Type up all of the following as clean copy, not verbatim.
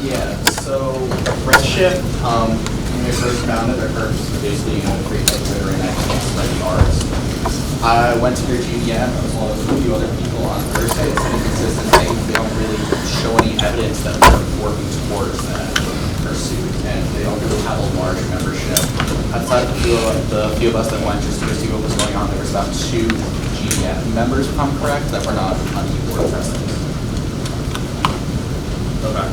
Yeah, so Redshift, when they first founded, their purpose was basically create like Twitter and spread the arts. I went to their GDM as well as a few other people on Thursday. It's been consistent thing. They don't really show any evidence that they're working towards that pursuit, and they don't really have a large membership. Outside of the few of us that went just to see what was going on, there was about 2 GDM members, if I'm correct, that were not on keyboard present. Okay.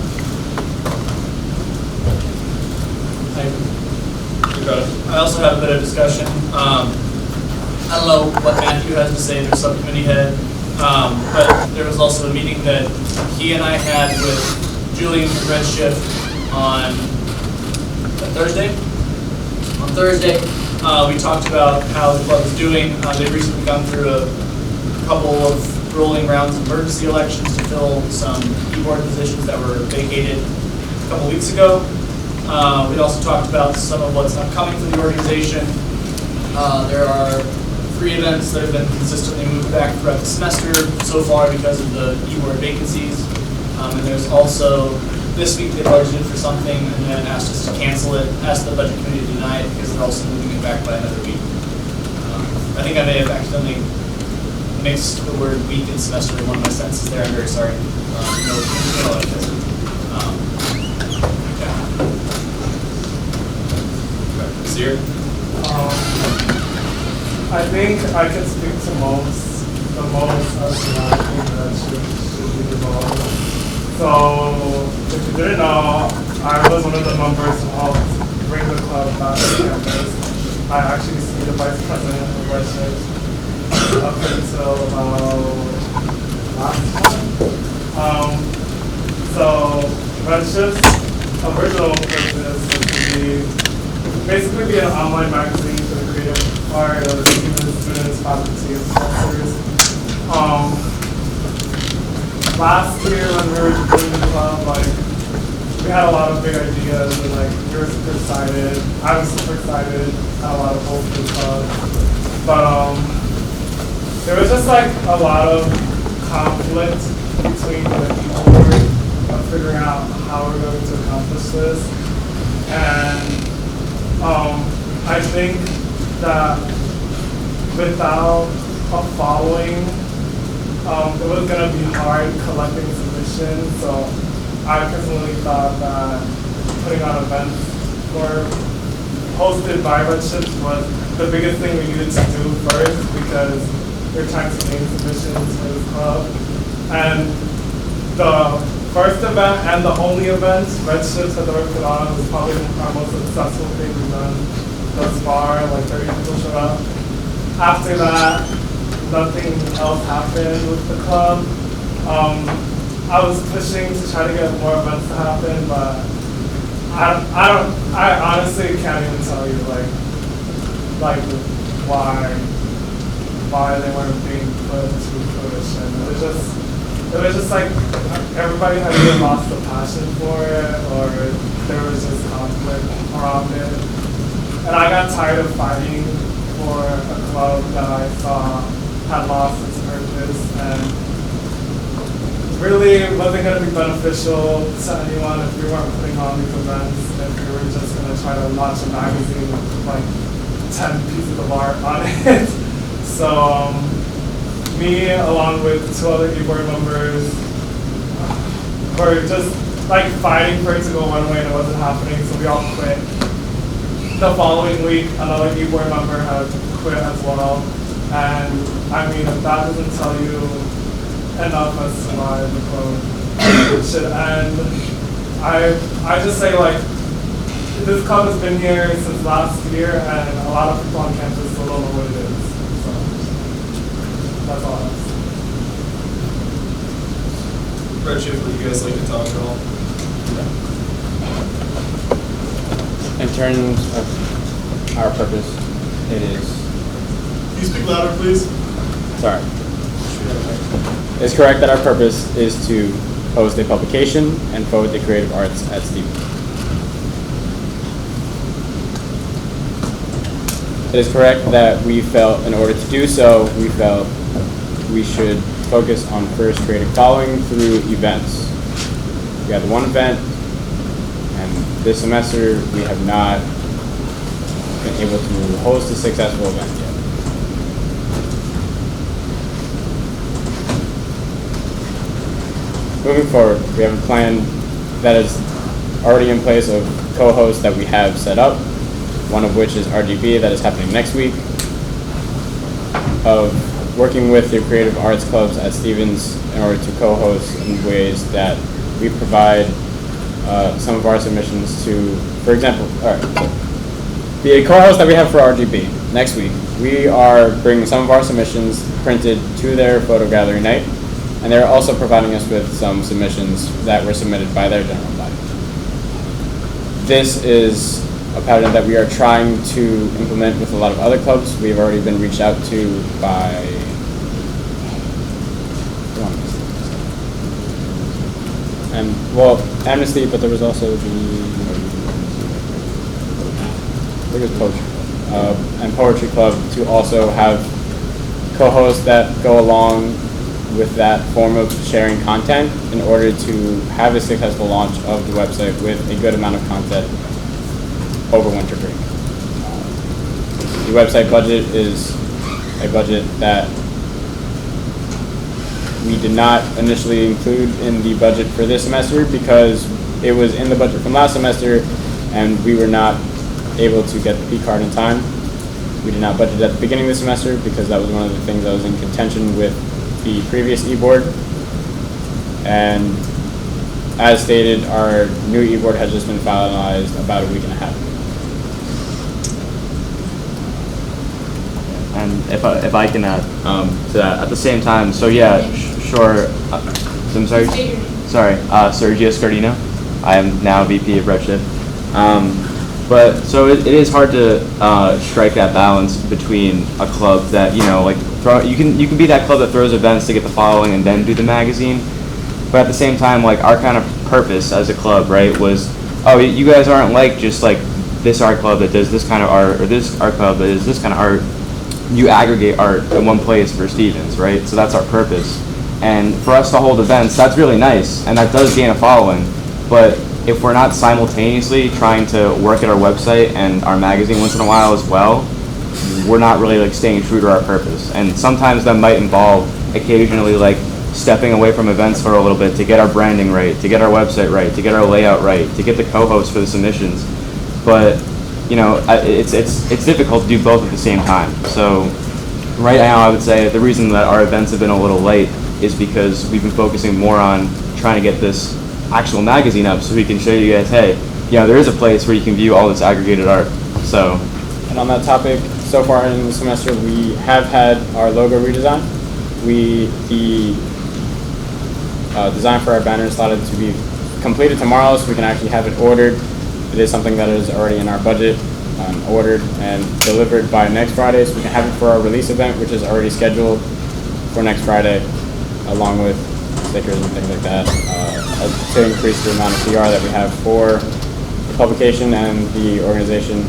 I also have a bit of discussion. I don't know what Matthew has to say, their subcommittee head, but there was also a meeting that he and I had with Julian from Redshift on Thursday. On Thursday, we talked about how the club is doing. They've recently gone through a couple of rolling rounds of emergency elections to fill some keyboard positions that were vacated a couple weeks ago. We also talked about some of what's upcoming for the organization. There are 3 events that have been consistently moved back throughout the semester so far because of the keyboard vacancies. And there's also, this week they budgeted for something and then asked us to cancel it, asked the budget committee to deny it because they're also moving it back by another week. I think I may have accidentally mixed the word week and semester in one of my sentences there. I'm very sorry. Seer? I think I can speak to the most as to why I think that should be involved. So, if you didn't know, I was one of the members who helped bring the club back to campus. I actually used to be the vice president of Redshift up until about last time. So, Redshift's original purpose was to basically be an online magazine for the creative part of students, faculty, and professors. Last year when we were doing the club, we had a lot of big ideas and we were super excited. I was super excited, had a lot of hope for the club. But there was just a lot of conflict between the people of figuring out how we're going to accomplish this. And I think that without a following, it was going to be hard collecting submissions. So I personally thought that putting on events or hosted by Redshift was the biggest thing we needed to do first because we're trying to gain submissions for this club. And the first event and the only event Redshift has ever put on was probably our most successful thing we've done thus far. 30 people showed up. After that, nothing else happened with the club. I was pushing to try to get more events to happen, but I honestly can't even tell you why they weren't being put to fruition. It was just everybody had either lost the passion for it or there was just conflict around it. And I got tired of fighting for a club that I saw had lost its purpose and really wasn't going to be beneficial to anyone if we weren't putting on these events, if we were just going to try to launch a magazine with 10 pieces of art on it. So me, along with 2 other keyboard members, were just fighting for it to go one way and it wasn't happening, so we all quit. The following week, another keyboard member had quit as well. And I mean, if that doesn't tell you enough as to why the club should end, I just say this club has been here since last year and a lot of people on campus still don't know what it is. So that's all I have to say. Redshift, would you guys like to talk at all? In terms of our purpose, it is... Can you speak louder, please? Sorry. It's correct that our purpose is to host a publication and forward the creative arts at SITTV. It is correct that we felt in order to do so, we felt we should focus on first creative following through events. We had one event And this semester, we have not been able to host a successful event yet. Moving forward, we have a plan that is already in place of co-hosts that we have set up, one of which is RGB that is happening next week, of working with the creative arts clubs at Stevens in order to co-host in ways that we provide some of our submissions to, for example, the co-host that we have for RGB next week, we are bringing some of our submissions printed to their photo gallery night, and they're also providing us with some submissions that were submitted by their general body. This is a pattern that we are trying to implement with a lot of other clubs. We've already been reached out to by Amnesty, but there was also I think it was Poetry Club, and Poetry Club to also have co-hosts that go along with that form of sharing content in order to have a successful launch of the website with a good amount of content over winter break. The website budget is a budget that we did not initially include in the budget for this semester because it was in the budget from last semester and we were not able to get the P card in time. We did not budget at the beginning of the semester because that was one of the things that was in contention with the previous e-board. And as stated, our new e-board has just been finalized about a week and a half ago. And if I can add to that at the same time, so yeah, sure. I'm sorry. Sorry, Sergio Scardino. I am now VP of Redshift. But so it is hard to strike that balance between a club that like you can be that club that throws events to get the following and then do the magazine. But at the same time, like our kind of purpose as a club, right, was you guys aren't like just like this art club that does this kind of art or this art club that does this kind of art. You aggregate art in one place for Stevens, right? So that's our purpose. And for us to hold events, that's really nice, and that does gain a following. But if we're not simultaneously trying to work at our website and our magazine once in a while as well, we're not really like staying true to our purpose. And sometimes that might involve occasionally like stepping away from events for a little bit to get our branding right, to get our website right, to get our layout right, to get the co-hosts for the submissions. But it's difficult to do both at the same time. So right now I would say the reason that our events have been a little late is because we've been focusing more on trying to get this actual magazine up so we can show you guys, hey, there is a place where you can view all this aggregated art. So, and on that topic, so far in the semester we have had our logo redesign. The design for our banner is slotted to be completed tomorrow, so we can actually have it ordered. It is something that is already in our budget, ordered and delivered by next Friday, so we can have it for our release event, which is already scheduled for next Friday, along with stickers and things like that, to increase the amount of PR that we have for the publication and the organization.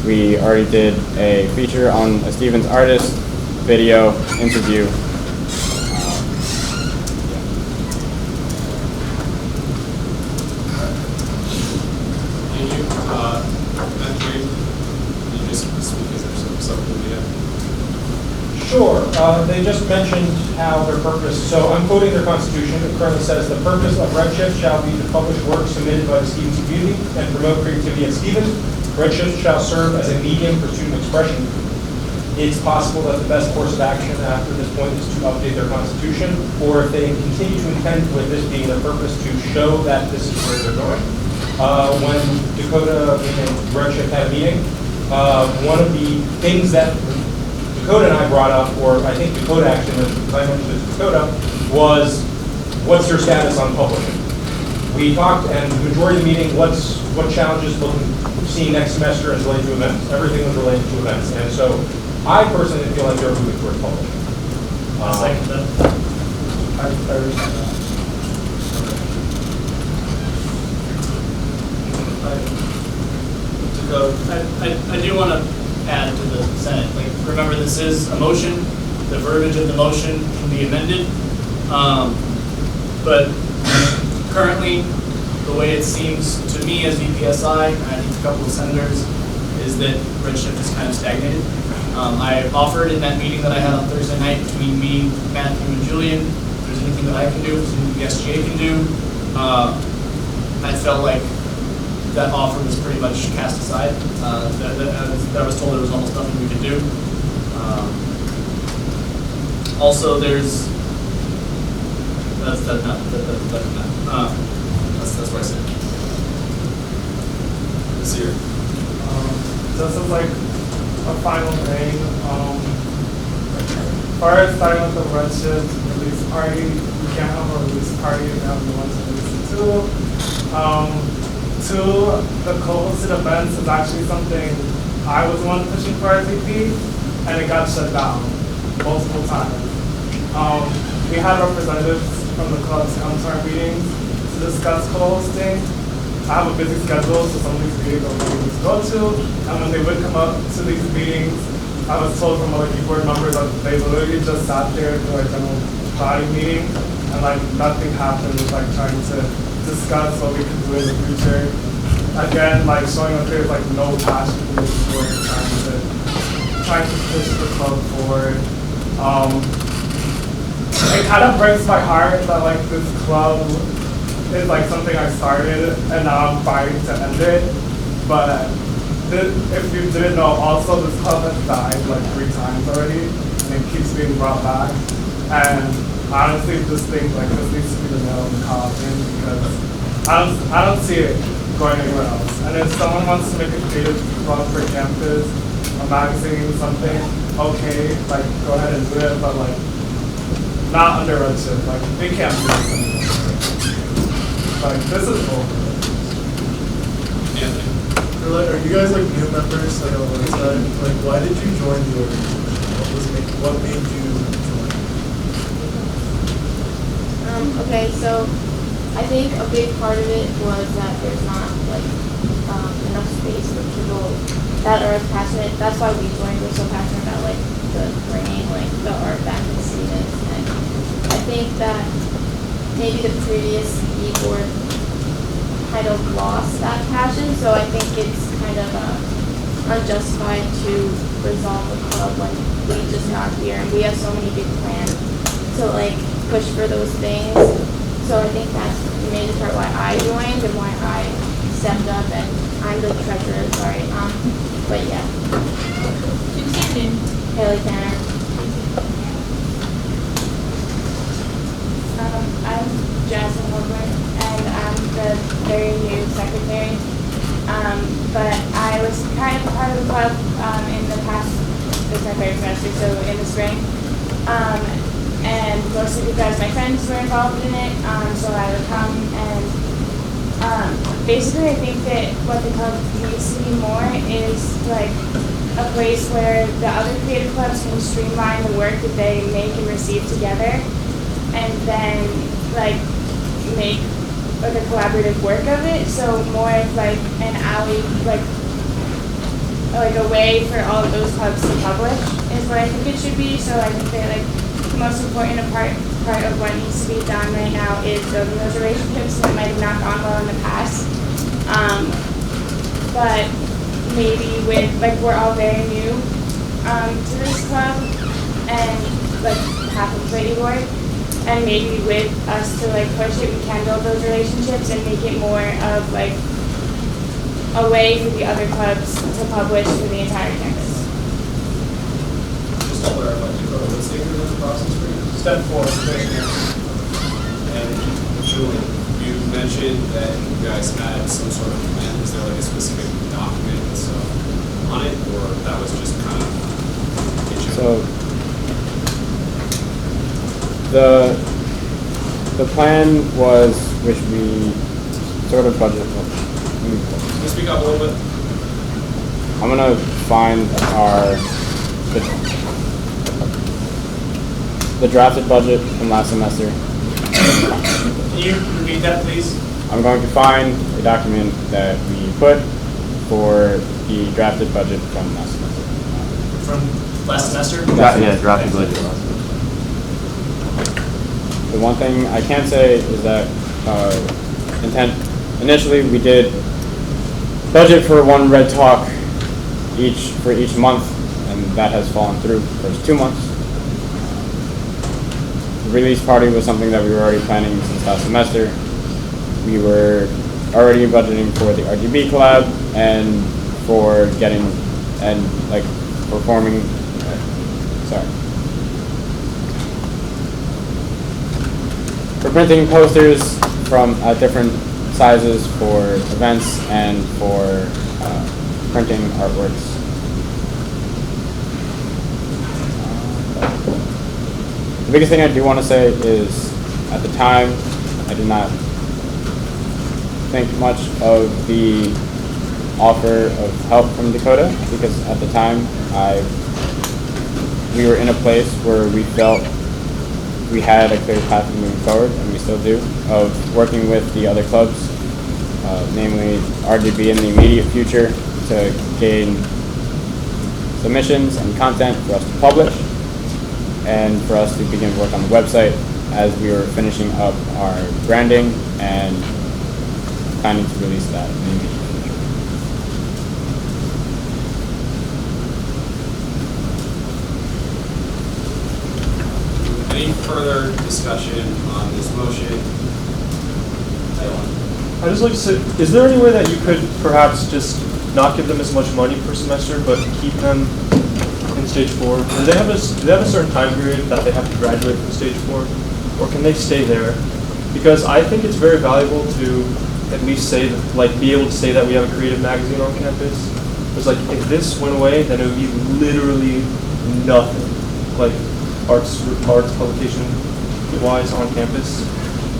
We already did a feature on a Stevens artist, video, interview. Thank you. Matthew, can you just speak as there's something we have? Sure. They just mentioned how their purpose, so I'm quoting their constitution. It currently says, "The purpose of Redshift shall be to publish work submitted by the Stevens community and promote creativity at Stevens. Redshift shall serve as a medium for student expression." It's possible that the best course of action after this point is to update their constitution, or if they continue to intend with this being their purpose to show that this is where they're going. When Dakota and Redshift had a meeting, one of the things that Dakota and I brought up, or I think Dakota actually mentioned, because I mentioned it to Dakota, was what's your status on publishing? We talked, and the majority of the meeting, what challenges seeing next semester as related to events. Everything was related to events, and so I personally feel like they're moving towards publishing. Second that. I do want to add to the Senate. Like, remember, this is a motion. The verbiage of the motion can be amended. But currently, the way it seems to me as VPSI, and I think a couple of senators, is that Redshift is kind of stagnated. I offered in that meeting that I had on Thursday night between me, Matthew, and Julian, if there's anything that I can do, if there's anything the SGA can do. I felt like that offer was pretty much cast aside. That I was told there was almost nothing we could do. Also, there's that's where I sit. This year. This is like a final thing. As far as starting with the Redshift release party, we can't have a release party if we have the ones to release it to. The co-hosted events is actually something I was the one pushing for as VP, and it got shut down multiple times. We had representatives from the clubs come to our meetings to discuss co-hosting. I have a busy schedule, so some of these meetings I don't really go to. And when they would come up to these meetings, I was told from other board members that they literally just sat there through a general body meeting, and like nothing happened with like trying to discuss what we could do in the future. Again, like showing that there's like no passion for this work, trying to push the club forward. It kind of breaks my heart that like this club is like something I started and now I'm fighting to end it. But if you didn't know, also this club has died like 3 times already, and it keeps being brought back. And honestly, just think like this needs to be the nail in the coffin, because I don't see it going anywhere else. And if someone wants to make a creative club for campus, a magazine, something, okay, like go ahead and do it, but like not under Redshift. Like we can't do this anymore. Like this is over. Anthony. Are you guys like new members at our website? Like, why did you join the organization? What made you join? Okay, so I think a big part of it was that there's not like enough space for people that are passionate. That's why we joined. We're so passionate about like bringing like the art back to students, and I think that maybe the previous board kind of lost that passion, so I think it's kind of unjustified to resolve the club when we just got here and we have so many big plans to like push for those things. So I think that's the main part why I joined and why I stepped up, and I'm the treasurer, sorry. But yeah. Haley Tanner. I'm Jasmine Woodward, and I'm the very new secretary. But I was kind of part of the club in the past, this is my third semester, so in the spring. And mostly because my friends were involved in it, so I would come and basically I think that what the club needs to be more is like a place where the other creative clubs can streamline the work that they make and receive together, and then like make like a collaborative work of it. So more of like an alley, like a way for all of those clubs to publish is what I think it should be. So I think that like the most important part of what needs to be done right now is building those relationships that might have not gone well in the past. But maybe with like we're all very new to this club, and like half of the board. And maybe with us to like push it, we can build those relationships and make it more of like a way for the other clubs to publish for the entire campus. Just to clarify, what stage of the process for you? Step 4. And Julie, you mentioned that you guys had some sort of plan. Is there like a specific document and stuff on it, or that was just kind of in general? So the plan was, which we sort of budgeted for. Can you speak up a little bit? I'm gonna find the drafted budget from last semester. Can you repeat that, please? I'm going to find a document that we put for the drafted budget from last semester. From last semester? Yeah, drafted budget. The one thing I can say is that intent initially we did budget for one red talk for each month, and that has fallen through the first 2 months. The release party was something that we were already planning since last semester. We were already budgeting for the RGB collab and for getting and like performing. Sorry. For printing posters from different sizes for events and for printing artworks. The biggest thing I do want to say is, at the time, I did not think much of the offer of help from Dakota, because at the time we were in a place where we felt we had a clear path of moving forward, and we still do, of working with the other clubs, namely RGB in the immediate future, to gain submissions and content for us to publish, and for us to begin work on the website as we were finishing up our branding and planning to release that in the immediate future. Any further discussion on this motion? I'd just like to say, is there any way that you could perhaps just not give them as much money per semester, but keep them in stage 4? Do they have a certain time period that they have to graduate from stage 4, or can they stay there? Because I think it's very valuable to at least say, be able to say that we have a creative magazine on campus. Because if this went away, then it would be literally nothing, arts publication wise on campus.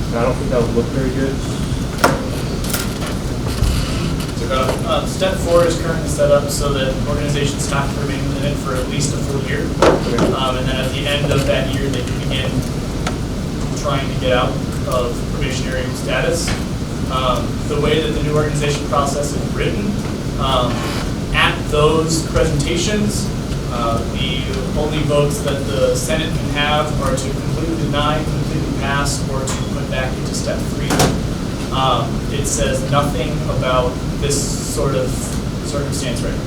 And I don't think that would look very good. Step 4 is currently set up so that organizations have to remain in it for at least a full year. And then at the end of that year, they can begin trying to get out of probationary status. The way that the new organization process is written, at those presentations, the only votes that the Senate can have are to completely deny, completely pass, or to put back into step 3. It says nothing about this sort of circumstance right now.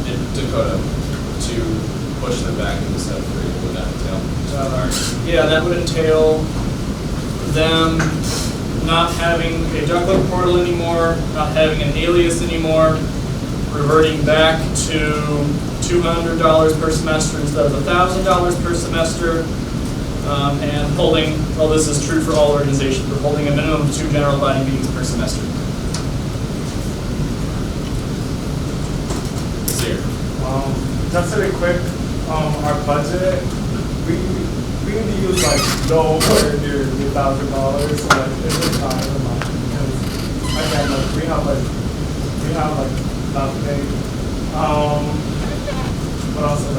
In Dakota, to push them back into step 3, what would that entail? Yeah, that would entail them not having a ducklet portal anymore, not having an alias anymore, reverting back to $200 per semester instead of $1,000 per semester, and holding, well, this is true for all organizations, but holding a minimum of 2 general body meetings per semester. Just really quick, our budget, we need to use nowhere near $2,000, so it's just not enough. Because again, we have nothing. What else is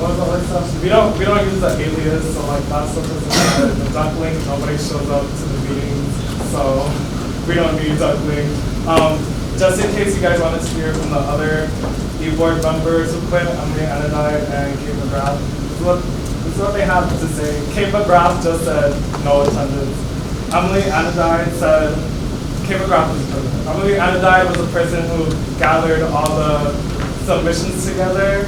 what other stuff? We don't use the alias, so that stuff doesn't matter. The duck link, nobody shows up to the meetings, so we don't need duck link. Just in case you guys wanted to hear from the other board members who quit, Emily Anadai and Kate McGrath. This is what they have to say. Kate McGrath just said no attendance. Emily Anadai said, Kate McGrath was the president. Emily Anadai was the person who gathered all the submissions together.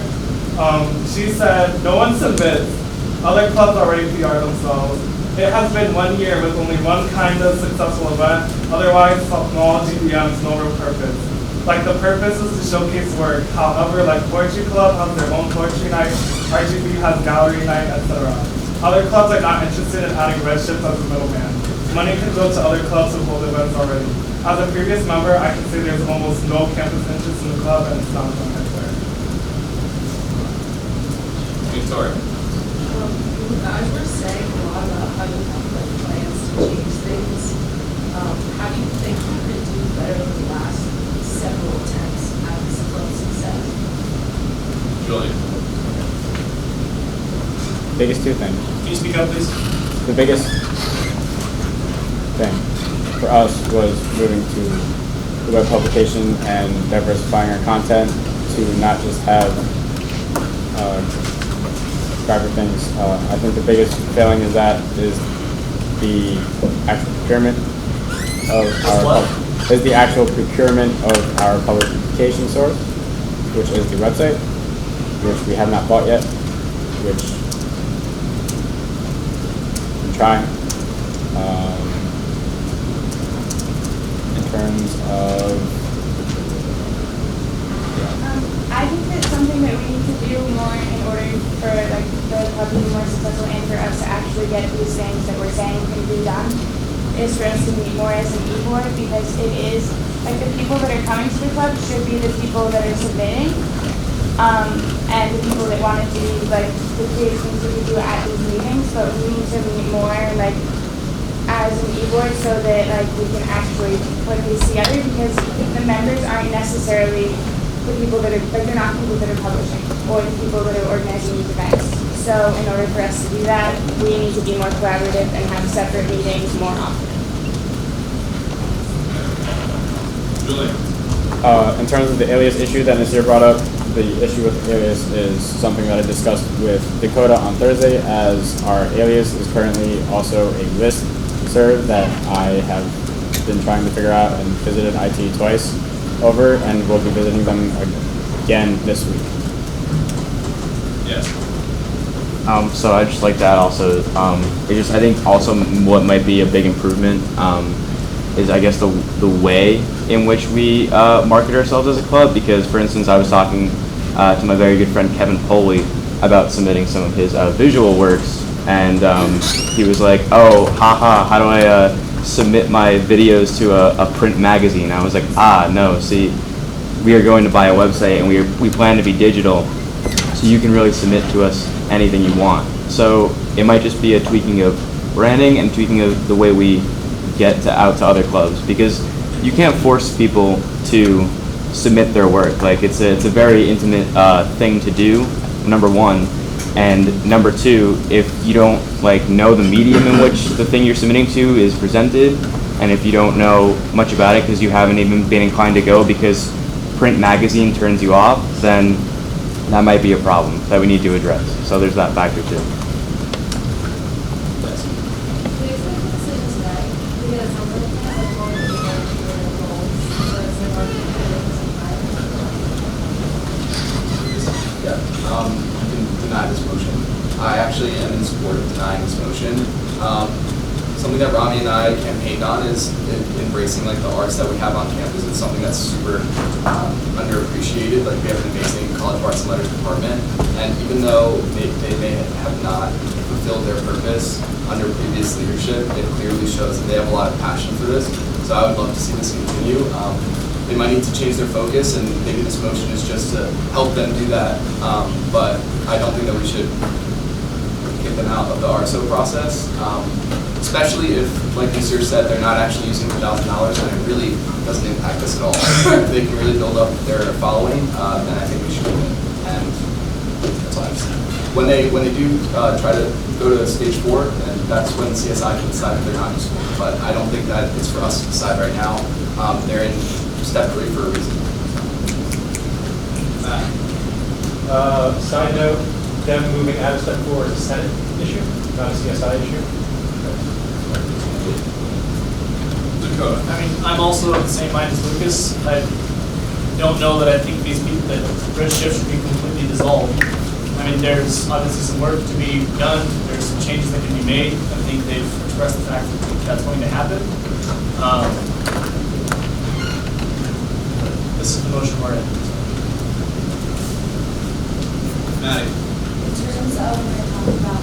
She said, no one submits. Other clubs already PR themselves. It has been 1 year with only one kind of successful event. Otherwise, small GBMs, no real purpose. The purpose is to showcase work. However, Poetry Club has their own poetry night, RGB has gallery night, etc. Other clubs are not interested in adding Redshift as a middleman. Money can go to other clubs who hold events already. As a previous member, I can say there's almost no campus interest in the club, and it's not going anywhere. Victoria. You guys were saying a lot about how you have plans to change things. How do you think you could do better than the last several attempts at this club success? Julian. Biggest 2 things. Can you speak up, please? The biggest thing for us was moving to the web publication and diversifying our content to not just have subscriber things. I think the biggest failing is the actual procurement. of our, is the actual procurement of our publication source, which is the website, which we have not bought yet, which I'm trying. In terms of, I think that's something that we need to do more in order for like the club to be more successful and for us to actually get these things that we're saying can be done is for us to meet more as an e-board, because it is like the people that are coming to the club should be the people that are submitting, and the people that want to do like the creative things that we do at these meetings. But we need to meet more like as an e-board so that like we can actually put these together, because the members aren't necessarily the people that are, like they're not people that are publishing or the people that are organizing these events. So in order for us to do that, we need to be more collaborative and have separate meetings more often. Julie? in terms of the alias issue that Nasir brought up, the issue with the alias is something that I discussed with Dakota on Thursday, as our alias is currently also a list serve that I have been trying to figure out and visited IT twice over, and we'll be visiting them again this week. Yes. So I'd just like to add also, I think also what might be a big improvement is I guess the way in which we market ourselves as a club, because for instance I was talking to my very good friend Kevin Poley about submitting some of his visual works, and he was like, oh haha, how do I submit my videos to a print magazine? I was like, no, see, we are going to buy a website and we plan to be digital, so you can really submit to us anything you want. So it might just be a tweaking of branding and tweaking of the way we get out to other clubs, because you can't force people to submit their work. Like it's a very intimate thing to do, number one. And number two, if you don't like know the medium in which the thing you're submitting to is presented, and if you don't know much about it because you haven't even been inclined to go because print magazine turns you off, then that might be a problem that we need to address. So there's that factor too. Deny this motion. I actually am in support of denying this motion. Something that Rami and I campaigned on is embracing like the arts that we have on campus. It's something that's super underappreciated. Like we have an amazing College of Arts and Letters department, and even though they may have not fulfilled their purpose under previous leadership, it clearly shows that they have a lot of passion for this. So I would love to see this continue. They might need to change their focus, and maybe this motion is just to help them do that. But I don't think that we should get them out of the RSO process, especially if, like Nasir said, they're not actually using the $1,000, and it really doesn't impact us at all. If they can really build up their following, then I think we should. And that's all I have to say. When they do try to go to stage 4, and that's when CSI can decide if they're not useful. But I don't think that it's for us to decide right now. They're in step 3 for a reason. Side note, them moving out of step 4 is a Senate issue, not a CSI issue. Dakota? I mean, I'm also of the same mind as Lucas. I don't know that I think these people, that Red Shift should be completely dissolved. I mean, there's obviously some work to be done. There's some changes that can be made. I think they've expressed the fact that that's going to happen. This is the motion we're in. Maddie? In terms of when I talk about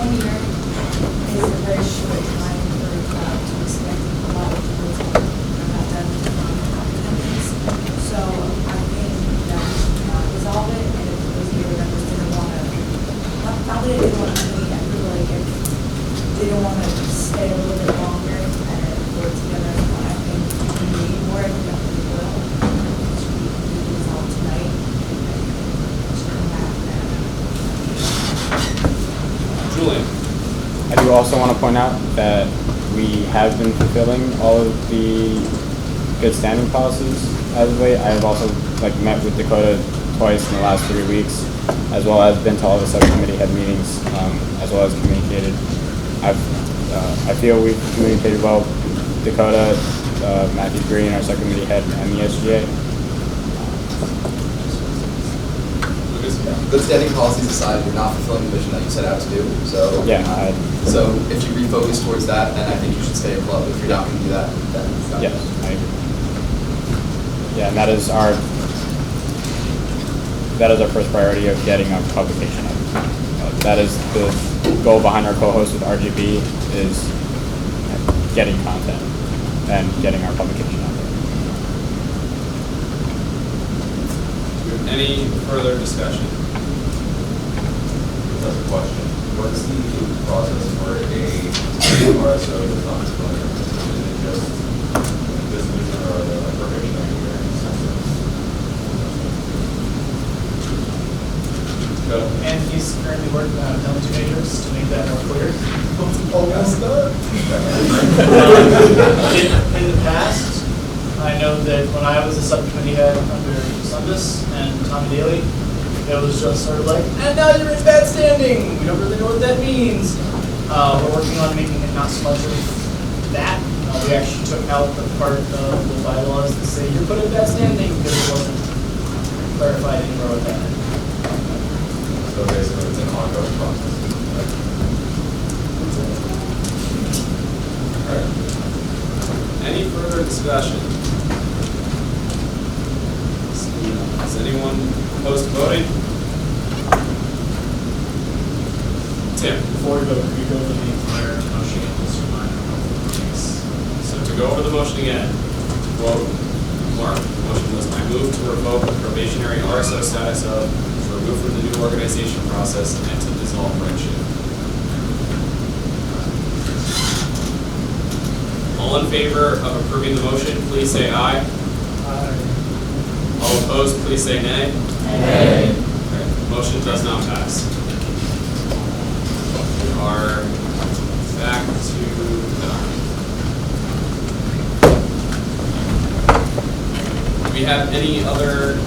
1 year is a very short time for to expect a lot of tools are not done academics. So I think that we should not resolve it, and if those year members didn't want to, not that they didn't want to meet, I feel like if they don't want to stay a little bit longer and work together as one, I think we need more, and we definitely will. We resolve tonight. Julian? I do also want to point out that we have been fulfilling all of the good standing policies as of late. I have also met with Dakota twice in the last 3 weeks, as well as been to all the subcommittee head meetings, as well as communicated. I've I feel we've communicated well with Dakota, Matthew Green, our subcommittee head, and the SGA. Good standing policies aside, you're not fulfilling the mission that you set out to do. So Yeah. so if you refocus towards that, then I think you should stay a club. If you're not going to do that, then it's not. Yes, I agree. Yeah, and that is our first priority of getting our publication up. That is the goal behind our co-host with RGB is getting content and getting our publication out there. Any further discussion? That's a question. What's the process for a RSO that's not familiar? Is it just this mission or the probationary hearing? And he's currently working on telling teenagers to make that more clear. Almost done. In the past, I know that when I was a subcommittee head under Sundus and Tommy Daly, it was just sort of like, and now you're in bad standing. We don't really know what that means. We're working on making it not so much of that. We actually took out the part of the bylaws that say you're put in bad standing because it wasn't clarified anymore with that. So basically, it's an ongoing process. All right. Any further discussion? Is anyone opposed to voting? Tim? Before we vote, can we go over the entire motion again, just remind a couple of things? So to go over the motion again, quote, Mark, the motion was, I move to revoke the probationary RSO status of, to remove from the new organization process and to dissolve friendship. All in favor of approving the motion, please say aye. All opposed, please say nay. Nay. Motion does not pass. We are back to the document. Do we have any other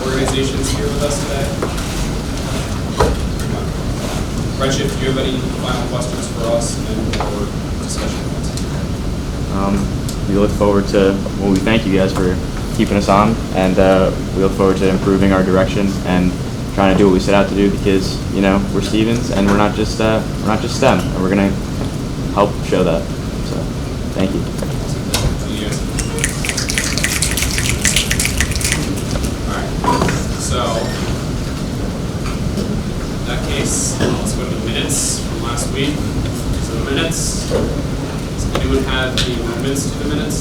organizations here with us today? Friendship, do you have any final questions for us and or discussion points? We look forward to, well, we thank you guys for keeping us on, and we look forward to improving our direction and trying to do what we set out to do because, you know, we're Stevens and we're not just STEM, and we're going to help show that. So, thank you. All right. So, in that case, let's go to the minutes from last week. So the minutes. Does anyone have any amendments to the minutes?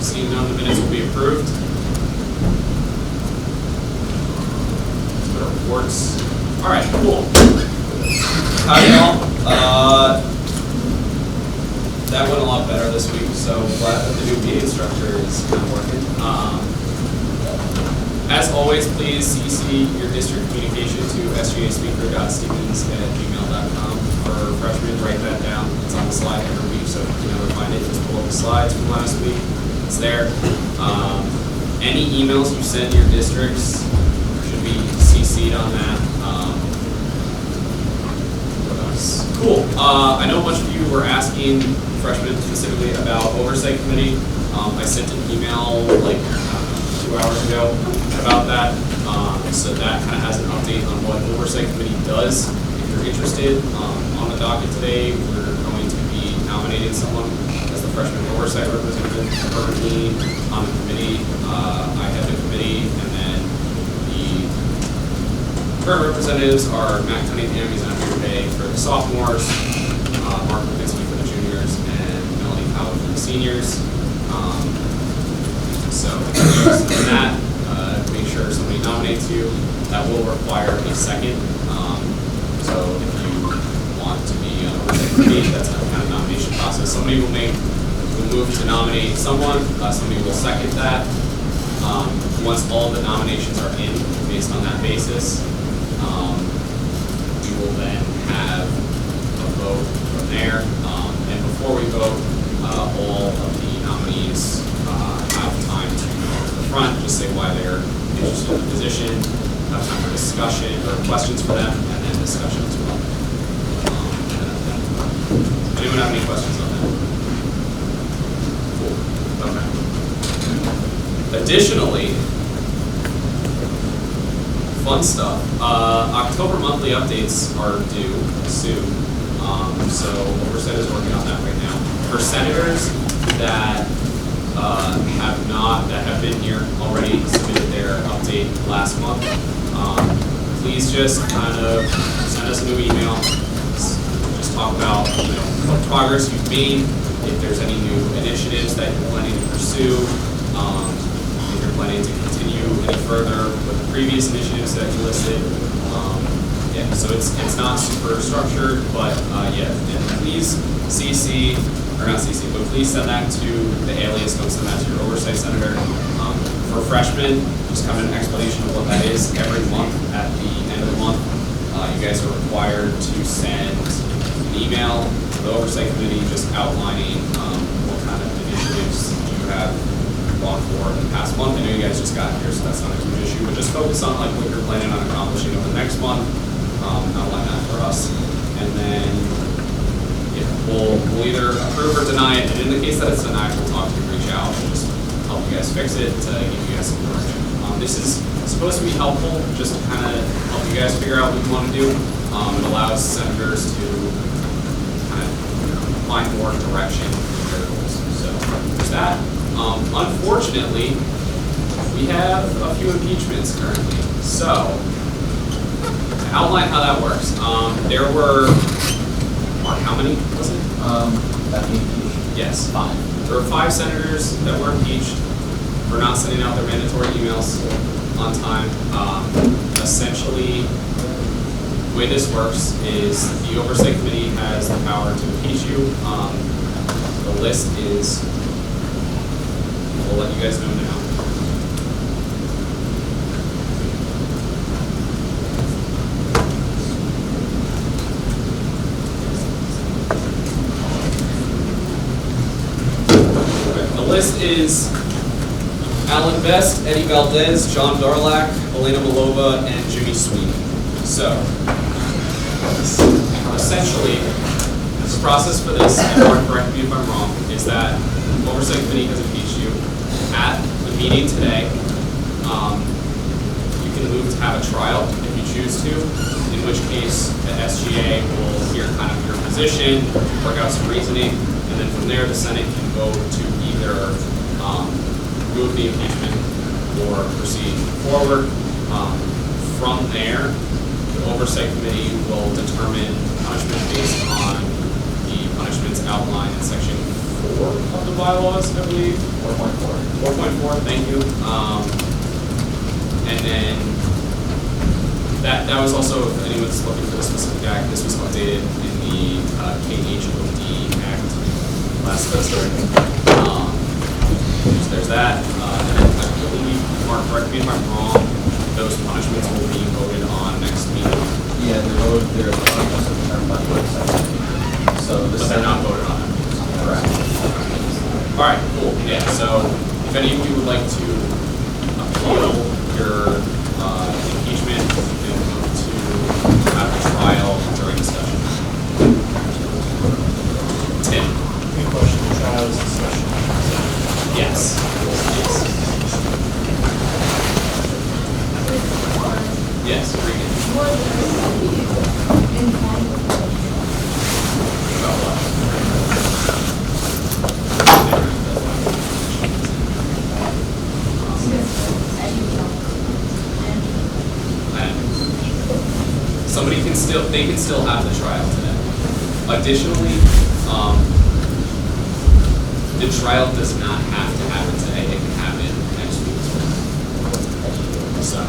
Seeing none, the minutes will be approved. Let's go to reports. All right, cool. Howdy, y'all. That went a lot better this week, so glad that the new meeting structure is kind of working. As always, please CC your district communication to sgaspeaker.stevens@gmail.com. For freshmen, write that down. It's on the slide every week, so if you never find it, just pull up the slides from last week. It's there. Any emails you send your districts should be CC'd on that. What else? Cool. I know a bunch of you were asking freshmen specifically about oversight committee. I sent an email like 2 hours ago about that. So that kind of has an update on what oversight committee does. If you're interested, on the docket today, we're going to be nominating someone as the freshman oversight representative. Currently on the committee, I head the committee, and then the current representatives are Matt Cunningham, he's on Andrew Bay for the sophomores, Mark Lipinski for the juniors, and Melanie Powell for the seniors. So if you're interested in that, make sure somebody nominates you. That will require a second. So if you want to be on the oversight committee, that's the kind of nomination process. Somebody will move to nominate someone. Somebody will second that. Once all the nominations are in, based on that basis, we will then have a vote from there. And before we vote, all of the nominees have time to go to the front, just say why they're interested in the position. have time for discussion or questions for them, and then discussion as well. Anyone have any questions on that? Cool. Okay. Additionally, fun stuff. October monthly updates are due soon. So Oversight is working on that right now. For senators that have been here already, submitted their update last month, please just kind of send us a new email. Just talk about what progress you've made, if there's any new initiatives that you're planning to pursue, if you're planning to continue any further with the previous initiatives that you listed. Yeah, so it's not super structured, but yeah, and please CC, or not CC, but please send that to the alias, don't send that to your Oversight Senator. For freshmen, just kind of an explanation of what that is. Every month at the end of the month, you guys are required to send an email to the Oversight Committee just outlining what kind of initiatives you have gone for in the past month. I know you guys just got here, so that's not a huge issue, but just focus on like what you're planning on accomplishing over the next month. Outline that for us, and then we'll either approve or deny it. And in the case that it's denied, we'll talk to you, reach out, and just help you guys fix it to give you guys some direction. This is supposed to be helpful, just to kind of help you guys figure out what you want to do. It allows senators to kind of find more direction in their goals. So there's that. Unfortunately, we have a few impeachments currently. So to outline how that works, there were, Mark, how many was it? That being impeached? Yes. 5. There were 5 senators that were impeached for not sending out their mandatory emails on time. Essentially, the way this works is the Oversight Committee has the power to impeach you. The list is, we'll let you guys know now. The list is Alan Best, Eddie Valdez, John Darlak, Elena Malova, and Jimmy Sweeney. So, essentially, the process for this, and Mark, correct me if I'm wrong, is that the Oversight Committee has impeached you. At the meeting today, you can move to have a trial if you choose to, in which case the SGA will hear kind of your position, work out some reasoning, and then from there the Senate can vote to either move the impeachment or proceed forward. From there, the Oversight Committee will determine punishment based on the punishments outlined in Section 4 of the bylaws, I believe. 4.4. 4.4, thank you. And then that was also, if anyone's looking for the specific act, this was updated in the KHOD Act last semester. There's that. And then I believe, Mark, correct me if I'm wrong, those punishments will be voted on next meeting. Yeah, they're punishments determined by the website. So But they're not voted on. Correct. All right, cool. Yeah, so if any of you would like to appeal your impeachment, you can move to have a trial during discussion. Tim? Any question, trials, discussion? Yes. Yes, Regan. About what? They can still have the trial today. Additionally, the trial does not have to happen today. It can happen next week. So,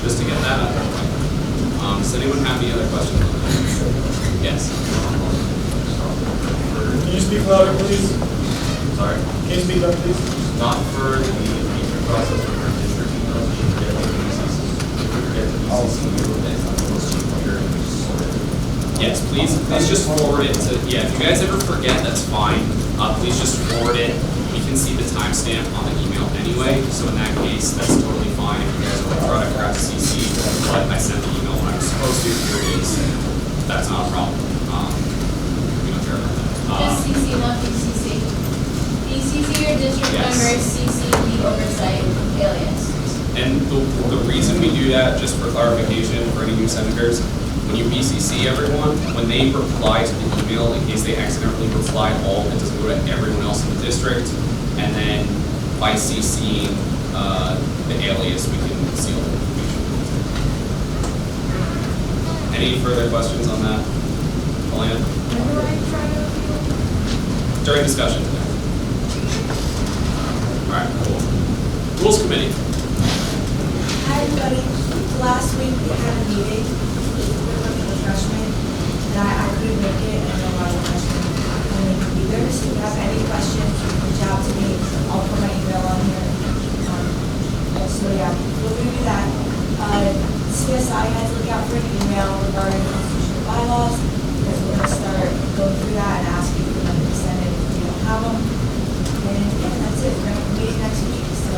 just to get that out there. Does anyone have any other questions on that? Yes. Can you speak louder, please? Sorry. Can you speak up, please? Not for the impeachment process, but for district emails, you should get the BCC. Yes, please just forward it to, yeah, if you guys ever forget, that's fine. Please just forward it. We can see the timestamp on the email anyway, so in that case, that's totally fine. If you guys want to try to grab And the reason we do that, just for clarification for any new senators, when you BCC everyone, when they reply to the email, in case they accidentally reply all, it doesn't go to everyone else in the district. And then by CCing the alias, we can seal the information. Any further questions on that? Elena? During discussion today. All right, cool. Rules Committee. Hi everybody. Last week we had a meeting with the freshmen and I couldn't make it and I know a lot of freshmen couldn't be there. So if you have any questions, reach out to me. I'll put my email on here. So yeah, we're going to do that. CSI has to look out for an email regarding constitutional bylaws because we're going to start going through that and asking for them to send it if we don't have them. And yeah, that's it. We're going to meet next week. So,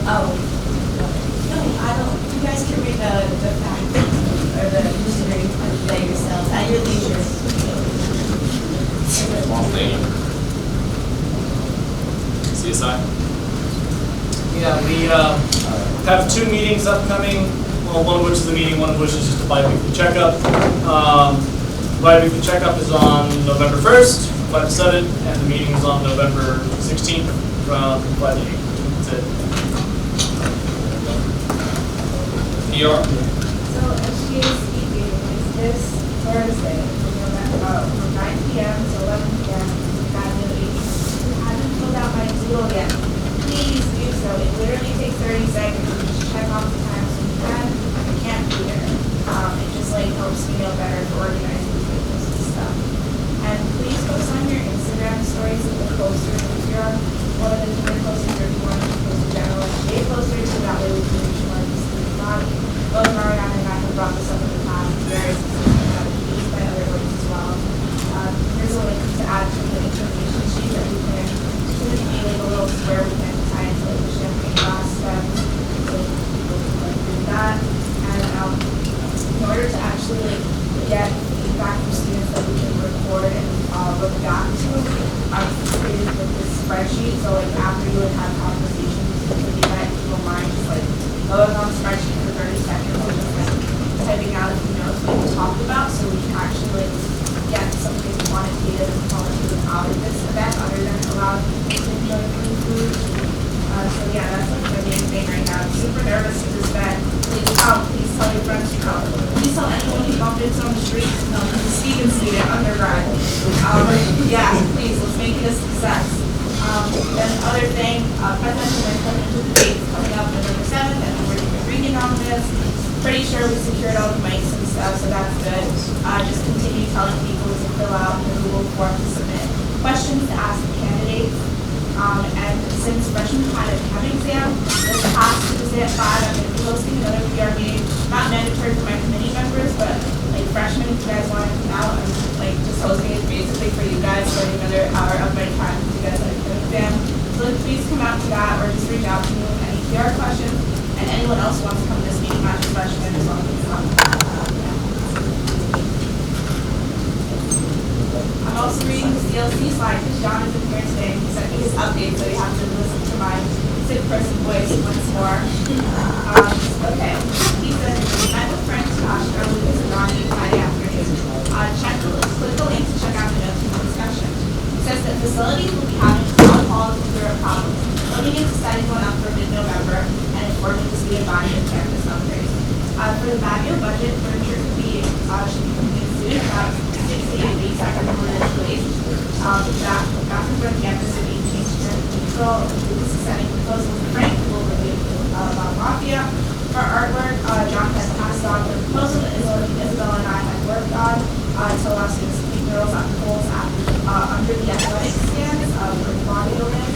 no, I don't. You guys can read the fact or the history of the day yourselves at your leisure. Thank you. CSI? Yeah, we have 2 meetings upcoming. Well, one of which is the meeting, one of which is just a bi-weekly checkup. Bi-weekly checkup is on November 1st, from 5 to 7, and the meeting is on November 16th, from 5 to 8. That's it. PR? So SGA speed meeting is this Thursday from 9 p.m. to 11 p.m. If you haven't filled out my Doodle yet, please do so. It literally takes 30 seconds to just check off the times when you can. I can't be there. It just helps me know better for organizing videos and stuff. And please post on your Instagram stories of the posters if you're on one of the different posters or if you want to post a general SGA poster so that way we can reach more of the student body. Both Mariana and I have brought this up in the past. Very successful and used by other groups as well. Here's a link to add to the information sheet that we can be a little square we can tie into the champagne glass steps so people can do that. And in order to actually get feedback from students that we can record and look back to, I've created with this spreadsheet. So after you would have conversations with the event, you don't mind just going on the spreadsheet for 30 seconds and just typing out a few notes what we talked about so we can actually get something quantitative and qualitative out of this event other than allow people to enjoy free food. So yeah, that's the main thing right now. I'm super nervous for this event. Please come. Please tell your friends to come. Please tell anyone you bump into on the street to come to the Stephen student undergrad. Yeah, please, let's make it a success. Then the other thing, presidential debate coming up November 7th, and we're reading on this. Pretty sure we secured all the mics and stuff, so that's good. Just continue telling people to fill out the Google form to submit questions to ask the candidates. And since freshmen had a chem exam, this past Tuesday at 5, I'm going to be hosting another PR meeting. Not mandatory for my committee members, but freshmen, if you guys want to come out, I'm just hosting it basically for you guys, for another hour of my time if you guys have a chem exam. So please come out to that or just reach out to me with any PR questions. And anyone else who wants to come to this meeting, not just freshmen, as well as come. I'm also reading the CLC slide because John isn't here today and he sent me his update, so you have to listen to my sick person voice once more. Okay, he said, met with Frank Josh earlier this morning, Friday afternoon. Click the link to check out the notes from the discussion. It says that facilities will be having town hall clear problems, looking into setting one up for mid-November and informing the student body of campus upgrades. For the Baguio budget, furniture should be completed soon, about 6 to 8 weeks after the plan is placed. The bathroom for the campus will be changed to neutral. This is setting proposals to Frank, who will review about Mafia. For artwork, John has passed on the proposal that Isabella and I had worked on to allow students to keep murals on poles under the athletic stands for body owners.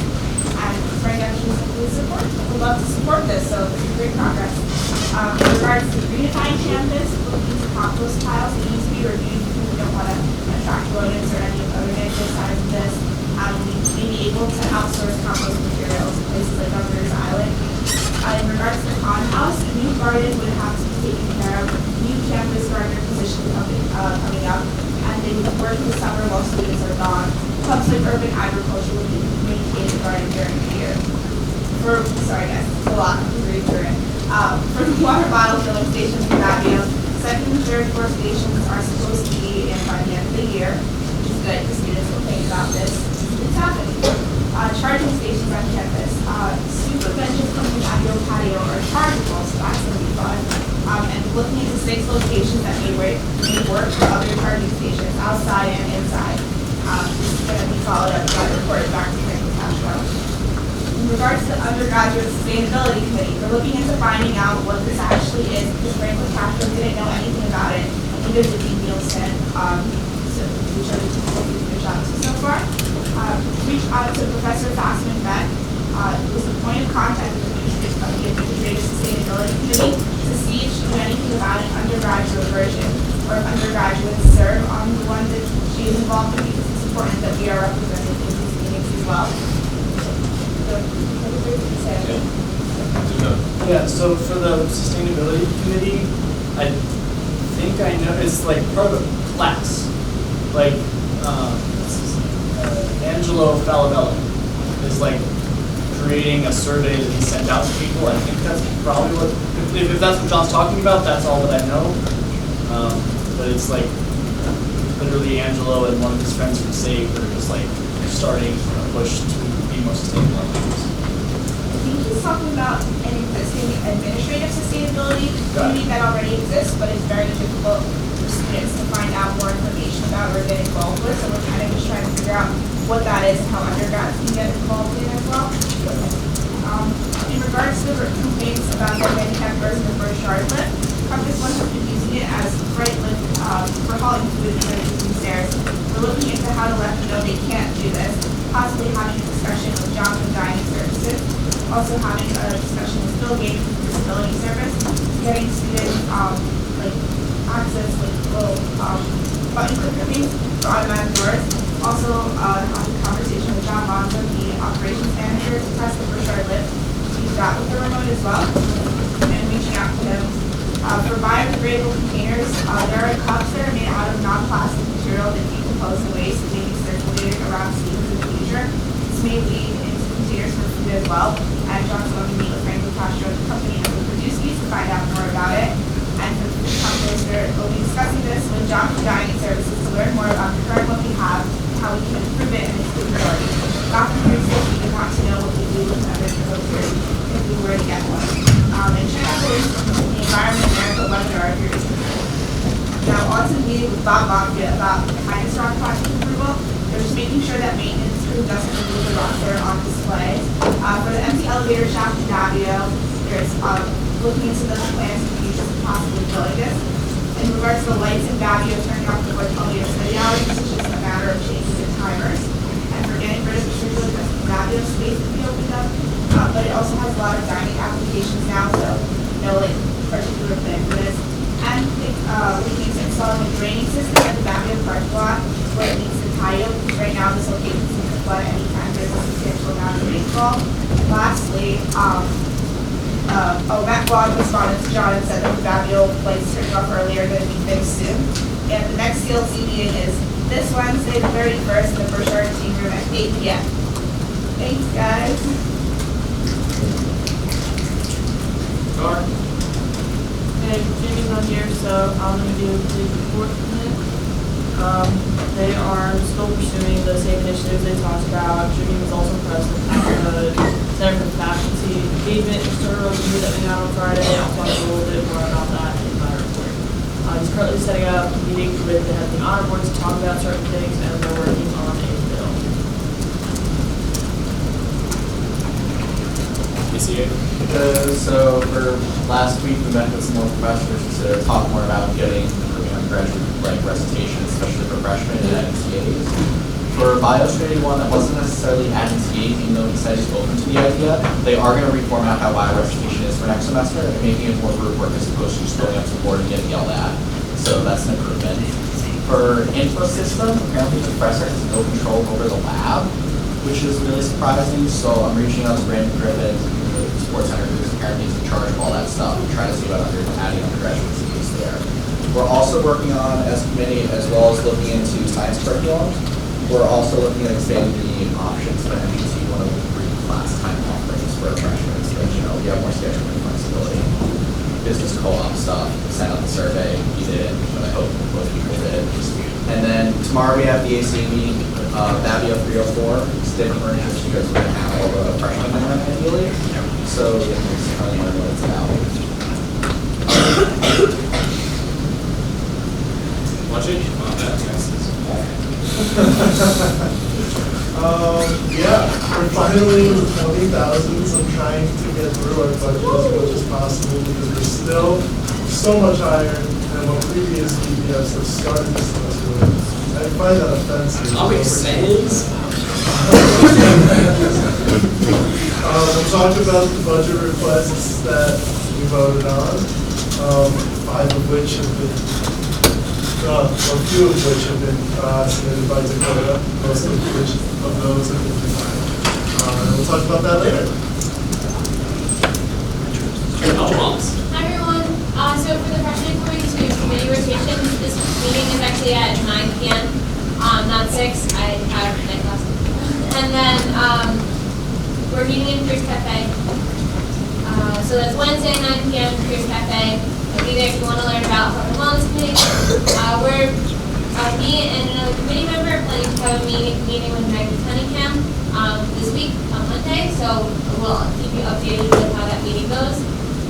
And Frank actually said we support. We'd love to support this, so this is great progress. In regards to greenifying campus, looking to compost piles, it needs to be reviewed because we don't want to attract rodents or any other negative sides of this. We may be able to outsource compost materials in places like Governor's Island. In regards to the pond house, a new garden would have to be taken care of. New campus gardener position coming up, and they would work in the summer while students are gone. Clubs like urban agriculture would be maintained the garden during the year. For lot, I'm reading through it. For the water bottle filling stations in Baguio, second and third floor stations are supposed to be in by the end of the year, which is good, because students will think about this. It's happening. Charging stations on campus. Super benches from the Baguio patio are chargeable, so that's going to be fun. And looking into 6 locations that may work for other charging stations, outside and inside. This is going to be followed up by reported back to Franklin Castro. In regards to the undergraduate sustainability committee, we're looking into finding out what this actually is, because Franklin Castro didn't know anything about it, neither did Dean Nielsen, which are the two people who've reached out to so far. Reached out to Professor Fassman Beck, who was the point of contact of the Integrated Sustainability Committee, to see if she knew anything about an undergraduate version, or if undergraduates serve on the one that she is involved in, because it's important that we are represented in these meetings as well. Yeah, so for the sustainability committee, I think I know, it's like part of a class. Like, Angelo Falabella is like creating a survey that he sent out to people. I think that's probably what, if that's what John's talking about, that's all that I know. But it's like literally Angelo and one of his friends from SAVE that are just like starting a push to be more sustainable. I think he's talking about an existing administrative sustainability committee that already exists, but it's very difficult for students to find out more information about or get involved with. So we're kind of just trying to figure out what that is and how undergrads can get involved in as well. In regards to the complaints about the handicapped version of Burchard Lift, Compass One has been using it as freight lift for hauling food and using stairs. We're looking into how to let them know they can't do this, possibly having a discussion with Johnson Dining Services, also having a discussion with Bill Gates with Disability Service, getting students like access with little button clicker things for automatic doors. Also having a conversation with John Monson, the operations manager, to test the Burchard Lift, to use that with the remote as well, and reaching out to him. For biodegradable containers, there are cups that are made out of non-plastic material that decompose the waste and may be circulated around students in the future. This may lead into containers for food as well. And John's going to meet with Franklin Castro, the company that will produce these, to find out more about it. And for the companies, we'll be discussing this with Johnson Dining Services to learn more about the current one we have, how we can improve it and its capabilities. Dr. Christie, we want to know what we do with other filters if we were to get one. And check out the link from the Environment America webinar if you're interested. Now, on to the meeting with Bob Bonfia about the Kindness Rock project approval. They're just making sure that maintenance crew doesn't remove the rock that are on display. For the empty elevator shaft in Baguio, there's looking into those plans and future possibly filling this. In regards to the lights in Baguio turning off before 12 study hours, this is just a matter of changing the timers. And for getting rid of the circular just Baguio space to be opened up. But it also has a lot of dining applications now, so no like particular plan for this. And looking into installing a draining system at the Baguio parking lot where it needs to tie up, because right now this location seems to flood anytime there's a substantial amount of rainfall. And lastly, Matt Vaughn responded to John and said that the Baguio lights turning off earlier than we fixed soon. And the next CLC meeting is this Wednesday, the 31st, in the Burchard Team Room at 8 p.m. Thanks, guys. Okay, Jimmy's not here, so I'm going to do the report from him. They are still pursuing the same initiatives they talked about. Jimmy was also present at the Center for Faculty Engagement External Review that we had on Friday. I'll talk a little bit more about that in my report. He's currently setting up meetings with the head of the honor board to talk about certain things, and they're working on a bill. So for last week, we met with some more professors to talk more about getting improving undergraduate recitation, especially for freshmen and NTAs. For Biostrategy 1, that wasn't necessarily at NTA, even though he said he's open to the idea. They are going to reformat how bio recitation is for next semester and making it more group work as opposed to just going up to the board and getting yelled at. So that's an improvement. For info system, apparently the professor has no control over the lab, which is really surprising. So I'm reaching out to Brandon Griffin, the sports center, who's apparently in charge of all that stuff, and trying to see about adding undergraduate students there. We're also working on, as a committee, as well as looking into science curriculums. We're also looking at expanding the options for MPT 103 class time offerings for freshmen, so that, you have more scheduling flexibility. Business co-op stuff, sent out the survey, you did, but I hope most people did. And then tomorrow we have the ACA meeting, Babio 304, stick learning, because we're gonna have all the freshmen in there ideally. So yeah, it's kind of learn what it's about. Watching? Wow, that passes. Yeah, we're finally with 20,000, so I'm trying to get through our budget as much as possible because we're still so much higher than what previous DPS have started this semester with. I find that offensive. Comic Sans? We'll talk about the budget requests that we voted on, 5 of which have been or a few of which have been submitted by Dakota, most of which of those have been denied. And we'll talk about that later. Hi everyone. So for the freshman according to committee rotation, this meeting is actually at 9 p.m. Not 6. I have night class. And then we're meeting in Pierce Cafe. So that's Wednesday, 9 p.m. Pierce Cafe. I'll be there if you want to learn about health and wellness committee. Me and another committee member are planning to have a meeting with Megan Cunningham this week on Monday. So we'll keep you updated with how that meeting goes.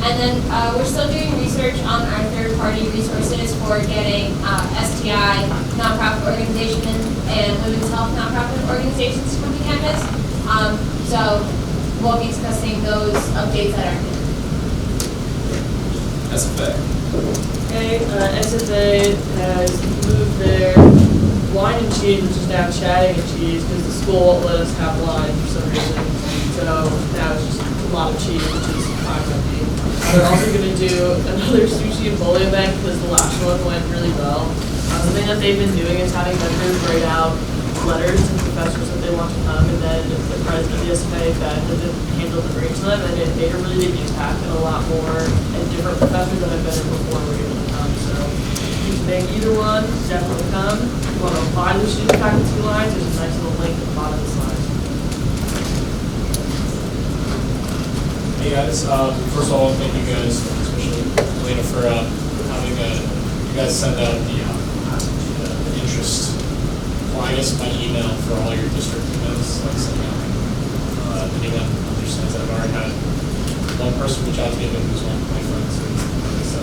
And then we're still doing research on our third-party resources for getting SGA nonprofit organizations and women's health nonprofit organizations to come to campus. So we'll be discussing those updates at our meeting. SFA. Okay, SFA has moved their wine and cheese, which is now chatting and cheese, because the school won't let us have wine for some reason. So now it's just a lot of cheese, which is fine with me. They're also going to do another sushi and bowling event because the last one went really well. Something that they've been doing is having vendors write out letters to professors that they want to come, and then the president of the SFA that handled the bring to them, and it made a really big impact, and a lot more and different professors that have been there before were able to come. So you can make either one, definitely come. If you want to apply to the student faculty lines, there's a nice little link at the bottom of the slide. Hey guys, first of all, thank you guys, especially Elena, for having you guys send out the interest, well, I guess my email for all your district events, like sending out, if anyone understands that. I've already had one person reach out to me, but who's one of my friends, so,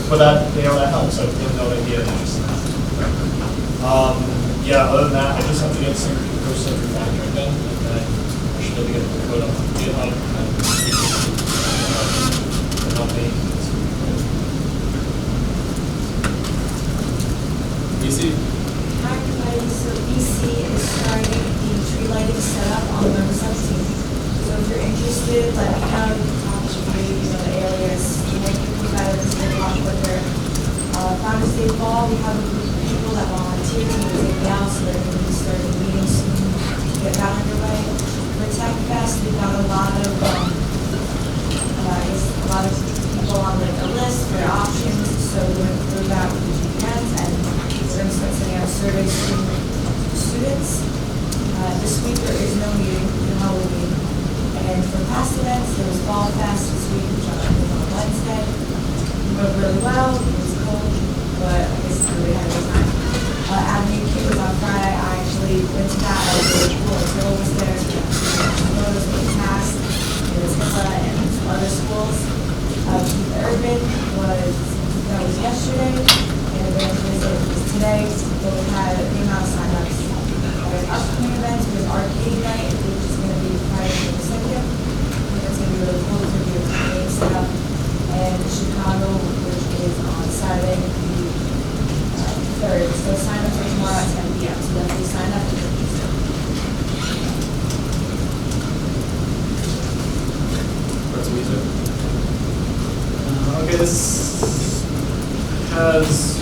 but that, that helps, I didn't know that he had interest in that. Yeah, other than that, I just have to get some person refactoring done, and then I should be able to get the code up on GitHub, and help me. BC? Hi everybody, so BC is starting the tree lighting setup on November 17th. So if you're interested, let me know. You can talk to me, the areas, make people better than stay off with their Founders Day Ball. We have a group of people that volunteer to do everything else, so they're going to be starting meetings soon to get that underway. For Tech Fest, we've got a lot of people on a list for options, so we're going to through that with the GPNs, and we're going to start sending out surveys to students. This week there is no meeting in Halloween, and for past events, there was Fall Fest this week, which I was on Wednesday. It went really well. It was cold, but I guess everybody had a good time. Avenue Q was on Friday. I actually went to that. It was really cool. Bill was there. So photos with the cast. It was HIPAA and some other schools. Keith Urban was yesterday, and then was today. Both had the amount of signups. There's upcoming events. There's Arcade Night, which is going to be Friday the 2nd. It's going to be really cool. It's going to be a game setup. And Chicago, which is on Saturday the 3rd. So sign up for tomorrow at 10 p.m. So definitely sign up. That's music. Okay, this has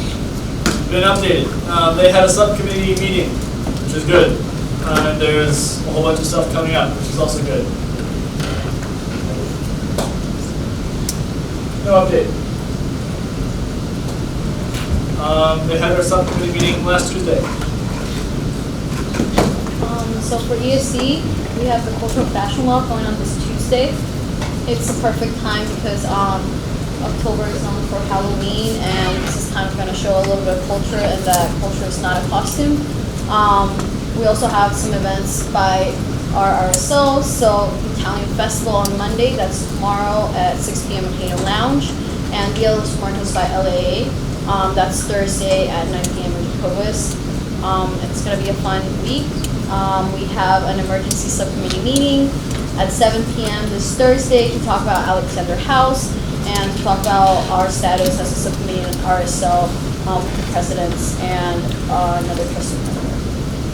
been updated. They had a subcommittee meeting, which is good. And there's a whole bunch of stuff coming up, which is also good. No update. They had their subcommittee meeting last Tuesday. So for ESC, we have the cultural fashion walk going on this Tuesday. it's the perfect time because October is known for Halloween, and this is kind of going to show a little bit of culture, and that culture is not a costume. We also have some events by our RSO, so Italian Festival on Monday, that's tomorrow at 6 p.m. in Hayden Lounge, and Dia de los Muertos by LAA, that's Thursday at 9 p.m. in Jacobus. It's going to be a fun week. We have an emergency subcommittee meeting at 7 p.m. this Thursday to talk about Alexander House and to talk about our status as a subcommittee and RSL with the presidents and another trustee member.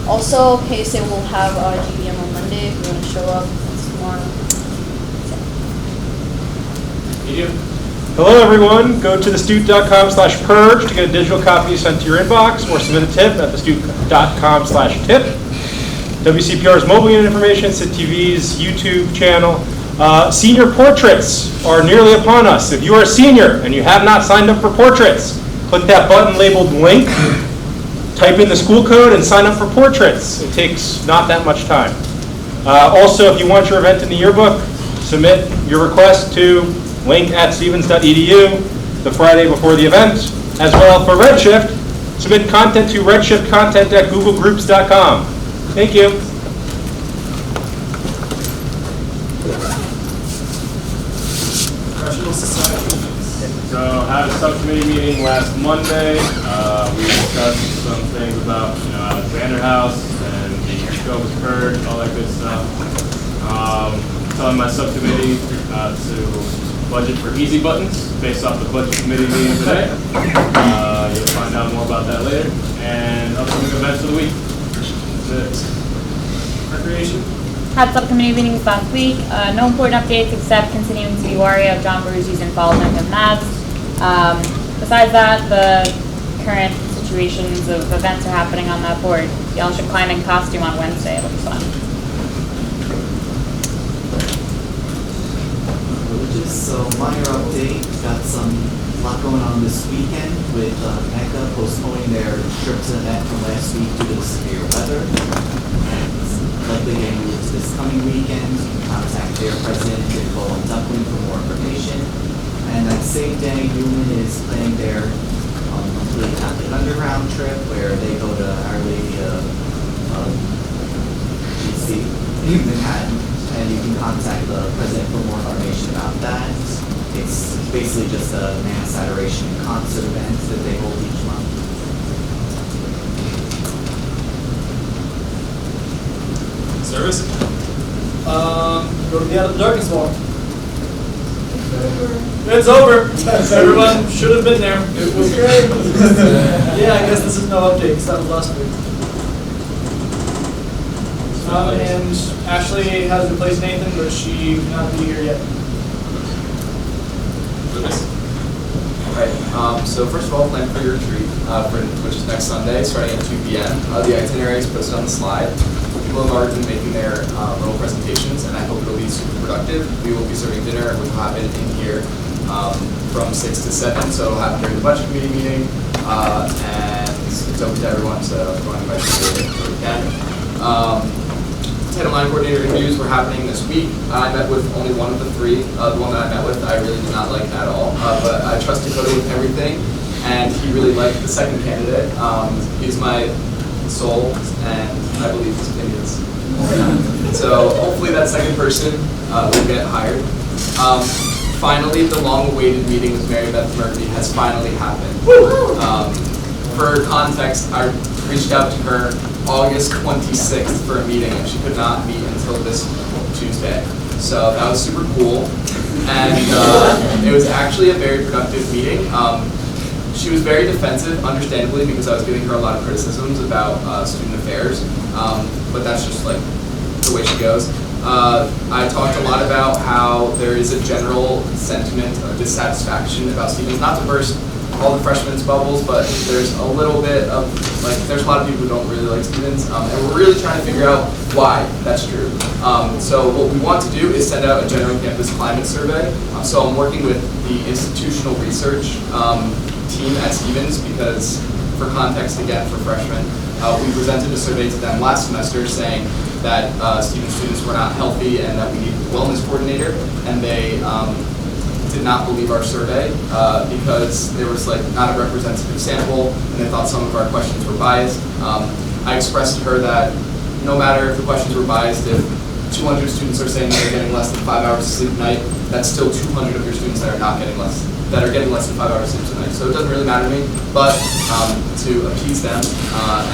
Also, KSA will have a GBM on Monday if you want to show up. That's tomorrow. Hello everyone, go to thestute.com/purge to get a digital copy sent to your inbox or submit a tip at thestute.com/tip. WCPR's mobile unit information, SITTV's YouTube channel. Senior portraits are nearly upon us. If you are a senior and you have not signed up for portraits, click that button labeled link, type in the school code and sign up for portraits. It takes not that much time. Also, if you want your event in the yearbook, submit your request to link@stevens.edu the Friday before the event. As well, for Redshift, submit content to redshiftcontent@googlegroups.com. Thank you. Professional Society. So had a subcommittee meeting last Monday. We discussed some things about, Alexander House and the scope of purge, all that good stuff. Telling my subcommittee to budget for easy buttons based off the budget committee meeting today. You'll find out more about that later. And upcoming events of the week. That's it. Recreation. Had subcommittee meetings last week. No important updates except continuing to be wary of John Baruzzi's involvement in NAS. Besides that, the current situations of events are happening on that board. Y'all should climb in costume on Wednesday. It'll be fun. So minor update, got some lot going on this weekend with NECA postponing their trip to the Met from last week due to the severe weather. And it's likely going to move to this coming weekend. You can contact their president, Nicole Duckling, for more information. And that same day, Newman is planning their monthly Catholic Underground trip where they go to Our Lady of DC in Manhattan. And you can contact the president for more information about that. It's basically just a mass adoration concert event that they hold each month. Service? Go to the Out of the Darkness Walk. It's over. Everyone should have been there. It was great. Yeah, I guess this is no update because that was last week. And Ashley has replaced Nathan, but she cannot be here yet. Alright, so first of all, plan for your retreat, which is next Sunday, starting at 2 p.m. The itinerary is posted on the slide. People have already been making their little presentations, and I hope it'll be super productive. We will be serving dinner, which will happen in here from 6 to 7, so it'll happen during the budget committee meeting, and it's open to everyone, so go and invite people if you can. Title IX coordinator interviews were happening this week. I met with only one of the three. The one that I met with, I really did not like at all, but I trusted Dakota with everything, and he really liked the second candidate. He's my soul, and I believe his opinions. So hopefully that second person will get hired. Finally, the long-awaited meeting with Mary Beth Murphy has finally happened. For context, I reached out to her August 26th for a meeting, and she could not meet until this Tuesday. So that was super cool, and it was actually a very productive meeting. She was very defensive, understandably, because I was giving her a lot of criticisms about student affairs, but that's just like the way she goes. I talked a lot about how there is a general sentiment of dissatisfaction about Stevens, not to burst all the freshmen's bubbles, but there's a little bit of, there's a lot of people who don't really like Stevens, and we're really trying to figure out why that's true. So what we want to do is send out a general campus climate survey. So I'm working with the institutional research team at Stevens because, for context again, for freshmen, we presented a survey to them last semester saying, that Stevens students were not healthy and that we needed a wellness coordinator, and they did not believe our survey because there was like not a representative sample, and they thought some of our questions were biased. I expressed to her that no matter if the questions were biased, if 200 students are saying they're getting less than 5 hours of sleep a night, that's still 200 of your students that are not getting less, that are getting less than 5 hours of sleep a night. So it doesn't really matter to me, but to appease them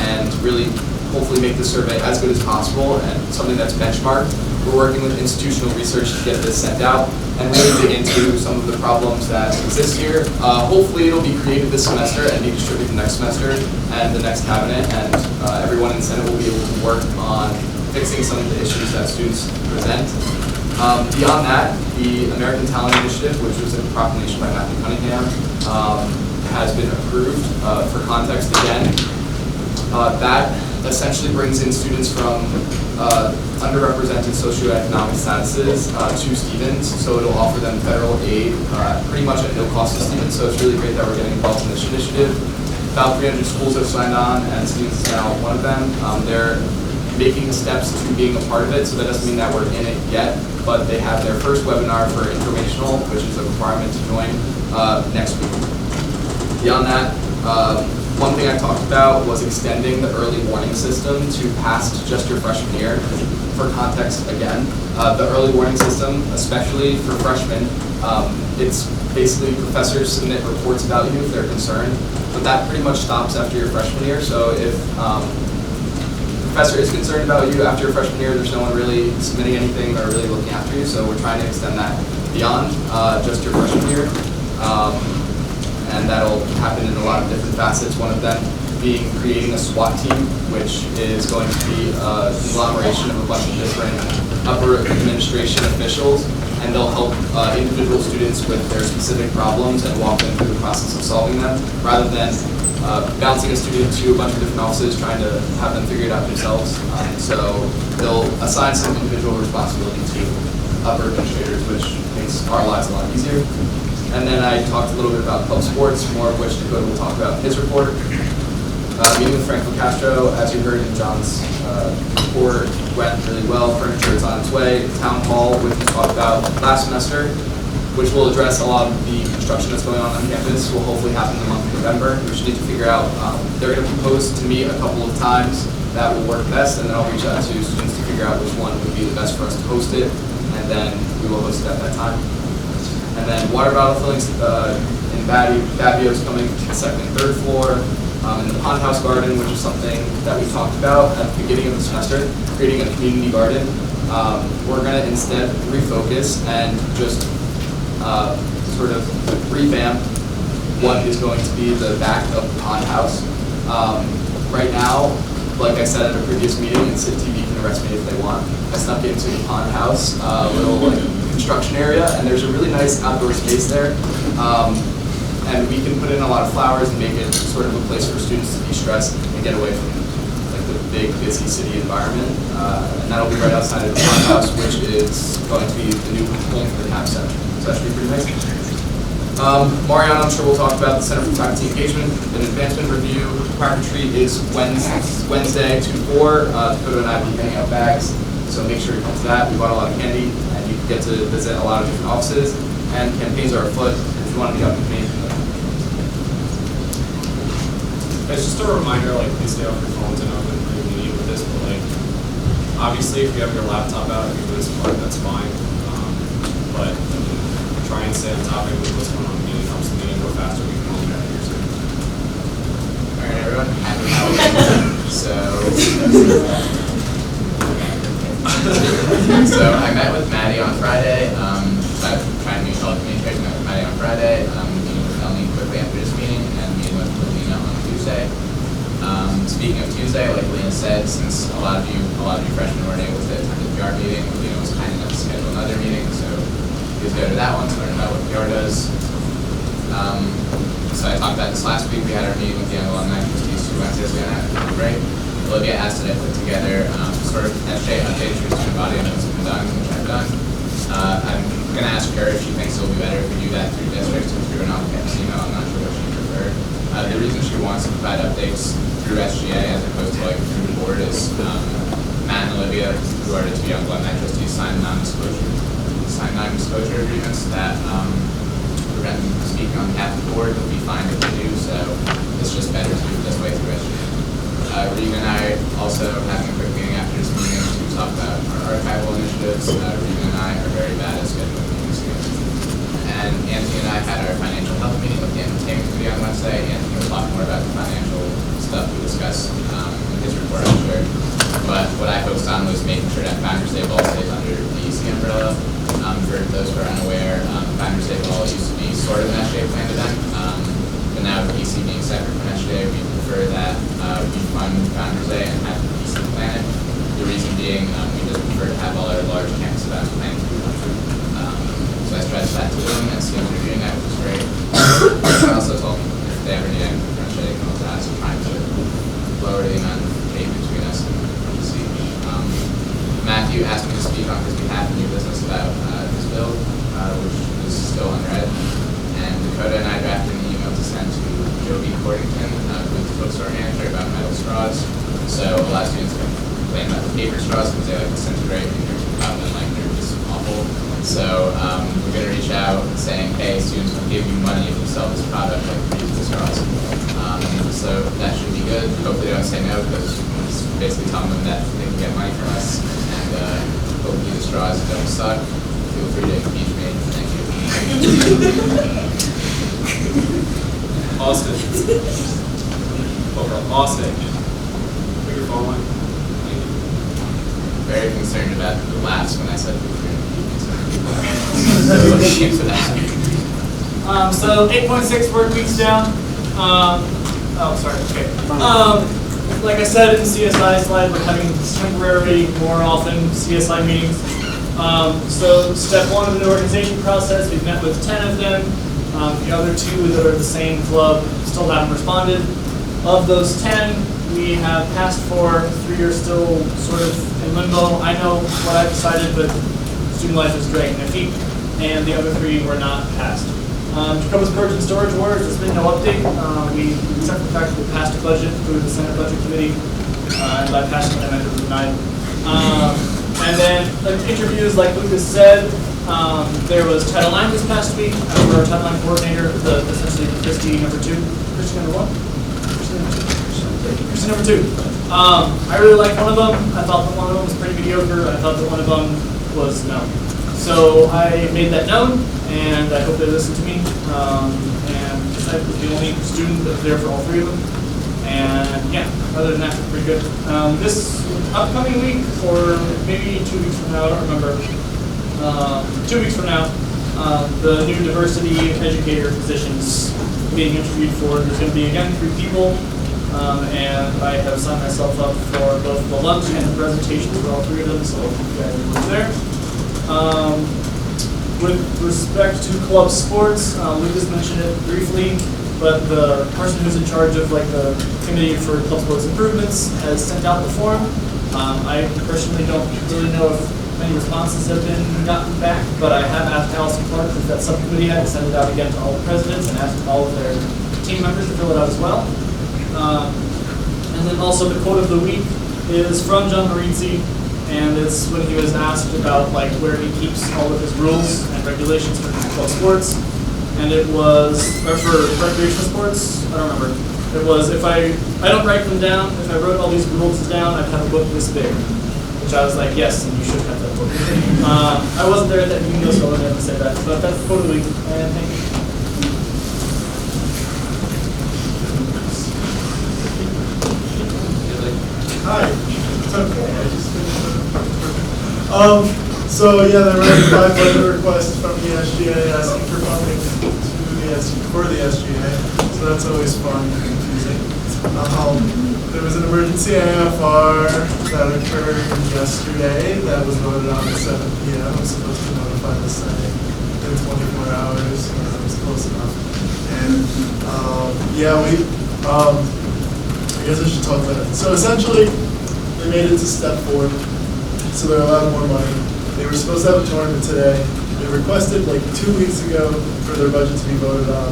and really hopefully make the survey as good as possible and something that's benchmarked. We're working with institutional research to get this sent out and really dig into some of the problems that exist here. Hopefully it'll be created this semester and be distributed next semester and the next cabinet, and everyone in the Senate will be able to work on fixing some of the issues that students present. Beyond that, the American Talent Initiative, which was a proclamation by Matthew Cunningham, has been approved. For context again, that essentially brings in students from underrepresented socioeconomic statuses to Stevens, so it'll offer them federal aid pretty much at no cost to Stevens, so it's really great that we're getting involved in this initiative. About 300 schools have signed on, and Stevens is now one of them. They're making steps to being a part of it, so that doesn't mean that we're in it yet, but they have their first webinar for informational, which is a requirement to join next week. Beyond that, one thing I talked about was extending the early warning system to past just your freshman year. For context, again, the early warning system, especially for freshmen, it's basically professors submit reports about you if they're concerned, but that pretty much stops after your freshman year. So if professor is concerned about you after your freshman year, there's no one really submitting anything or really looking after you, so we're trying to extend that beyond just your freshman year. And that'll happen in a lot of different facets, one of them being creating a SWAT team, which is going to be a conglomeration of a bunch of different upper administration officials, and they'll help individual students with their specific problems and walk them through the process of solving them, rather than bouncing a student to a bunch of different offices trying to have them figure it out themselves. So they'll assign some individual responsibility to upper administrators, which makes our lives a lot easier. And then I talked a little bit about club sports, more of which Dakota will talk about in his report. Meeting with Franco Castro, as you heard in John's report, went really well. Furniture is on its way. Town hall, which we talked about last semester, which will address a lot of the construction that's going on campus, will hopefully happen in the month of November. We just need to figure out, they're going to propose to me a couple of times that will work best, and then I'll reach out to students to figure out which one would be the best for us to host it, and then we will host it at that time. And then water bottle fillings in Babbio is coming to the second and third floor. In the pond house garden, which is something that we talked about at the beginning of the semester, creating a community garden. We're going to instead refocus and just sort of revamp what is going to be the back of the pond house. Right now, like I said at a previous meeting, and SITTV can arrest me if they want, I snuck into the pond house, little like construction area, and there's a really nice outdoor space there. And we can put in a lot of flowers and make it sort of a place for students to de-stress and get away from like the big, busy city environment. And that'll be right outside of the pond house, which is going to be the new home for the CAP Center. So that should be pretty nice. Mariana, I'm sure we'll talk about the Center for Faculty Engagement and Advancement Review. Park Retreat is Wednesday 2 to 4. Dakota and I will be handing out bags, so make sure you come to that. We bought a lot of candy, and you can get to visit a lot of different offices. And campaigns are afoot. If you want to be up with me, Guys, just a reminder, like, please stay off your phones. I know I've been pretty lenient with this, but, like, obviously, if you have your laptop out and you're doing this part, that's fine. But try and stay on topic with what's going on in the meeting. Helps the meeting go faster. We can all get out of here soon. All right, everyone. So I met with Maddie on Friday. I'm trying to meet telecommunication. I met with Maddie on Friday. Meeting with Melanie quickly after this meeting, and meeting with Lena on Tuesday. Speaking of Tuesday, like Lena said, since a lot of you freshmen weren't able to attend the PR meeting, Lena was kind enough to schedule another meeting, so please go to that one to learn about what PR does. So I talked about this last week. We had our meeting with the alumni. These 2 Wednesdays we had a break. Olivia asked that I put together sort of SGA updates for student body and what's been done, which I've done. I'm going to ask her if she thinks it will be better if we do that through districts and through an off-campus email. I'm not sure what she preferred. The reason she wants to provide updates through SGA as opposed to like through the board is Matt and Olivia, who are the two young Glen Night trustees, signed non-disclosure agreements that prevent them from speaking on behalf of the board. They'll be fined if they do, so it's just better to do it this way through SGA. Regan and I also having a quick meeting after this meeting to talk about our archival initiatives. Regan and I are very bad at scheduling meetings together. And Anthony and I had our financial health meeting with the entertainment committee on Wednesday. Anthony will talk more about the financial stuff we discussed in his report, I'm sure. But what I focused on was making sure that Founders Day Ball stays under the EC umbrella. For those who are unaware, Founders Day Ball used to be sort of an SGA planned event, but now with EC being separate from SGA, we prefer that we fund Founders Day and have the EC plan it. The reason being, we just prefer to have all our large campus events planned through the country. So I stressed that to them, and seems they're doing that, which is great. I also told them if they ever need anything from SGA, they can also ask, trying to lower the amount of hate between us and EC. Matthew asked me to speak on his behalf of new business about his bill, which is still unread. And Dakota and I drafted an email to send to Joby Cordington, who is the bookstore manager, about metal straws. So a lot of students complain about the paper straws because they like disintegrate and they're just awful. So we're going to reach out saying, hey, students will give you money if you sell this product like reusable straws. So that should be good. Hopefully they don't say no because it's basically telling them that they can get money from us. Hopefully the straws don't suck. Feel free to impeach me. Thank you. Austin. Austin. Put your phone on. Thank you. Very concerned about the laughs when I said feel free to impeach me. So that. So 8.6 work weeks down. Like I said in the CSI slide, we're having temporary, more often CSI meetings. So step one of the organization process, we've met with 10 of them. The other 2 that are the same club still haven't responded. Of those 10, we have passed 4, 3 are still sort of in limbo. I know what I've decided, but student life is dragging their feet, and the other 3 were not passed. Jacoba's Purge and Storage Wars, there's been no update. Except for the fact that we passed a budget through the Senate Budget Committee, and by passing it, I meant it was denied. And then interviews, like Lucas said, there was Title IX this past week. I was our Title IX coordinator, essentially Christy number 2. Christy number 1? Christy number 2. I really liked one of them. I thought that one of them was pretty mediocre. I thought that one of them was no. So I made that known, and I hope they listen to me. And I was the only student that was there for all 3 of them. And yeah, other than that, pretty good. This upcoming week, or maybe 2 weeks from now, I don't remember. 2 weeks from now, the new diversity educator positions being interviewed for. There's going to be again 3 people, and I have signed myself up for both the lunch and the presentations for all 3 of them. So you guys are there. With respect to club sports, Lucas mentioned it briefly, but the person who's in charge of like the committee for club sports improvements has sent out the form. I personally don't really know if many responses have been gotten back, but I have asked Allison Clark, who's that subcommittee head, to send it out again to all the presidents and asked all of their team members to fill it out as well. And then also the quote of the week is from John Marizzi. And it's when he was asked about like where he keeps all of his rules and regulations for club sports, and it was, or for recreational sports, I don't remember. It was if I don't write them down. If I wrote all these rules down, I'd have a book this big. Which I was like, yes, and you should have that book. I wasn't there at that meeting, so I wasn't able to say that. But that's the quote of the week, and thank you. Hi. It's okay. I just so yeah, there were 5 budget requests from the SGA asking for funding for the SGA. So that's always fun and confusing. There was an emergency AFR that occurred yesterday that was voted on at 7 p.m. I was supposed to notify the Senate in 24 hours, so that was close enough. And yeah, I guess I should talk about it. So essentially, they made it to step 4, so they're allowed more money. They were supposed to have a tournament today. They requested like 2 weeks ago for their budget to be voted on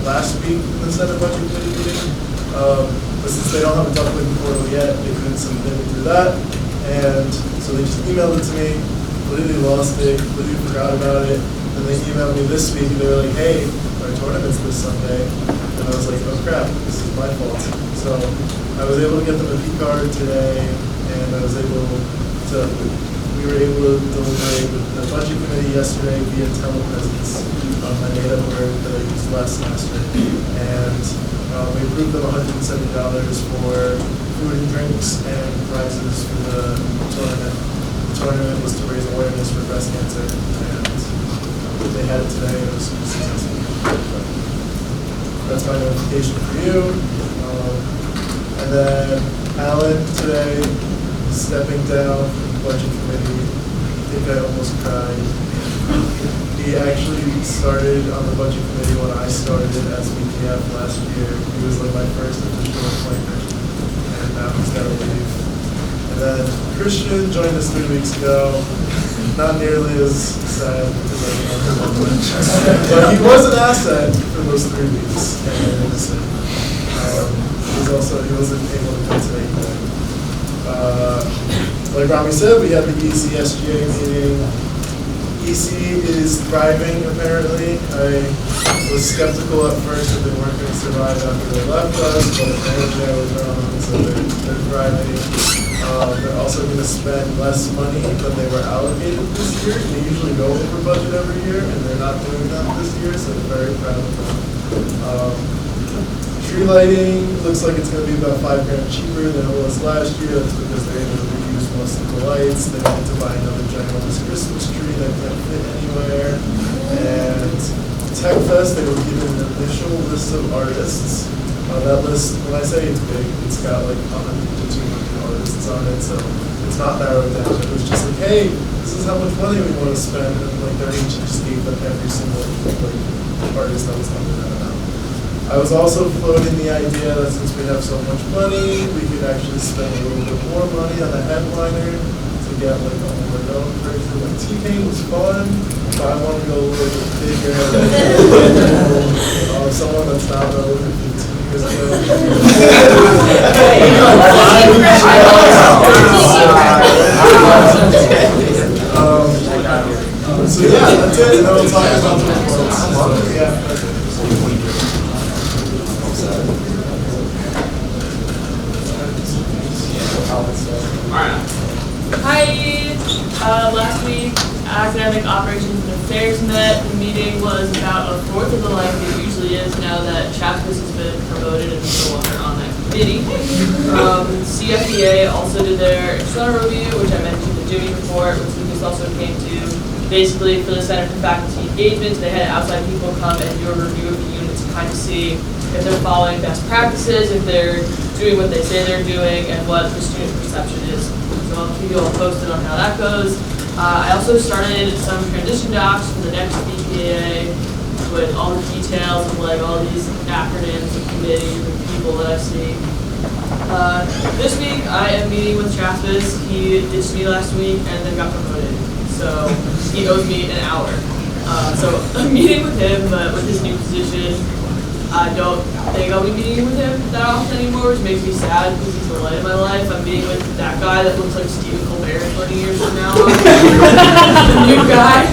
last week in the Senate Budget Committee meeting. But since they don't have a document portal yet, they couldn't submit it through that. And so they just emailed it to me, completely lost it, completely forgot about it. And they emailed me this week and they were like, hey, our tournament's this Sunday. And I was like, oh crap, this is my fault. So I was able to get them a P card today, and I was able to, we were able to deliberate with the budget committee yesterday via telepresence on my data board that I used last semester. And we approved them $170 for food and drinks and prizes for the tournament. The tournament was to raise awareness for breast cancer, and they had it today, and it was super successful. That's my notification for you. And then Alan today, stepping down from the budget committee. I think I almost cried. He actually started on the budget committee when I started as VPF last year. He was like my first official appointment, and now he's got to leave. And then Christian joined us 3 weeks ago. Not nearly as sad because I remember him, but he was an asset for those 3 weeks. And he wasn't able to come today either. Like Rami said, we had the EC SGA meeting. EC is thriving, apparently. I was skeptical at first that they weren't going to survive after they left us, but apparently I was wrong, so they're thriving. They're also going to spend less money than they were allocated this year. They usually go over budget every year, and they're not doing that this year, so they're very proud of them. Tree lighting looks like it's going to be about $5 grand cheaper than it was last year. That's because they're able to reuse most of the lights. They wanted to buy another ginormous Christmas tree that can't fit anywhere. And Tech Fest, they were given an initial list of artists. That list, when I say it's big, it's got like 100 to 200 artists on it, so it's not narrowed down. It was just like, hey, this is how much money we want to spend, and like their agent just gave them every single like artist that was under that amount. I was also floating the idea that since we have so much money, we could actually spend a little bit more money on a headliner to get like a more known person. Like T-Pain was fun, but I want to go a little bit bigger. Someone that's not over 15 years ago. So yeah, that's it. And then we'll talk about the reports. Yeah. Hi. Last week, Academic Operations and Affairs met. The meeting was about a fourth of the length it usually is now that Chaspis has been promoted and is no longer on that committee. CFEA also did their external review, which I mentioned the Jimmy report, which Lucas also came to. Basically, for the Center for Faculty Engagement, they had outside people come and do a review of the unit to kind of see if they're following best practices, if they're doing what they say they're doing, and what the student perception is. So I'll keep you all posted on how that goes. I also started some transition docs for the next BPAA with all the details of like all these acronyms and committees and people that I see. This week I am meeting with Chaspis. He ditched me last week and then got promoted. So he owes me an hour. So I'm meeting with him, but with his new position, I don't think I'll be meeting with him that often anymore, which makes me sad because he's the light of my life. I'm meeting with that guy that looks like Stephen Colbert 20 years from now. The new guy.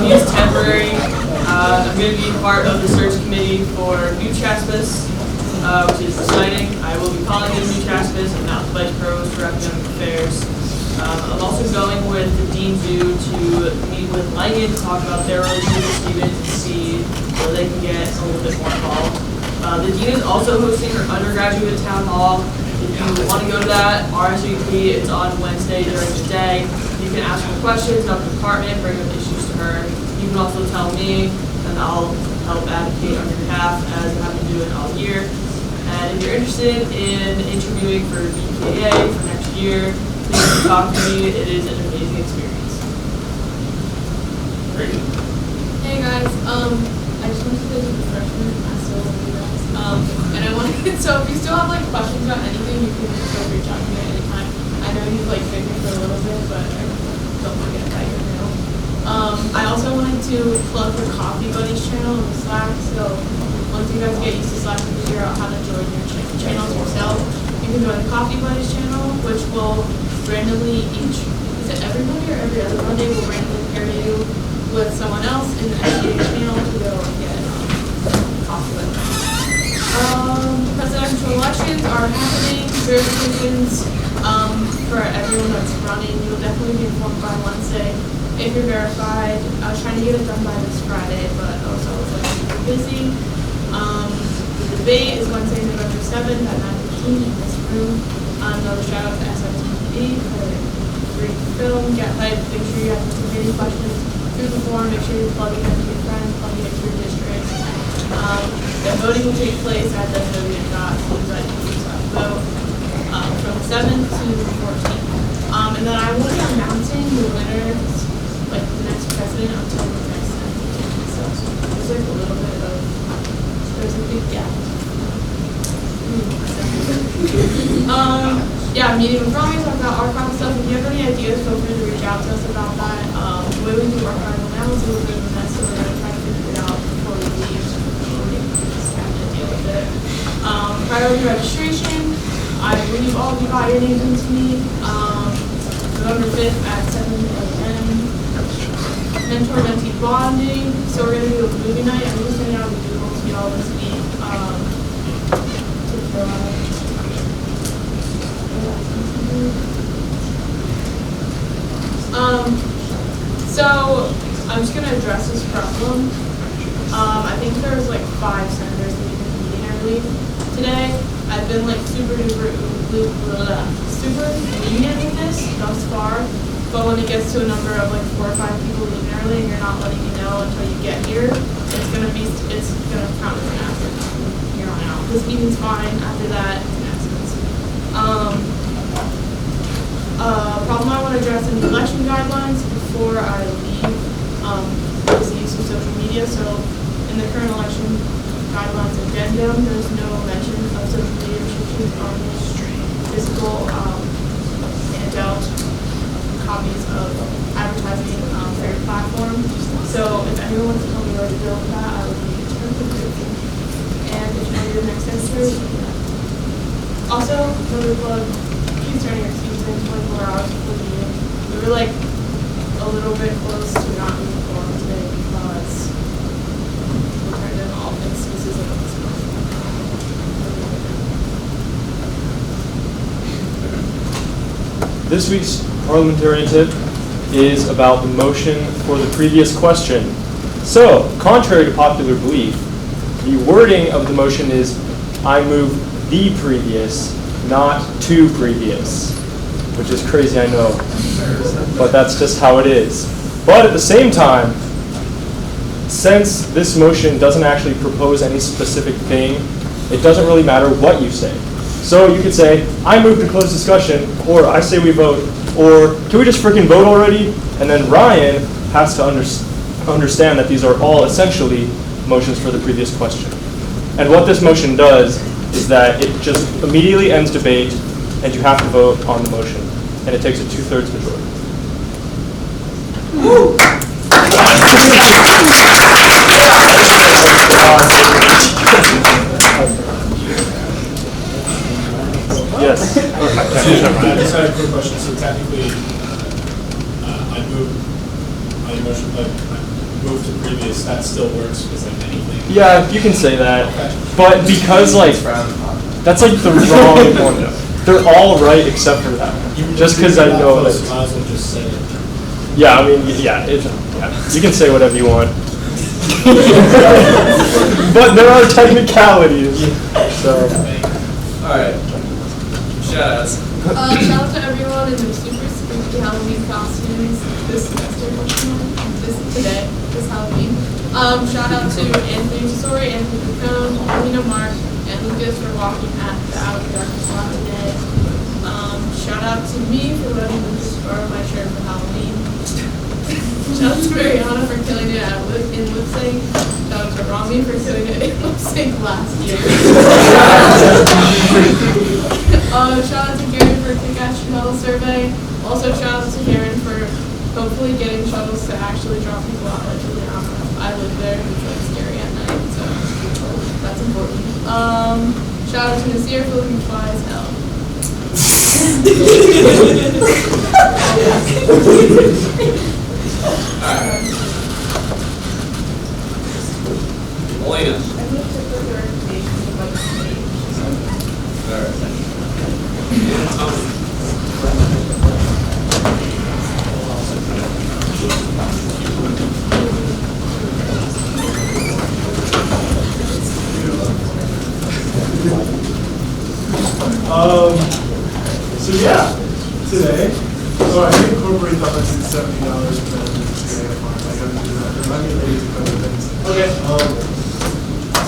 He's temporary. I'm going to be part of the search committee for new Chaspis, which is exciting. I will be calling him new Chaspis. I'm not the Vice Provost for Academic Affairs. I'm also going with the Dean Zoo to meet with Langan to talk about their relationship with Stevens and see where they can get a little bit more involved. The Dean is also hosting her undergraduate town hall. If you want to go to that, RSVP, it's on Wednesday during the day. You can ask her questions about the department, bring up issues to her. You can also tell me, and I'll help advocate on your behalf as I have been doing all year. And if you're interested in interviewing for BKA for next year, please talk to me. It is an amazing experience. Great. Hey guys, I just wanted to visit the freshman. I still love you guys. And I wanted so if you still have like questions about anything, you can still reach out to me at any time. I know you've like been here for a little bit, but don't forget about your mail. I also wanted to plug the Coffee Buddies channel in Slack. So once you guys get used to Slack and figure out how to join your channels yourself, you can join the Coffee Buddies channel, which will randomly is it every Monday or every other Monday, we'll randomly pair you with someone else in the SGA channel to go and get conflict. Presidential elections are happening, verifications for everyone that's running. You'll definitely be informed by Wednesday if you're verified. I was trying to get it done by this Friday, but also I was like super busy. The debate is Wednesday, November 7th at 9:15 in this room. Another shout out to SITTV for great film, get hype, make sure you have any questions through the forum, make sure you're plugging into your friends, plugging into your district. The voting will take place at www.SITTV.vote from 7th to 14th. And then I will be announcing the winners, like the next president until the next Senate. So there's like a little bit of, there's a big gap. Yeah, meeting with Rami, talk about archival stuff. If you have any ideas, feel free to reach out to us about that. The way we do archival now is a little bit of a mess, so we're going to try to figure it out before we leave. Just have to deal with it. Priority registration. I believe all of you got your names into me. November 5th at 7 a.m. Mentor-mentee bonding. So we're going to do a movie night. I'm just sending out the doodles to y'all this week. So I'm just gonna address this problem. I think there was like 5 senators meeting early today. I've been like super lenient with this thus far, but when it gets to a number of like 4 or 5 people leaving early and you're not letting me know until you get here, it's gonna count as an accident from here on out. This meeting's fine. After that, it's an accident. Problem I want to address in the election guidelines before I leave is the use of social media. So in the current election guidelines addendum, there's no mention of social media restrictions on the physical handout copies of advertising for your platform. So if anyone wants to tell me where to go with that, I would be terribly grateful. And if you know your next answer, also, another plug, please turn your excuses in 24 hours before the meeting. We were like a little bit close to not moving forward today because we turned in all excuses of this month. This week's parliamentarian tip is about the motion for the previous question. So, contrary to popular belief, the wording of the motion is, I move the previous, not to previous, which is crazy, I know, but that's just how it is. But at the same time, since this motion doesn't actually propose any specific thing, it doesn't really matter what you say. So you could say, I move to close discussion, or I say we vote, or can we just freaking vote already? And then Ryan has to understand that these are all essentially motions for the previous question. And what this motion does is that it just immediately ends debate, and you have to vote on the motion. And it takes a 2/3 majority. Woo! Yes. I just had a quick question. So technically, I moved to previous. That still works because like anything. Yeah, you can say that. Okay. But because like that's like the wrong one. They're all right except for that one. Just because I know that. You might as well just say it. Yeah, I mean, yeah, you can say whatever you want. But there are technicalities. So. All right. Shout outs. Shout out to everyone in their super spooky Halloween costumes this semester, this Halloween. Shout out to Anthony Tesori, Anthony Picone, Alina Mark, and Lucas for walking at the Out of Darkness lot today. Shout out to me for letting Lucas borrow my shirt for Halloween. Shout out to Mariana for killing it in lip sync. Shout out to Rami for killing it in lip sync last year. Shout out to Karen for kick-ass shuttle survey. Also shout out to Karen for hopefully getting shuttles to actually drop people out. I live there and it's like scary at night, so that's important. Shout out to Nasir for looking fly as hell. Elena. I move to put the recommendation to the budget committee. All right. And Tom. So yeah, today, so I incorporate the $170 for that SGA fund. I gotta do that. I'm getting ready to cover things. Okay.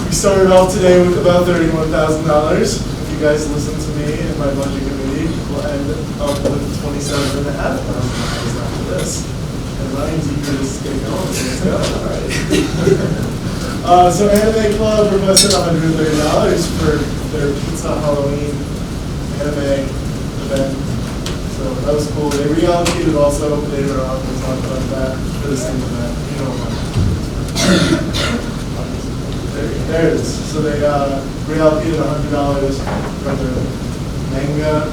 We started off today with about $31,000. If you guys listen to me and my budget committee, we'll end up with $27,500 after this. And Ryan's eager to get going, so let's go. All right. So Anime Club requested $130 for their Pizza Halloween anime event. So that was cool. They reallocated also later on. We'll talk about that for the same event. You know what? There it is. So they reallocated $100 from their manga, I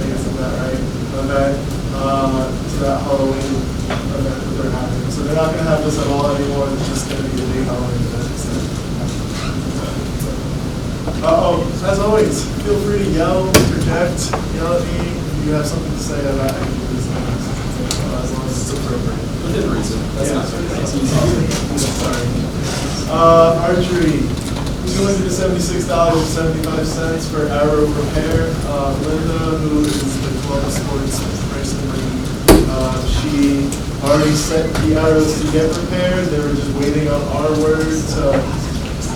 guess is that right, event, to that Halloween event that they're having. So they're not going to have this at all anymore. It's just going to be a big Halloween event instead. As always, feel free to yell, interject, yell at me if you have something to say about any of these things, as long as it's appropriate. Within reason. That's not Sorry. Archery, $276.75 for arrow repair. Linda, who is the club sports person, she already sent the arrows to get repaired. They were just waiting on our word to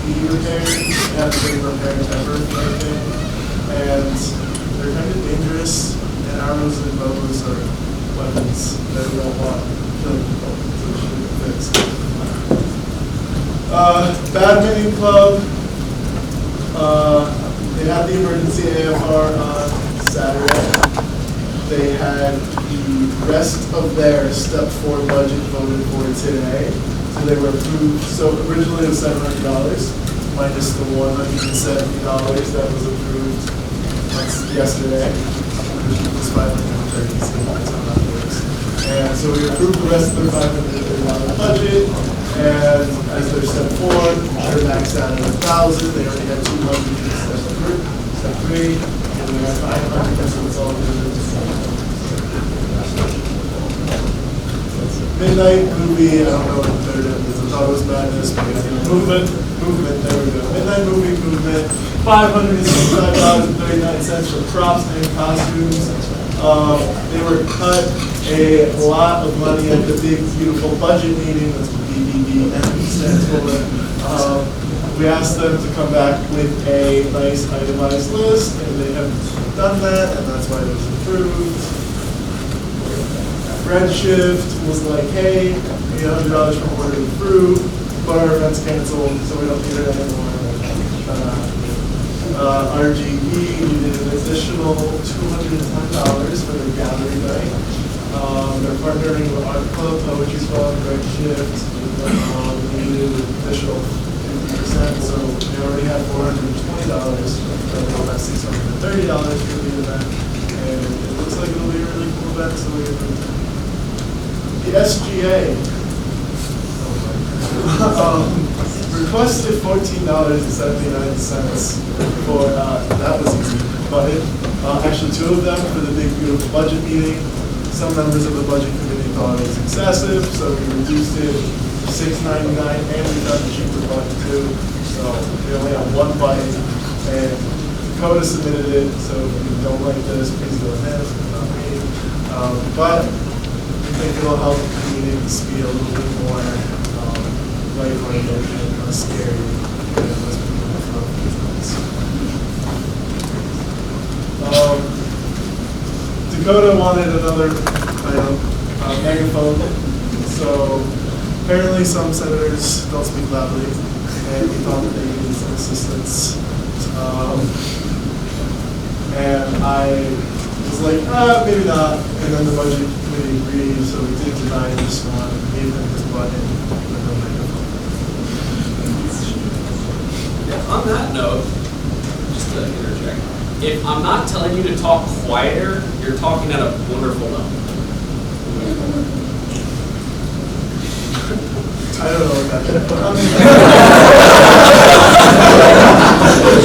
be repaired. They haven't been repaired ever for anything. And they're kind of dangerous, and arrows and bows are weapons that we don't want killing people, so they should be fixed. Badminton club, they had the emergency AFR on Saturday. They had the rest of their step 4 budget voted for today. So they were approved. So originally it was $700 minus the $170 that was approved yesterday, which was $530. So that's how that works. And so we approved the rest of their $530 budget. And as their step 4, they're maxed out at 1,000. They already had 200 in step 3, and we have 500. So it's all good. Midnight movie, I don't know what the third is. I thought it was madness, but movement, there we go. Midnight movement, $565.39 for props and costumes. They were cut a lot of money at the big, beautiful budget meeting. That's what BBB stands for. We asked them to come back with a nice itemized list, and they have done that, and that's why it was approved. Red Shift was like, hey, we need $100 from ordering fruit, but our event's canceled, so we don't need it anymore. RGB, we did an additional $210 for their gallery night. They're partnering with Art Club, Poetry Club, Red Shift. We needed an additional 50%, so they already had $420. So they'll have $630 for the event, and it looks like it'll be a really cool event, so we approved it. The SGA requested $14.79 for, that was easy, but actually 2 of them for the big beautiful budget meeting. Some members of the budget committee thought it was excessive, so we reduced it to $6.99, and we got the cheaper button too. So we only have 1 button, and Dakota submitted it, so if you don't like this, please go ahead, it's not me. But I think it'll help the meetings be a little bit more lighthearted and less scary. Dakota wanted another item, megaphone. So apparently some senators don't speak loudly, and we thought that they needed some assistance. And I was like, maybe not. And then the budget committee agreed, so we did deny this one, gave them this button, but no microphone. Yeah, on that note, just to interject, If I'm not telling you to talk quieter, you're talking at a wonderful level. I don't know what that is.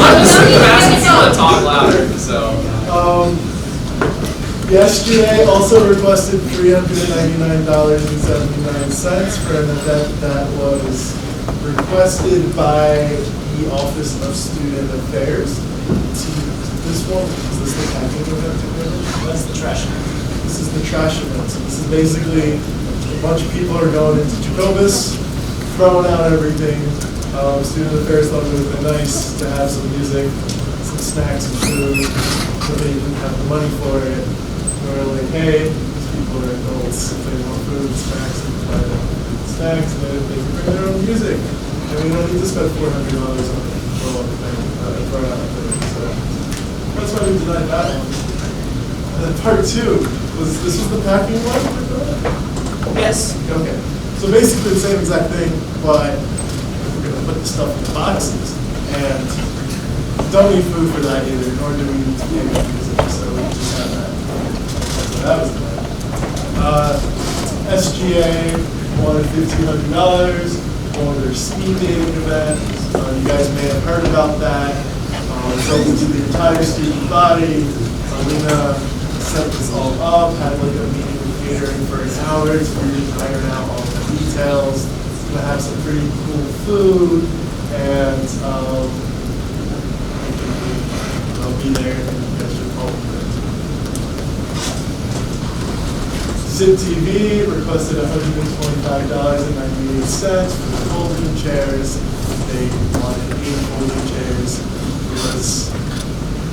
I'm just asking you to talk louder, so. The SGA also requested $399.79 for an event that was requested by the Office of Student Affairs. This one, is this the packing event? That's the trash. This is the trash event. So this is basically a bunch of people are going into Jacobus, throwing out everything. Student Affairs thought it would have been nice to have some music, some snacks and food, but they didn't have the money for it. We were like, hey, these people are adults. If they want food, snacks, they can buy them snacks, and they can bring their own music. And we don't need to spend $400 on it for one thing, for another thing. So that's why we designed that one. And then part two, was the packing one? Yes. Okay. So basically the same exact thing, but we're going to put the stuff in the boxes. And don't need food for that either, nor do we need to pay for music, so we just have that. So that was the SGA wanted $1,500 for their speed dating event. You guys may have heard about that. It's open to the entire student body. Alina set this all up, had like a meeting with catering for an hour to really iron out all the details. It's gonna have some pretty cool food, and I'll be there and you guys should follow it. SITTV requested $125.98 for the folding chairs. They wanted 8 folding chairs. It was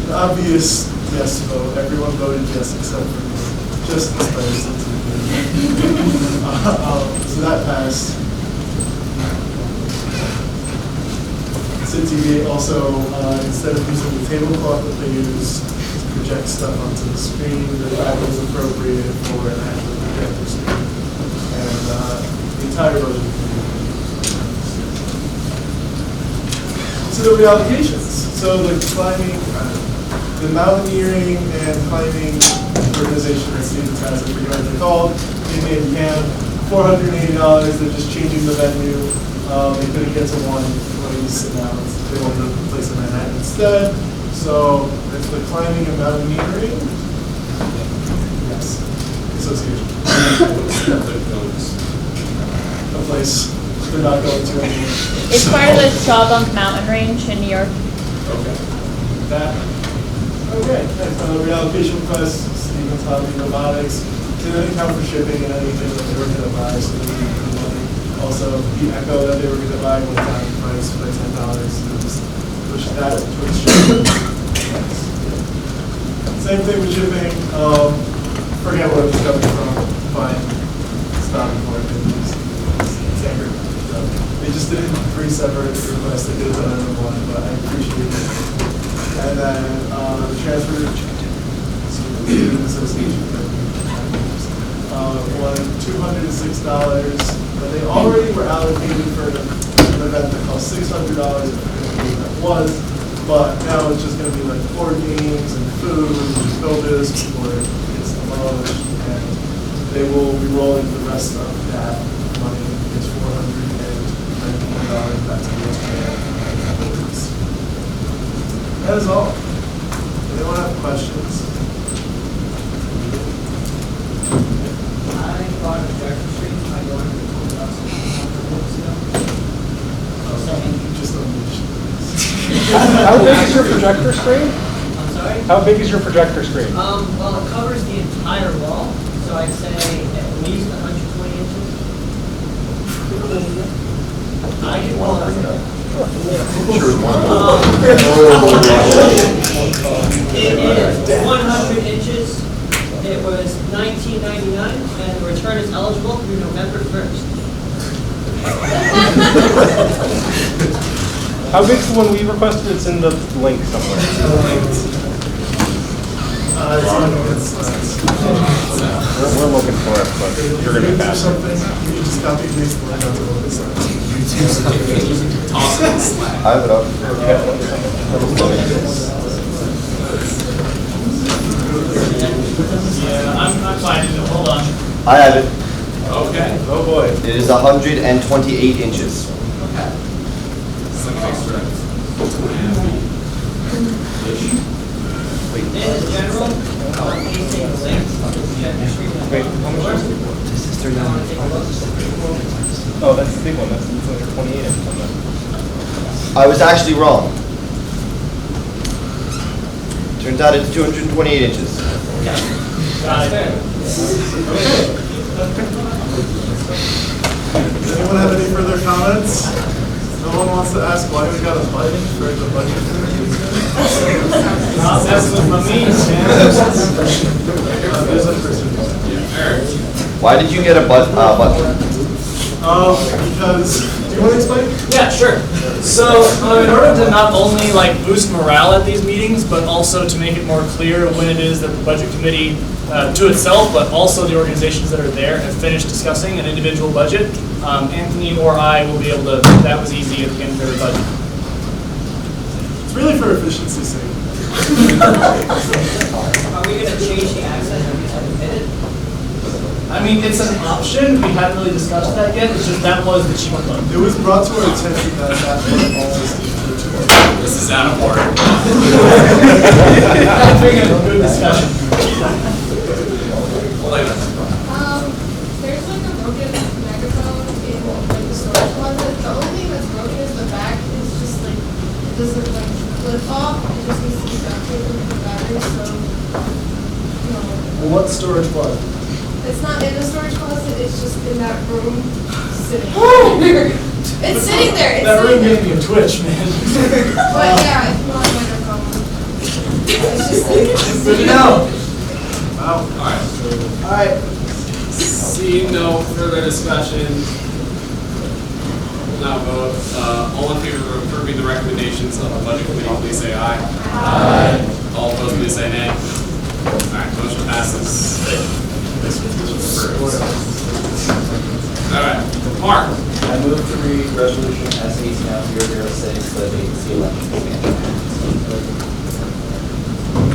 an obvious yes vote. Everyone voted yes except for me. Just as by SITTV. So that passed. SITTV also, instead of using the tablecloth that they use to project stuff onto the screen, that was appropriate for an actual projector screen. And the entire budget. So the reallocations. So the climbing, the mountaineering and climbing organization that students has, I forget what they're called, they made camp, $480, they're just changing the venue. They couldn't get to one place, and now they wanted to place in Manhattan instead. So it's the climbing and mountaineering. Yes. Association. A place they're not going to anymore. It's part of the Sawbunk Mountain Range in New York. Okay. That. Okay. Next, reallocation request, Stevens Hobby Robotics. They didn't account for shipping and anything that they were going to buy, so they didn't need the money. Also, the Echo that they were going to buy went down in price by $10. So just push that towards shipping. Same thing with shipping. Forget where it was coming from, but stopping for it. They just did it in 3 separate requests. They did it on one, but I appreciate it. And then the transfer student association wanted $206, but they already were allocated for an event that cost $600. I forget what that was, but now it's just going to be like board games and food and builders before it gets demolished, and they will be rolling the rest of that money. It's $419 back to the SGA. That is all. Anyone have questions? I thought of Jackson Street, I go into the courthouse a couple of months ago. Just don't mention How big is your projector screen? I'm sorry? How big is your projector screen? Well, it covers the entire wall, so I'd say at least 120 inches. I can well, it is 100 inches. It was $19.99, and the return is eligible through November 1st. How big's the one we requested? It's in the link somewhere. It's on the slides. We're looking for it, but you're going to be faster. Something, you just copy and paste the link onto the slides. Toss it in Slack. I have it up. I have it. Okay. Oh, boy. It is 128 inches. Okay. Something extra. In general, anything linked, Wait, how much is it? Oh, that's the big one. That's the 228 inch on that. I was actually wrong. Turns out it's 228 inches. Got it. Does anyone have any further comments? No one wants to ask why we got a budget for the budget committee? That's what my means, man. There's a person. Why did you get a budget? Because, do you want to explain? Yeah, sure. So, in order to not only like boost morale at these meetings, but also to make it more clear when it is that the budget committee, to itself, but also the organizations that are there, have finished discussing an individual budget, Anthony or I will be able to. That was easy at the end of every budget. It's really for efficiency's sake. Are we gonna change the accent every time we hit it? I mean, it's an option. We haven't really discussed that yet. It's just that was the cheap one. It was brought to our attention that that was always the This is out of order. I figured a good discussion. There's like a broken microphone in like the storage closet. The only thing that's broken is the back. It's just like it doesn't like flip off. It just needs to be ducted with the battery. So Well, what storage closet? it's not in the storage closet. It's just in that room sitting. It's sitting there. It's That room sitting gave me a twitch, man. But yeah, if you want a microphone, it's just like Good to know. Wow. All right. Seeing no further discussion, we'll now vote. All in favor of approving the recommendations of the budget committee, please say aye. Aye. All opposed, please say nay. All right, motion passes. All right, Mark. I move to read resolution S18-006, the vacancy election expansion.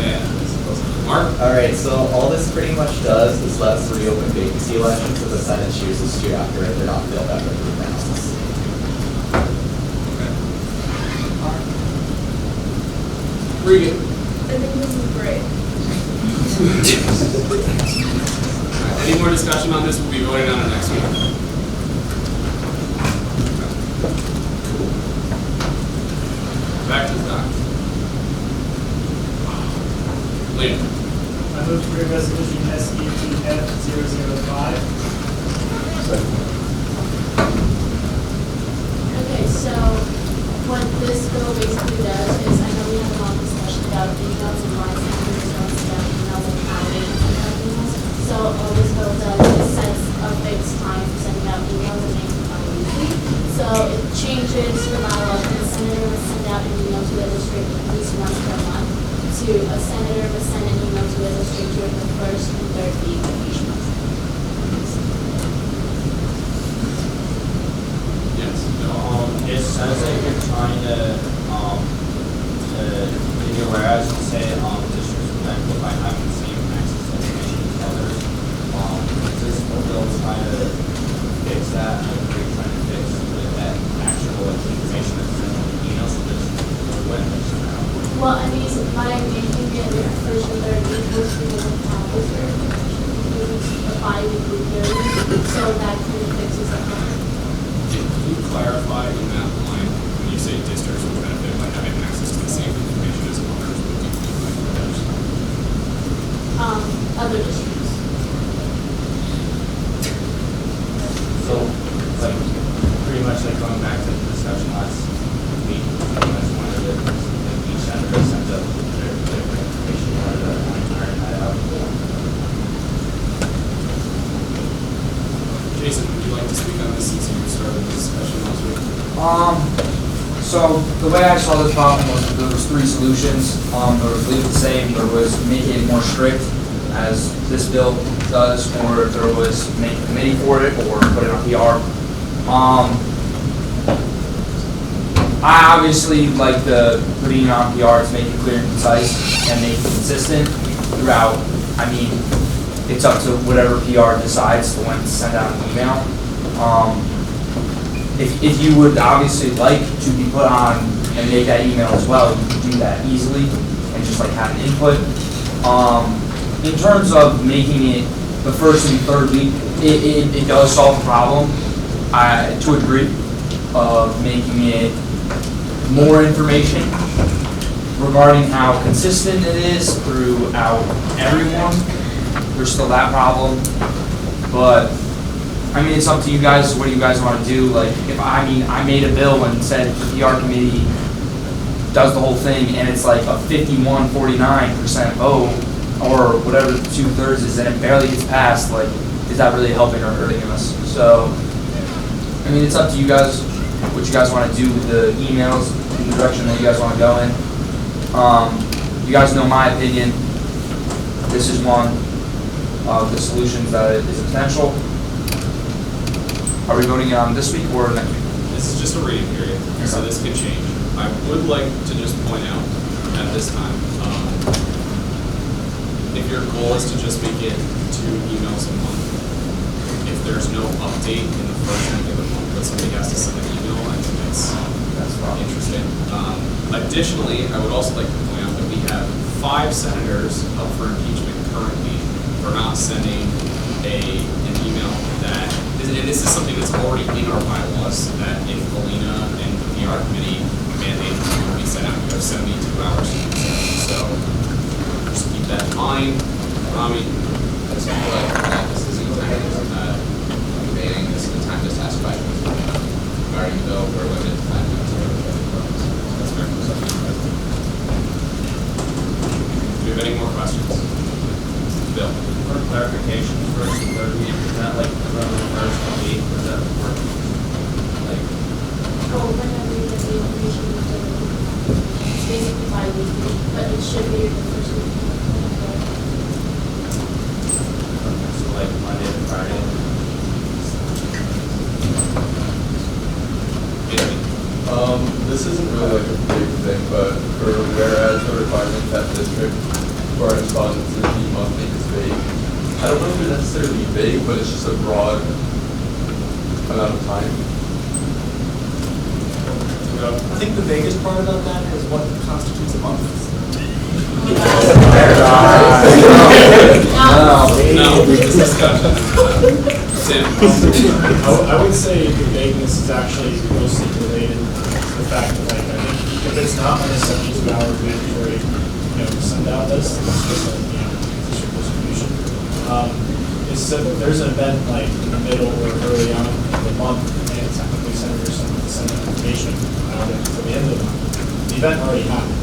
Yeah. Mark? All right, so all this pretty much does is let us reopen vacancy elections if the Senate chooses to after they're not filled after the analysis. Regan. I think this is great. Any more discussion on this? We'll be voting on it next week. Back to the doc. Liam. I move to read resolution SETF-005. Okay, so what this bill basically does is, I know we have a long discussion about emails and why senators don't send out emails and how they send out emails. So all this bill does is sets a fixed time for sending out emails and makes it weekly. So it changes from our, the senator would send out an email to the district at least once per month, to a senator would send an email to the district during the first and third week of each month. Yes. It says that you're trying to in your whereas you say districts will benefit by having the same access to information as others. Is this bill trying to fix that? Are you trying to fix with that actual information that's in the emails of this when it's out? Well, I mean, by making it the first and third week, most people will probably for information, a bi-weekly period, so that kind of fixes that. Can you clarify in that line, when you say districts will benefit by having access to the same information as others, what do you mean by others? Other districts. So, like, pretty much like going back to the discussion last week, pretty much one of the, like, each senator sends up their information, or the iron that out. Jason, would you like to speak on this since you started the discussion last week? So the way I saw this problem was there was three solutions. There was leave it the same, there was make it more strict, as this bill does, or there was make a committee for it, or put it on PR. I obviously like the putting it on PR to make it clear and concise and make it consistent throughout. I mean, it's up to whatever PR decides to when to send out an email. If you would obviously like to be put on and make that email as well, you can do that easily and just like have an input. In terms of making it the first and third week, it does solve the problem to a degree of making it more information regarding how consistent it is throughout everyone. There's still that problem, but I mean, it's up to you guys. What do you guys want to do? Like, if I made a bill and said the PR committee does the whole thing, and it's like a 51-49% vote, or whatever the 2/3 is, and it barely gets passed. Like, is that really helping or hurting us? So, I mean, it's up to you guys. What you guys want to do with the emails, in the direction that you guys want to go in. You guys know my opinion. This is one of the solutions that is a potential. Are we voting on this week or next week? This is just a reading period, so this could change. I would like to just point out at this time, if your goal is to just make it 2 emails a month, if there's no update in the first week of the month, but somebody has to send an email, I think that's interesting. Additionally, I would also like to point out that we have 5 senators up for impeachment currently for not sending an email that, and this is something that's already in our bylaws, that if Alina and the PR committee mandate to be sent out, you have 72 hours to do so. So just keep that in mind. Rami? I just feel like this isn't debating, this is the time just to ask questions. Regarding the bill, we're limited to 5 minutes. That's fair. Do you have any more questions? Bill? For clarification, first and third week, is that like around the first week, or does that work? Like, whenever you get the information, it's basically bi-weekly, but it should be the first week. so like Monday to Friday? This isn't really like a big thing, but for whereas the requirement that district correspondence is the monthly is vague. I don't know if they're necessarily vague, but it's just a broad amount of time. I think the vaguest part about that is what constitutes a month. No. Discussion. Sam? I would say the vagueness is actually mostly related to the fact that, like, I think if it's not on a 72-hour mandatory, send out list, it's just a, district distribution. It's simple. There's an event like in the middle or early on in the month, and technically senators send information out until the end of the month. The event already happened,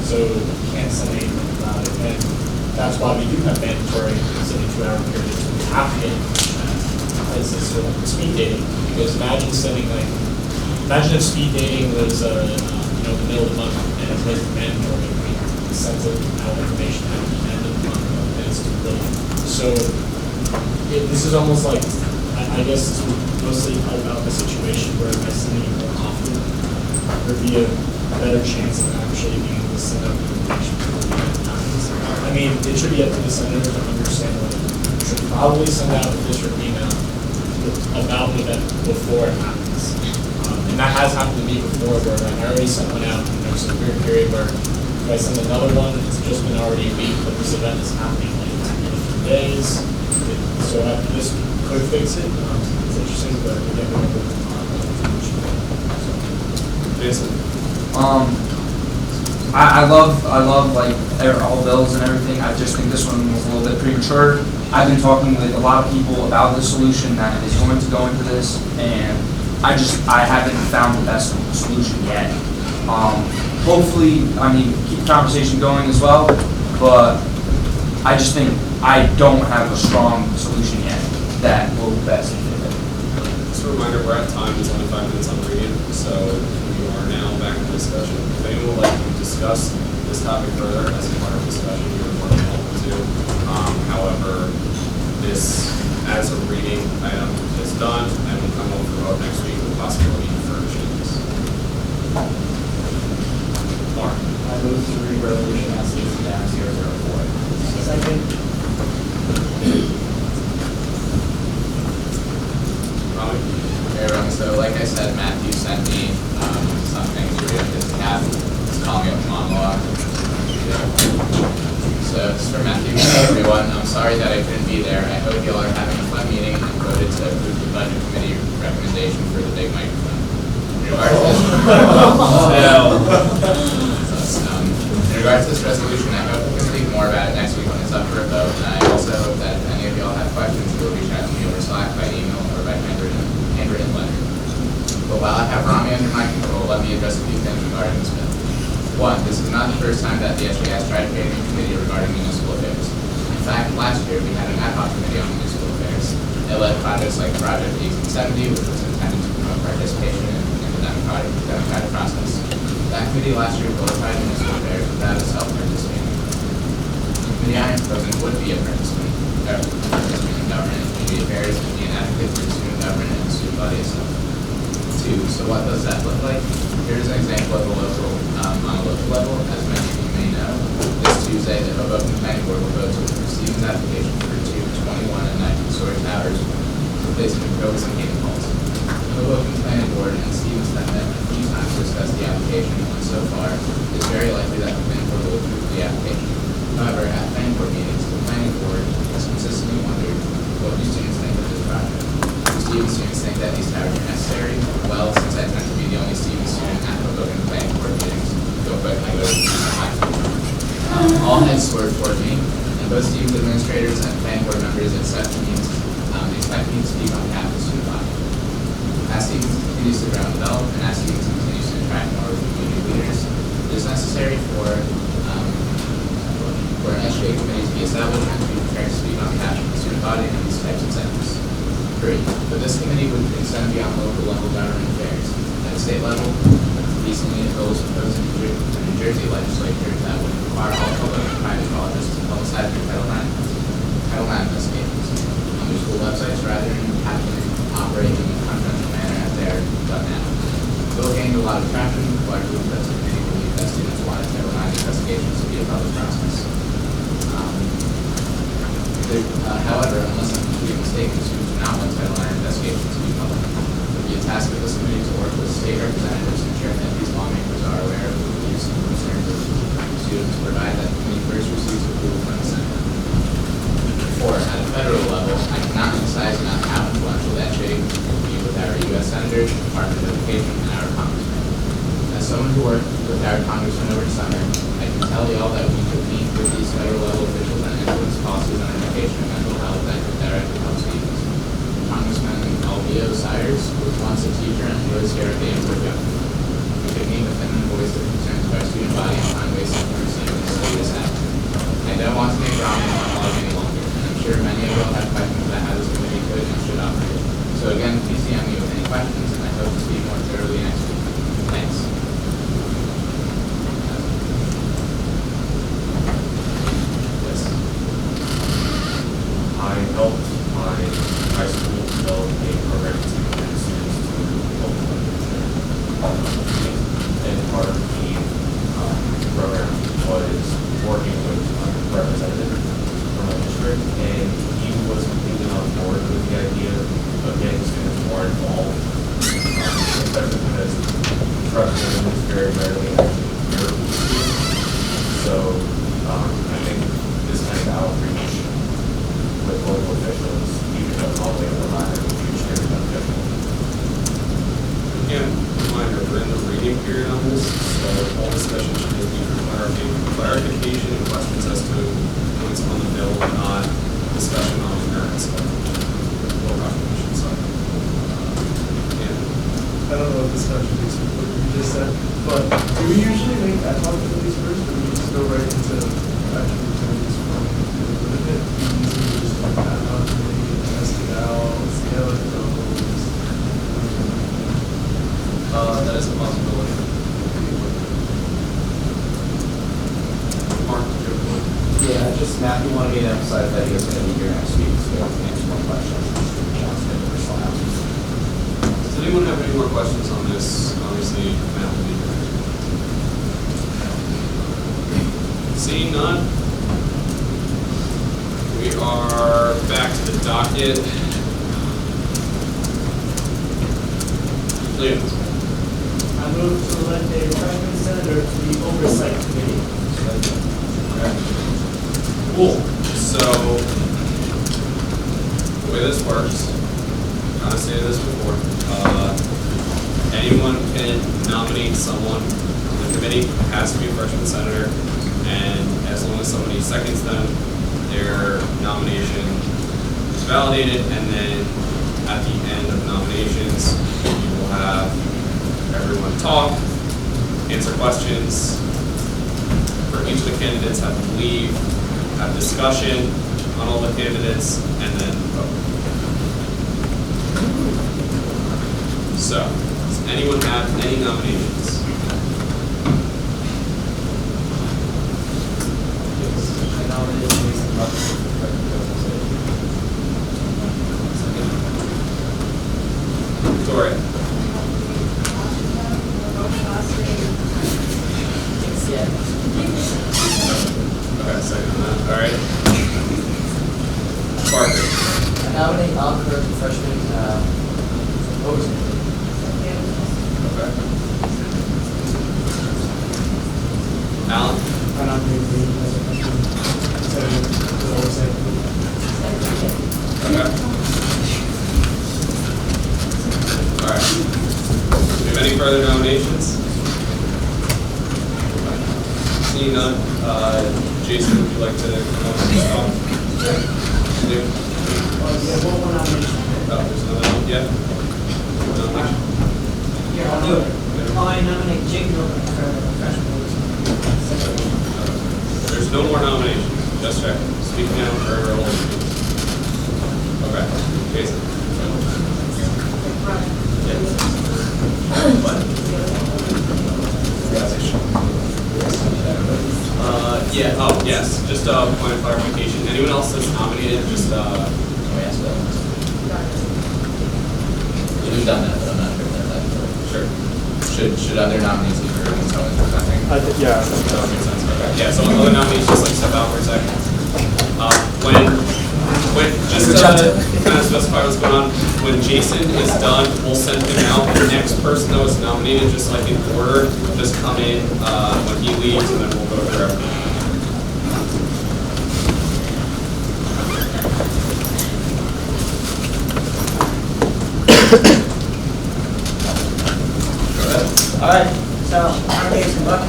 so you can't send anything about it, and that's why we do have mandatory 72-hour periods. We have to get as this sort of speed dating, because imagine if speed dating was the middle of the month and it's like mandatory, we sent out information at the end of the month and it's too late. So this is almost like, I guess this would mostly help out the situation where by sending it more often, there'd be a better chance of actually being able to send out the information before the end times. I mean, it should be up to the senator to understand what it should probably send out a district email about the event before it happens. And that has happened to me before, where I already sent one out, and there's a weird period where if I send another one, it's just been already a week, but this event is happening like in a few days. So this could fix it. It's interesting, but again, we don't Jason? I love like all bills and everything. I just think this one was a little bit premature. I've been talking with a lot of people about the solution that is going to go into this, and I haven't found the best solution yet. Hopefully, keep the conversation going as well, but I just think I don't have a strong solution yet that will best fit it. Just a reminder, we're at time, it's only 5 minutes on the reading, so we are now back in discussion. If anyone would like to discuss this topic further as a part of discussion, you're more than welcome to. However, this, as a reading item, is done and will come over for vote next week with possibility for changes. Mark? I move to read resolution as stated down 004. Second. sent me something to read on his behalf. He's calling it a monologue. So, it's for Matthew. Hey everyone, I'm sorry that I couldn't be there. I hope you all are having a fun meeting and voted to approve the budget committee recommendation for the big microphone. In regards to this resolution, I hope we can speak more about it next week when it's up for a vote. And I also hope that if any of y'all have questions, you'll reach out to me over Slack, by email, or by handwritten letter. But while I have Rami under my control, let me address a few things regarding this bill. One, this is not the first time that the SGA has tried creating a committee regarding municipal affairs. In fact, last year we had an ad hoc committee on municipal affairs. It led projects like Project 1870, which was intended to promote participation in the democratic process. That committee last year qualified municipal affairs without a self-participating. The committee I am proposing would be a participant in government and community affairs and be an advocate for student government and the student body itself. Two, so what does that look like? Here's an example of on a local level. As many of you may know, this Tuesday the Hoboken Planning Board will vote to approve Stevens' application for 2 21 and 19-story towers replacing the codes and heating poles. The Hoboken Planning Board and Stevens have met a few times to discuss the application, and so far it is very likely that the planning board will approve the application. However, at planning board meetings, the planning board has consistently wondered what do students think of this project. Stevens students think that these towers are necessary. Well, since I tend to be the only Stevens student at Hoboken planning board meetings, real quick, I go to all heads scored toward me, and both Stevens administrators and planning board members expect me to speak on behalf of the student body. As Stevens continues to grow and develop, and as Stevens continues to attract more community leaders, it is necessary for an SGA committee to be established and to be prepared to speak on behalf of the student body and these types of settings. 3. But this committee would extend beyond local level government affairs. At the state level, recently a bill was proposed in the New Jersey legislature that would require all public and private colleges to publicize their Title IX investigations on their school websites rather than having them operate in a confidential manner as they are done now. The bill gained a lot of traction, largely because the committee believed that students wanted Title IX investigations to be a public process. However, unless I'm completely mistaken, students do not want Title IX investigations to be public. It would be a task of this committee to work with state representatives to ensure that these lawmakers are aware of the beliefs and concerns of students, provide that the committee first receives approval from the Senate. 4. At a federal level, I cannot emphasize enough how influential that SGA will be with our U.S. Senators, Department of Education, and our Congressmen. As someone who worked with our Congressman over the summer, I can tell you all that we could meet with these federal level officials and influence policies on education and mental health that could directly help students. Congressman Alvio Sires was once a teacher and lives here at the Amesburg Government. We could meet with him and voice the concerns of our student body and find ways to improve students' latest act. I don't want to make Rami monologue any longer, and I'm sure many of you all have questions about how this committee could and should operate. So again, please DM me with any questions, and I hope to speak more thoroughly next week. Thanks. I helped my high school develop a program to connect students to local literature. And part of the program was working with a representative from my district, and he was completely on board with the idea of getting students more involved, especially because representatives very rarely actually hear from students. So I think this kind of outreach with local officials, even though all the way up the ladder, would be extremely beneficial. Again, reminder, we're in the reading period on this, so all discussion should be for clarification and questions as to points on the bill, not discussion on the merits of the bill proclamation. So, I don't know if this contradicts what you just said, but do we usually make ad hoc committees first, or do we just go right into actual committees from? Would it be easier to just like ad hoc committee, test it out, see how it goes? that is a possibility. Mark, do you have a point? Yeah, just Matthew wanted me to emphasize that he was going to be here next week, so he can answer more questions. Does anyone have any more questions on this? Obviously, Matt will be here. Seeing none, we are back to the docket. Leah. move to elect a freshman senator to the oversight committee. Cool. So, the way this works, I kind of stated this before, anyone can nominate someone. The committee has to be a freshman senator, and as long as somebody seconds them, their nomination is validated, and then at the end of nominations, you will have everyone talk, answer questions for each of the candidates, have them leave, have discussion on all the candidates, and then vote. So, does anyone have any nominations? I nominate Jason Buck. Victoria? Okay, second on that. All right. Parker? I nominate Alker, freshman, oversight. Okay. Alan? I nominate Lee as a freshman senator to the oversight committee. Okay. All right. Do we have any further nominations? Seeing none, Jason, would you like to come up and talk? You do? One more nomination. Oh, there's another one, yeah? Nomination? Here, I'll do it. I nominate Jake Miller for freshman oversight. There's no more nominations, just check. Speaking out for all of you. Okay, Jason. Yeah, oh, yes, just a point of clarification. Anyone else that's nominated, just, We've done that, but I'm not sure if that's sure. Should other nominees be heard when someone's presenting? Yeah. That makes sense, okay. Yeah, so other nominees, just like step out for a second. Just to kind of specify what's going on, when Jason is done, we'll send him out. The next person that was nominated, just like in order, just come in when he leaves, and then we'll go through everything. All right, so I'm Jason Buck.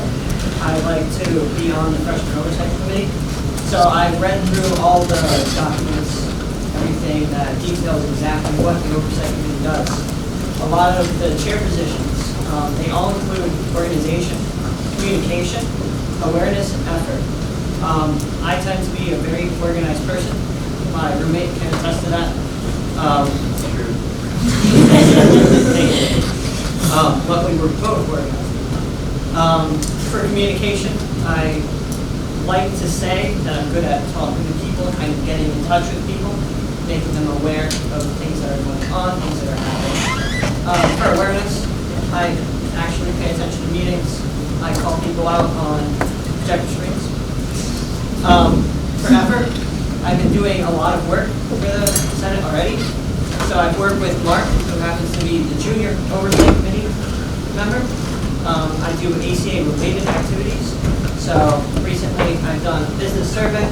I'd like to be on the freshman oversight committee. So I read through all the documents, everything that details exactly what the oversight committee does. A lot of the chair positions, they all include organization, communication, awareness, and effort. I tend to be a very organized person. My roommate can attest to that. Luckily, we're both organized. For communication, I like to say that I'm good at talking to people, kind of getting in touch with people, making them aware of things that are going on, things that are happening. For awareness, I actually pay attention to meetings. I call people out on projector screens. For effort, I've been doing a lot of work for the Senate already. So I've worked with Mark, who happens to be the junior oversight committee member. I do ACA-related activities. So recently I've done business survey,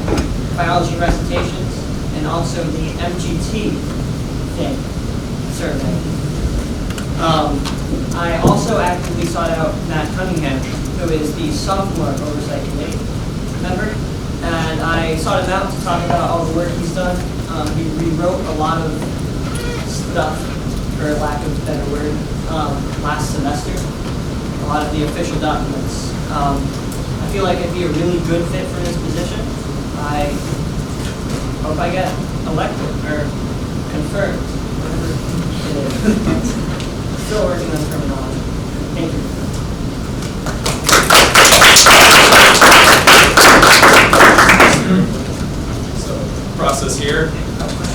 biology recitations, and also the MGT thing survey. I also actively sought out Matt Cunningham, who is the sophomore oversight committee member, and I sought him out to talk about all the work he's done. He rewrote a lot of stuff, for lack of a better word, last semester. A lot of the official documents. I feel like I'd be a really good fit for this position. I hope I get elected or confirmed, whatever it is. Still working on terminology. Thank you. So, process here.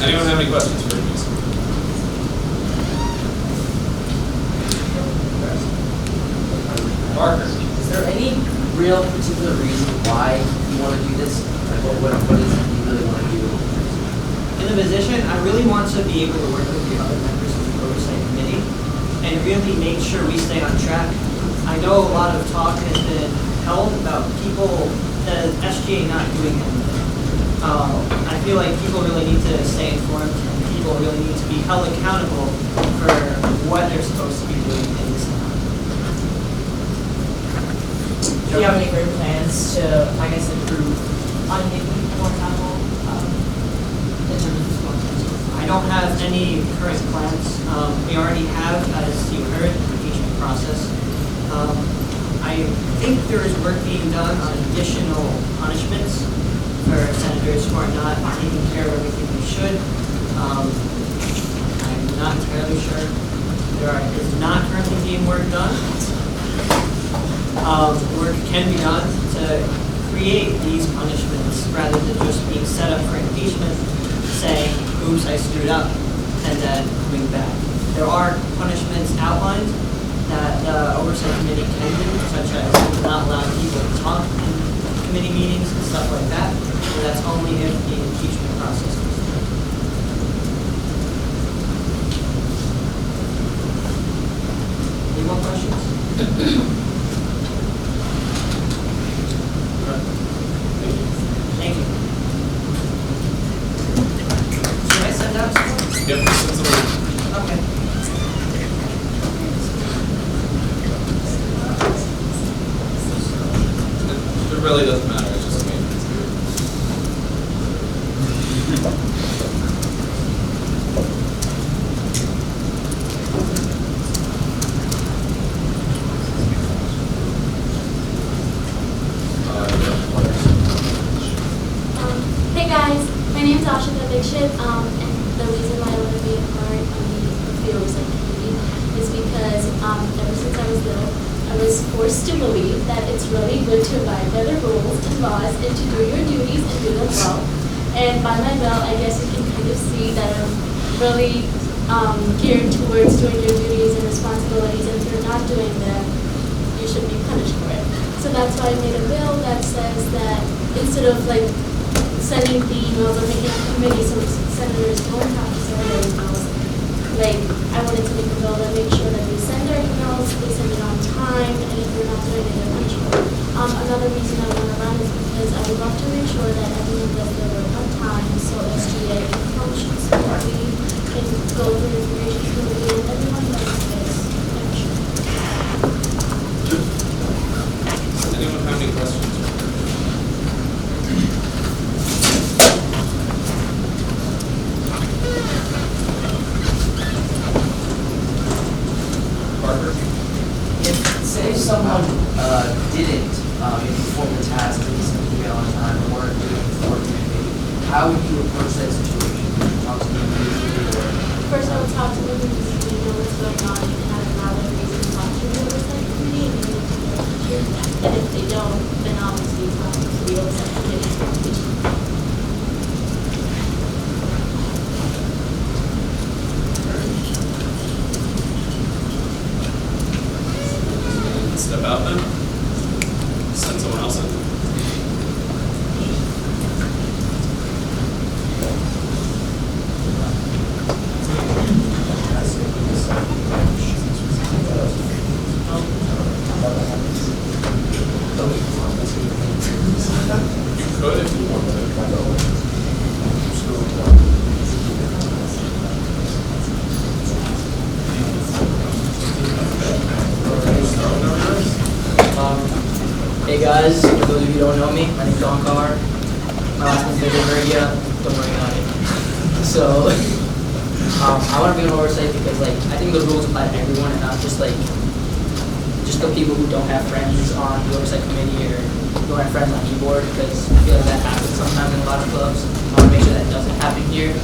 Anyone have any questions for me? Parker. Is there any real particular reason why you want to do this? Like what is it you really want to do? In the position, I really want to be able to work with the other members of the oversight committee and really make sure we stay on track. I I know a lot of talk has been held about people, the SGA not doing anything. I feel like people really need to stay informed, and people really need to be held accountable for what they're supposed to be doing in this town. Do you have any great plans to, I guess, improve on making people more accountable in terms of responsibility? I don't have any current plans. We already have, as you heard, the impeachment process. I think there is work being done on additional punishments for senators who are not taking care of everything they should. I'm not entirely sure. There is not currently being work done. Work can be done to create these punishments rather than just being set up for impeachment, saying, oops, I screwed up, and then coming back. There are punishments outlined that the Oversight Committee can do, such as not allowing people to talk in committee meetings and stuff like that. And that's only if the impeachment process goes through. Any more questions? Thank you. Should I send out someone? Yep, send someone. Okay. It really doesn't matter, it's just maintenance here. Hey guys, my name's Ashita Dixit, and the reason why I want to be a part of the Oversight Committee is because ever since I was little, I was forced to believe that it's really good to abide by the rules and laws and to do your duties and do them well. And by my belt, I guess you can kind of see that I'm really geared towards doing your duties and responsibilities, and if you're not doing them, you should be punished for it. So that's why I made a bill that says that instead of like sending the emails or making a committee so senators don't have to send their emails, like I wanted to make a bill that makes sure that we send our emails, we send it on time, and if we're not doing it, they're punished for it. Another reason I want to run is because I would love to make sure that everyone does their work on time so SGA can function smoothly, can go through information smoothly, and everyone knows this. Does anyone have any questions? Parker? If, say someone didn't perform the task and send an email on time or weren't doing it before communicating, how would you approach that situation? Would you talk to them immediately or? First, I would talk to them and just know what's going on and have a valid reason to talk to the Oversight Committee, and then hear that. And if they don't, then obviously talk to the Oversight Committee. Step out then? Send someone else in? You could if you wanted to. Hey guys, for those of you who don't know me, my name's John Carr. My last name's Virgia. Don't worry about it. So, I want to be an oversight because, like, I think the rules apply to everyone and not just like just the people who don't have friends on the oversight committee or don't have friends on e-board, because I feel like that happens sometimes in a lot of clubs. I want to make sure that doesn't happen here.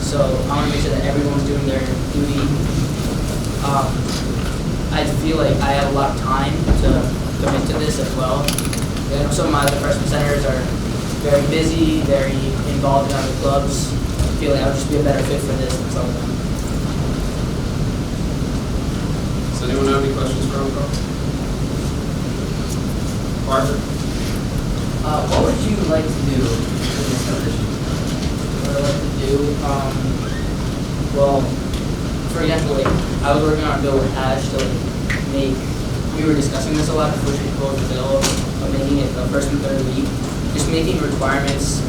So I want to make sure that everyone's doing their duty. I feel like I have a lot of time to commit to this as well. I know some of my other freshman senators are very busy, very involved in other clubs. I feel like I would just be a better fit for this than some of them. Does anyone have any questions for Uncle? Parker? What would you like to do in this position? What I'd like to do, well, for example, like, I was working on a bill with Ash to like, make we were discussing this a lot before we proposed the bill of making it the first and third week, just making requirements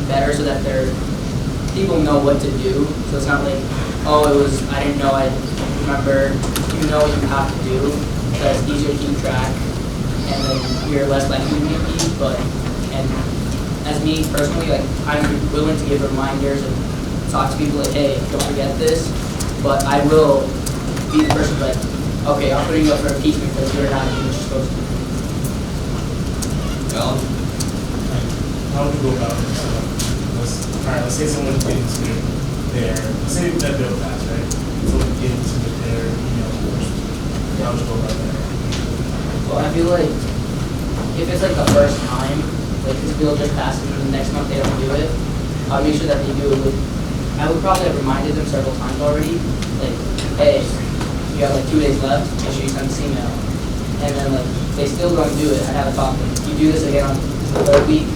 better so that people know what to do. So it's not like, oh, I didn't know, I remember. You know what you have to do, so it's easier to keep track, and then you're less likely to get beat. And as me personally, like, I'm willing to give reminders and talk to people like, hey, don't forget this, but I will be the person like, okay, I'll put you up for impeachment because you're not doing what you're supposed to do. Alan? How would you go about this? Let's say someone gets into let's say that bill passed, right? Someone gets into their email first. How would you go about that? Well, I feel like if it's like the first time, like this bill just passed and the next month they don't do it, I'll make sure that they do it with, I would probably have reminded them several times already, like, hey, you have like 2 days left, make sure you send this email. And then like, if they still don't do it, I'd have a talk with them. You do this again on the third week,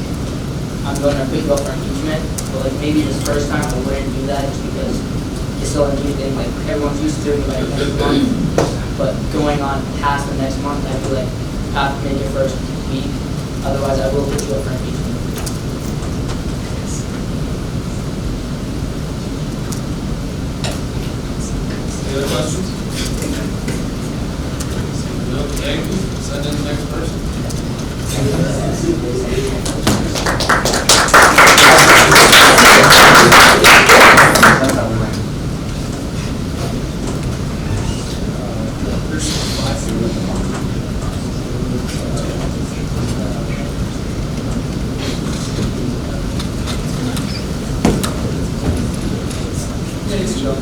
I'm going to put you up for impeachment. But like maybe this first time I wouldn't do that just because it's still a new thing, like everyone's used to it by next month. But going on past the next month, I feel like you have to make it first week. Otherwise, I will put you up for impeachment. Any other questions? No, thank you. Send in the next person. Thanks, Joe.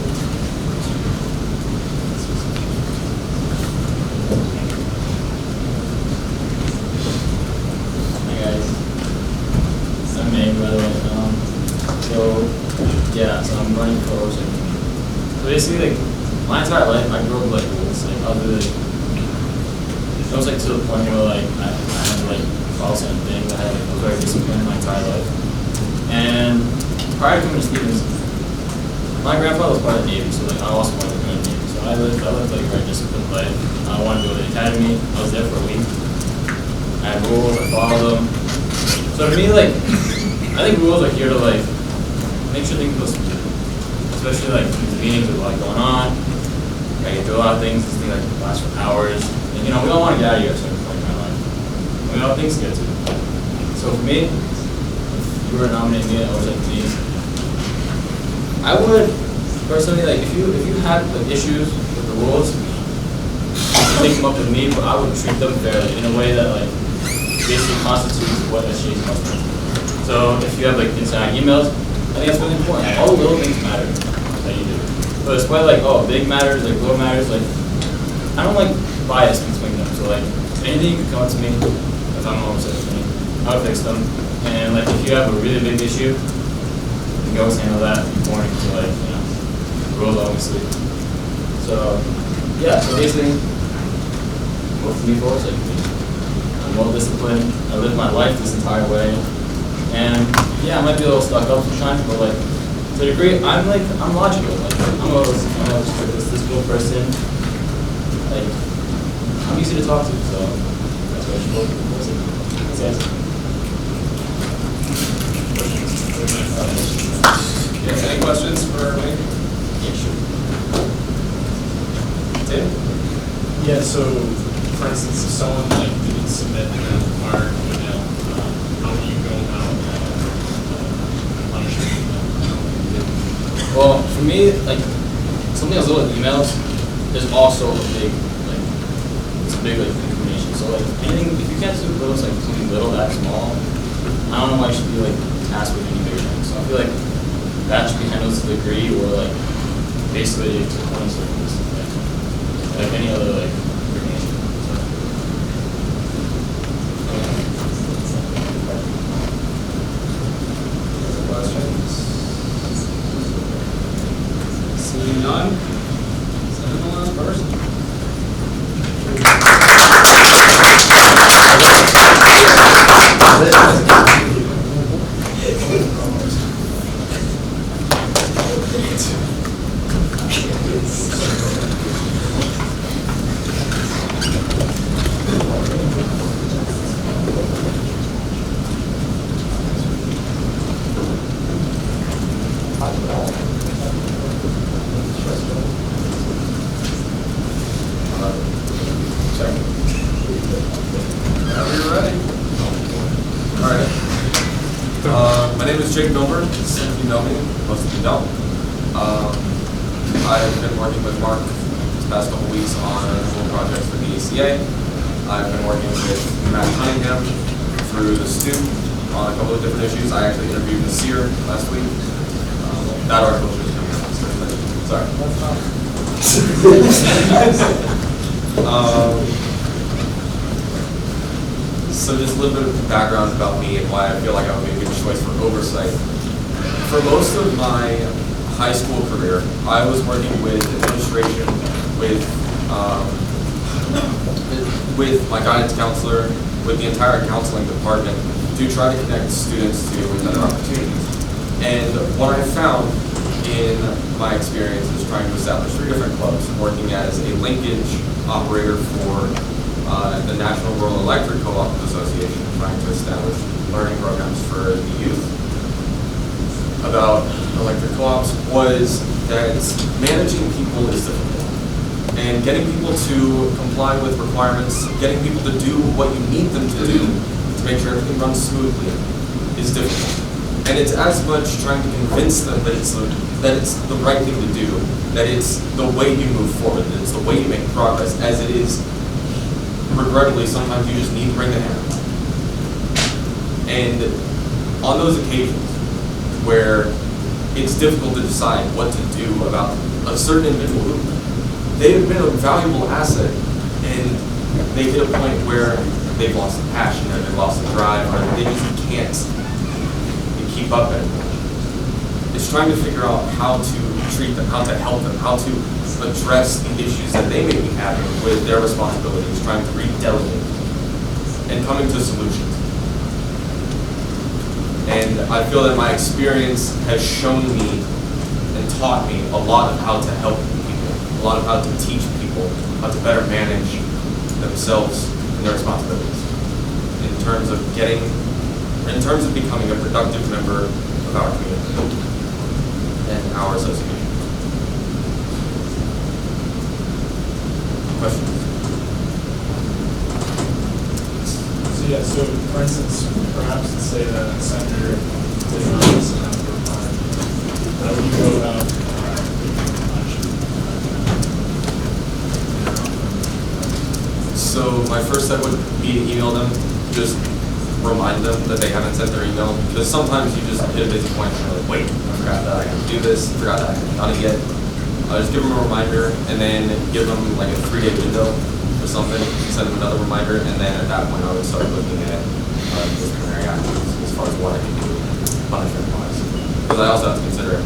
Hi guys, I'm Meg, by the way. So I'm running for oversight. So basically, like, my entire life, I grew up with like rules. Like, other than, it was like to the point where like I had to like follow certain things. I was very disciplined my entire life. And prior to coming to Stevens, my grandfather was part of the Navy, so like I also wanted to go in the Navy. So I lived like a very disciplined life. I wanted to go to the academy. I was there for a week. I had rules, I followed them. So to me, like, I think rules are here to like make sure things go smooth. Especially like these meetings with like going on. I get through a lot of things, this thing like lasts for hours. And you know, we all want to get out of here at a certain point in our life. We all have things to get to. So for me, if you were to nominate me, I was like me. I would personally like if you had like issues with the rules, you can take them up with me, but I would treat them fairly in a way that like basically constitutes what SGA is supposed to be. So if you have like inside emails, I think that's really important. All the little things matter that you do. But it's quite like, oh, big matters, like little matters, like I don't like bias between them. So like anything you can come up to me if I'm upset with me, I would fix them. And like if you have a really big issue, you can always handle that according to like, you know, rules obviously. So yeah, so basically vote for me for oversight. I'm well disciplined. I lived my life this entire way. And yeah, I might be a little stuck up sometimes, but like to a degree, I'm logical. Like I'm a statistical person. Like I'm easy to talk to, so that's why I should vote for oversight. Thanks, guys. Yes, any questions for me? Yeah, sure. Tim? Yeah, so for instance, if someone like didn't submit an required email, how do you go about punishing them? Well, for me, like something as little as emails is also a big it's a big like information. So like anything, if you can't do those like something little that small, I don't know why you should be like tasked with any bigger things. So I feel like that should be handled to the degree or like basically to point circles, like any other like information. Other questions? Seeing none? Send in the last person. Whenever you're ready. All right. My name is Jake Milburn. Some of you know me, most of you don't. I've been working with Mark these past couple weeks on full projects for the SGA. I've been working with Matt Cunningham through the Stoop on a couple of different issues. I actually interviewed Nasir last week. That article should be coming out. Sorry. So just a little bit of background about me and why I feel like I would be a good choice for oversight. For most of my high school career, I was working with administration, with my guidance counselor, with the entire counseling department to try to connect students to better opportunities. And what I found in my experience is trying to establish 3 different clubs, working as a linkage operator for the National Rural Electric Co-op Association, trying to establish learning programs for the youth. About electric co-ops was that managing people is difficult. And getting people to comply with requirements, getting people to do what you need them to do to make sure everything runs smoothly is difficult. And it's as much trying to convince them that it's the right thing to do, that it's the way you move forward, that it's the way you make progress, as it is, regrettably, sometimes you just need to bring the hammer. And on those occasions where it's difficult to decide what to do about a certain individual who they have been a valuable asset, and they hit a point where they've lost the passion, or they've lost the drive, or they just can't keep up anymore. It's trying to figure out how to treat them, how to help them, how to address the issues that they may be having with their responsibilities, trying to redelegate and coming to solutions. And I feel that my experience has shown me and taught me a lot of how to help people, a lot of how to teach people how to better manage themselves and their responsibilities in terms of becoming a productive member of our community and our association. Questions? So yeah, so for instance, perhaps let's say that a senator did not miss enough of time. How would you go about So my first step would be to email them, just remind them that they haven't sent their email, because sometimes you just hit a busy point and you're like, wait, I forgot that I have to do this, forgot that I haven't done it yet. Just give them a reminder, and then give them like a 3-day window or something, send them another reminder, and then at that point I would start looking at disciplinary actions as far as what I can do punishment-wise. Because I also have to consider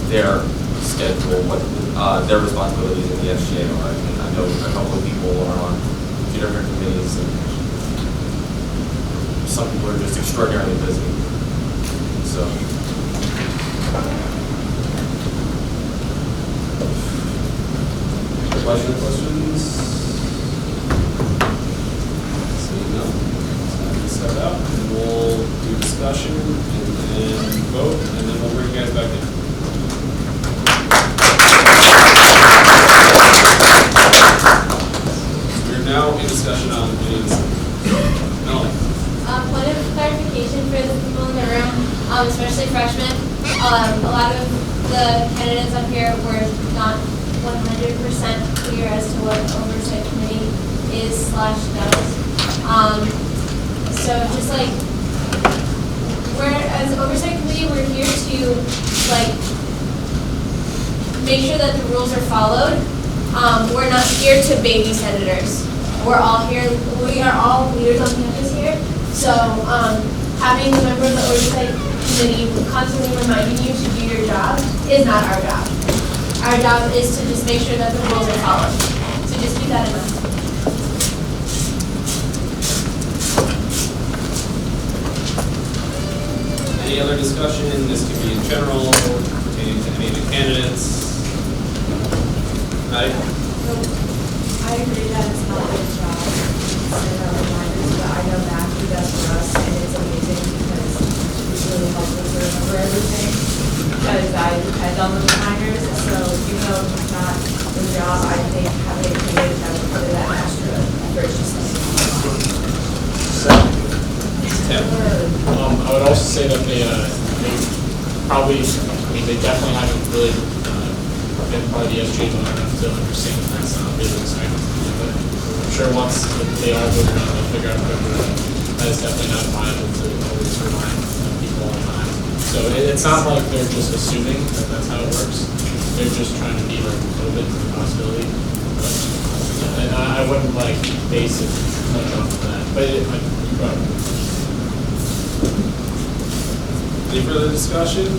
their schedule, what their responsibilities in the SGA are. And I know a couple of people are on 2 different committees, and some people are just extraordinarily busy. So. Questions? Seeing none, let's start out, and we'll do discussion, and then vote, and then we'll bring you guys back in. We're now in discussion on meetings. Melanie. Point of clarification for the people in the room, especially freshmen. A lot of the candidates up here were not 100% clear as to what oversight committee is/does. So just like, as oversight committee, we're here to like make sure that the rules are followed. We're not here to baby senators. We're all here. We are all leaders on campus here. So having a member of the oversight committee constantly reminding you to do your job is not our job. Our job is to just make sure that the rules are followed. So just keep that in mind. Any other discussion? This can be in general, pertaining to any of the candidates. Maddie? I agree that it's not their job to send out reminders, but I know Matthew does for us, and it's amazing because it really helps us remember everything. Because I depend on the reminders, so even though it's not the job, I think having a committee that would put that extra I would also say that they probably, they definitely haven't really been part of the SGA long enough to understand that that's not really expected to do, but I'm sure once they are voted on, they'll figure out that it's definitely not viable to always remind people all the time. So it's not like they're just assuming that that's how it works. They're just trying to be like open to the possibility. But I wouldn't like base it much off of that. But you probably. Any further discussion?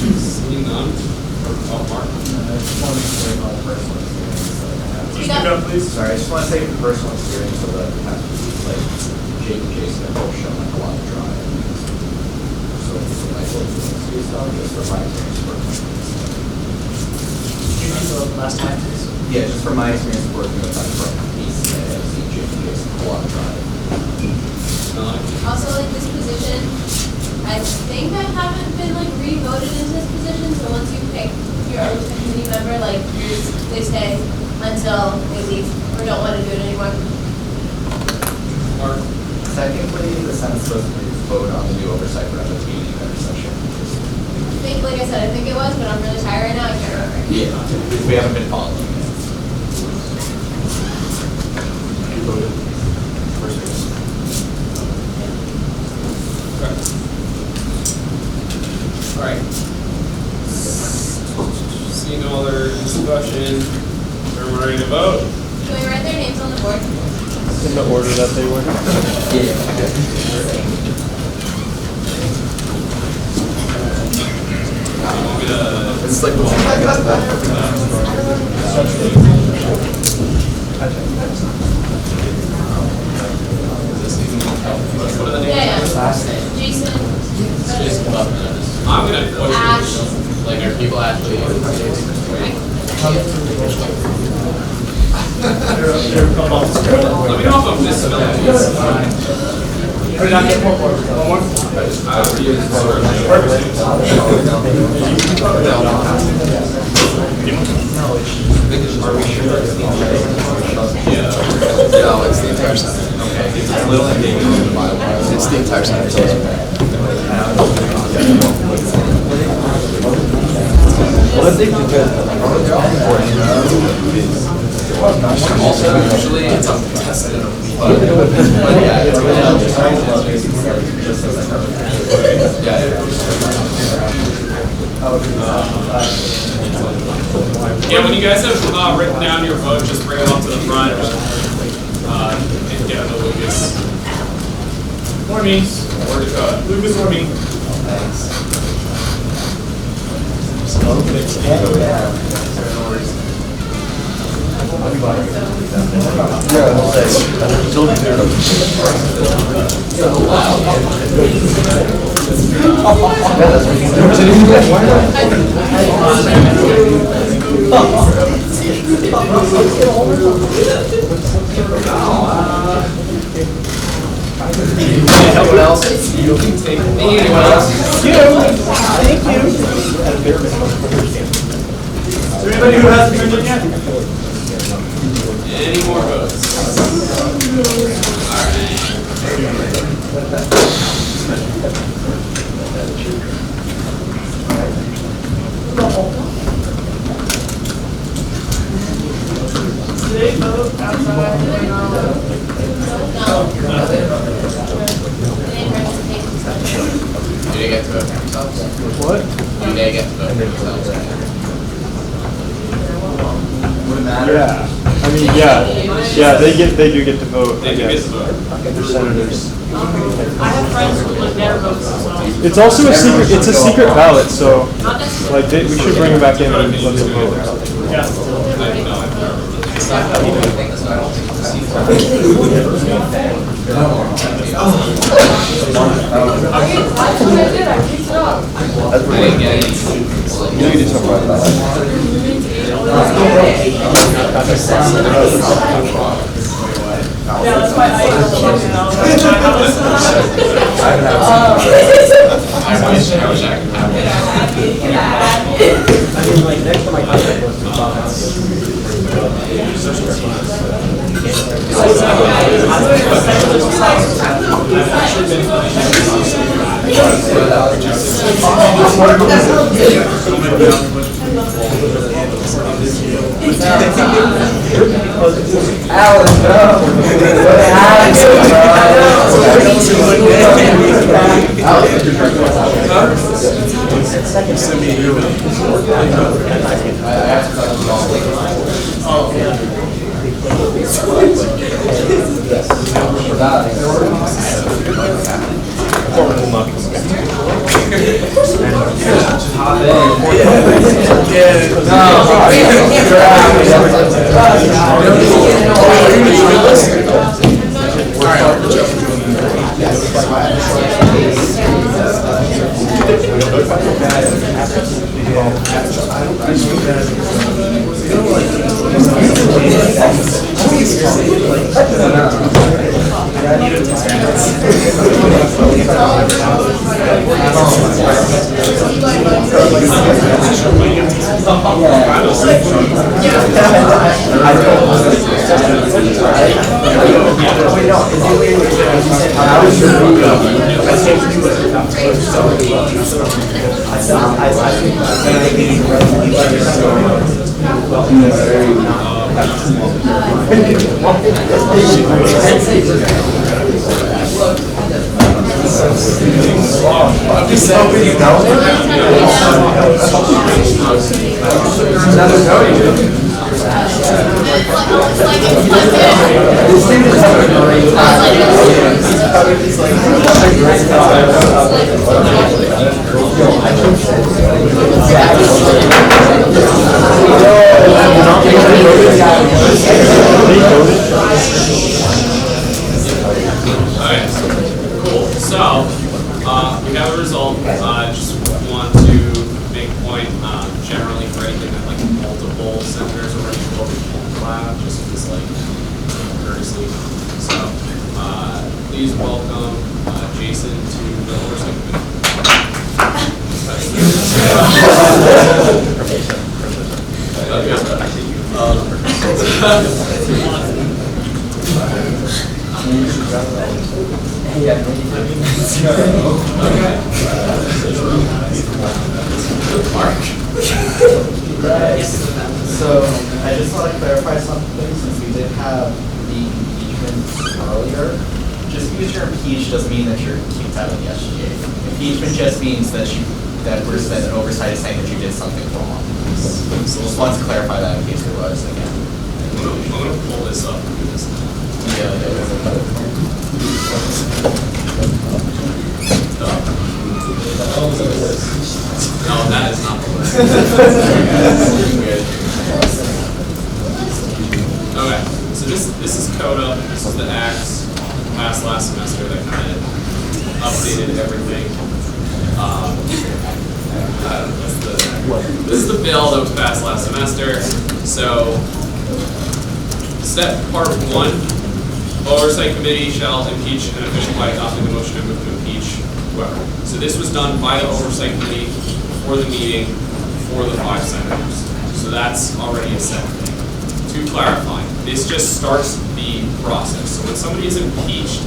Seeing none. Mark. I just want to say my personal experience that I have. Speak up, please. Sorry, I just want to say from personal experience so that it has to be like Jake and Jason have both shown like a lot of drive. So for my experience, just for my experience working. Can you repeat the last time, please? Yeah, just from my experience working with like from PCA, I've seen Jake and Jason have a lot of drive. Also, like this position, I think I haven't been like re-voted into this position, so once you pick your own committee member, like they stay until they leave or don't want to do it anymore. Technically, the Senate's supposed to vote on the new oversight for the meeting every session. I think, like I said, I think it was, but I'm really tired right now, I can't remember. Yeah, we haven't been following it. You voted first. All right. Seeing no other discussion, we're ready to vote. Can we write their names on the board? In the order that they were. It's like Jason. Jason Buckner. I'm gonna push it. Ash. Like, are people actually? Let me know if I'm misspelling these. Or not get one more. One more? Are we sure it's the entire No, it's the entire Senate. Okay. It's a little ambiguous in the bylaws. It's the entire Senate. Well, I think because Also, usually it's untested. But yeah, it's Yeah, when you guys have written down your vote, just bring it up to the front and get it to Lucas. Or me. Or Dakota. Lucas or me. Anyone else? You can take me. Anyone else? Thank you. Is there anybody who hasn't turned in yet? Any more votes? Today vote outside. Do they get to vote for themselves? What? Do they get to vote for themselves? would it matter? Yeah. I mean, yeah, they do get to vote. They do get to vote. They're senators. I have friends who like never vote themselves. It's also a secret. It's a secret ballot, so like we should bring them back in and let them vote. That's pretty good. You know you did something right about Yeah, that's why I wish I could. I mean, like, next to my contract was to talk So, I just want to clarify something, since we did have the impeachment earlier. Just because you're impeached doesn't mean that you're kicked out of the SGA. Impeachment just means that that oversight is saying that you did something wrong. So just wanted to clarify that in case there was, again. I'm going to pull this up. Yeah, there was No, that is not the list. Okay, so this is CODA, this is the acts passed last semester that kind of updated everything. This is the bill that was passed last semester. So, step part 1, oversight committee shall impeach an official by adopting the motion to move to impeach whoever. So this was done by the oversight committee before the meeting for the 5 senators. So that's already a set thing. To clarify, this just starts the process. So when somebody is impeached,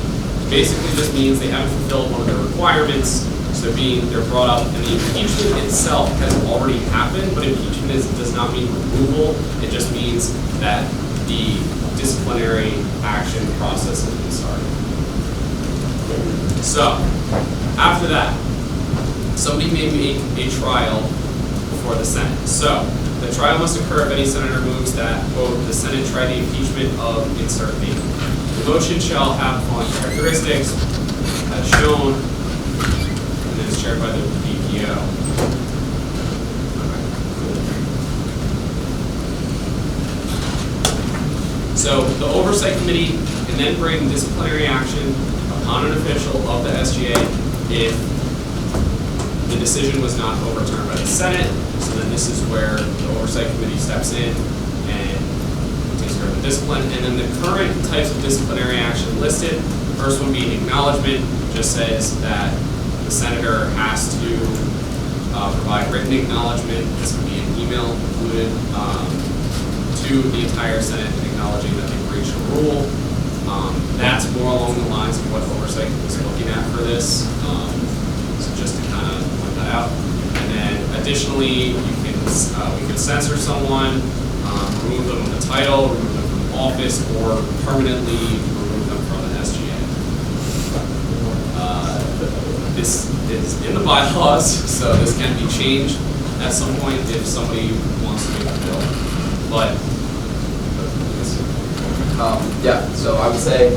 basically this means they haven't fulfilled one of their requirements. So they're brought up, and the impeachment itself has already happened, but impeachment does not mean removal. It just means that the disciplinary action process has been started. So, after that, somebody may make a trial before the Senate. So, the trial must occur if any senator moves that, quote, the Senate try the impeachment of insert name. The motion shall have the following characteristics as shown, and then it's chaired by the BPO. So the Oversight Committee can then bring disciplinary action upon an official of the SGA if the decision was not overturned by the Senate. So then this is where the Oversight Committee steps in and takes care of the discipline. And then the current types of disciplinary action listed, first one being acknowledgement, just says that the senator has to provide written acknowledgement, this can be an email included, to the entire Senate acknowledging that they breached a rule. That's more along the lines of what oversight is looking at for this. So just to kind of point that out. And then additionally, we can censor someone, remove them from the title, remove them from office, or permanently remove them from an SGA. This is in the bylaws, so this can be changed at some point if somebody wants to make a bill. But yeah, so I would say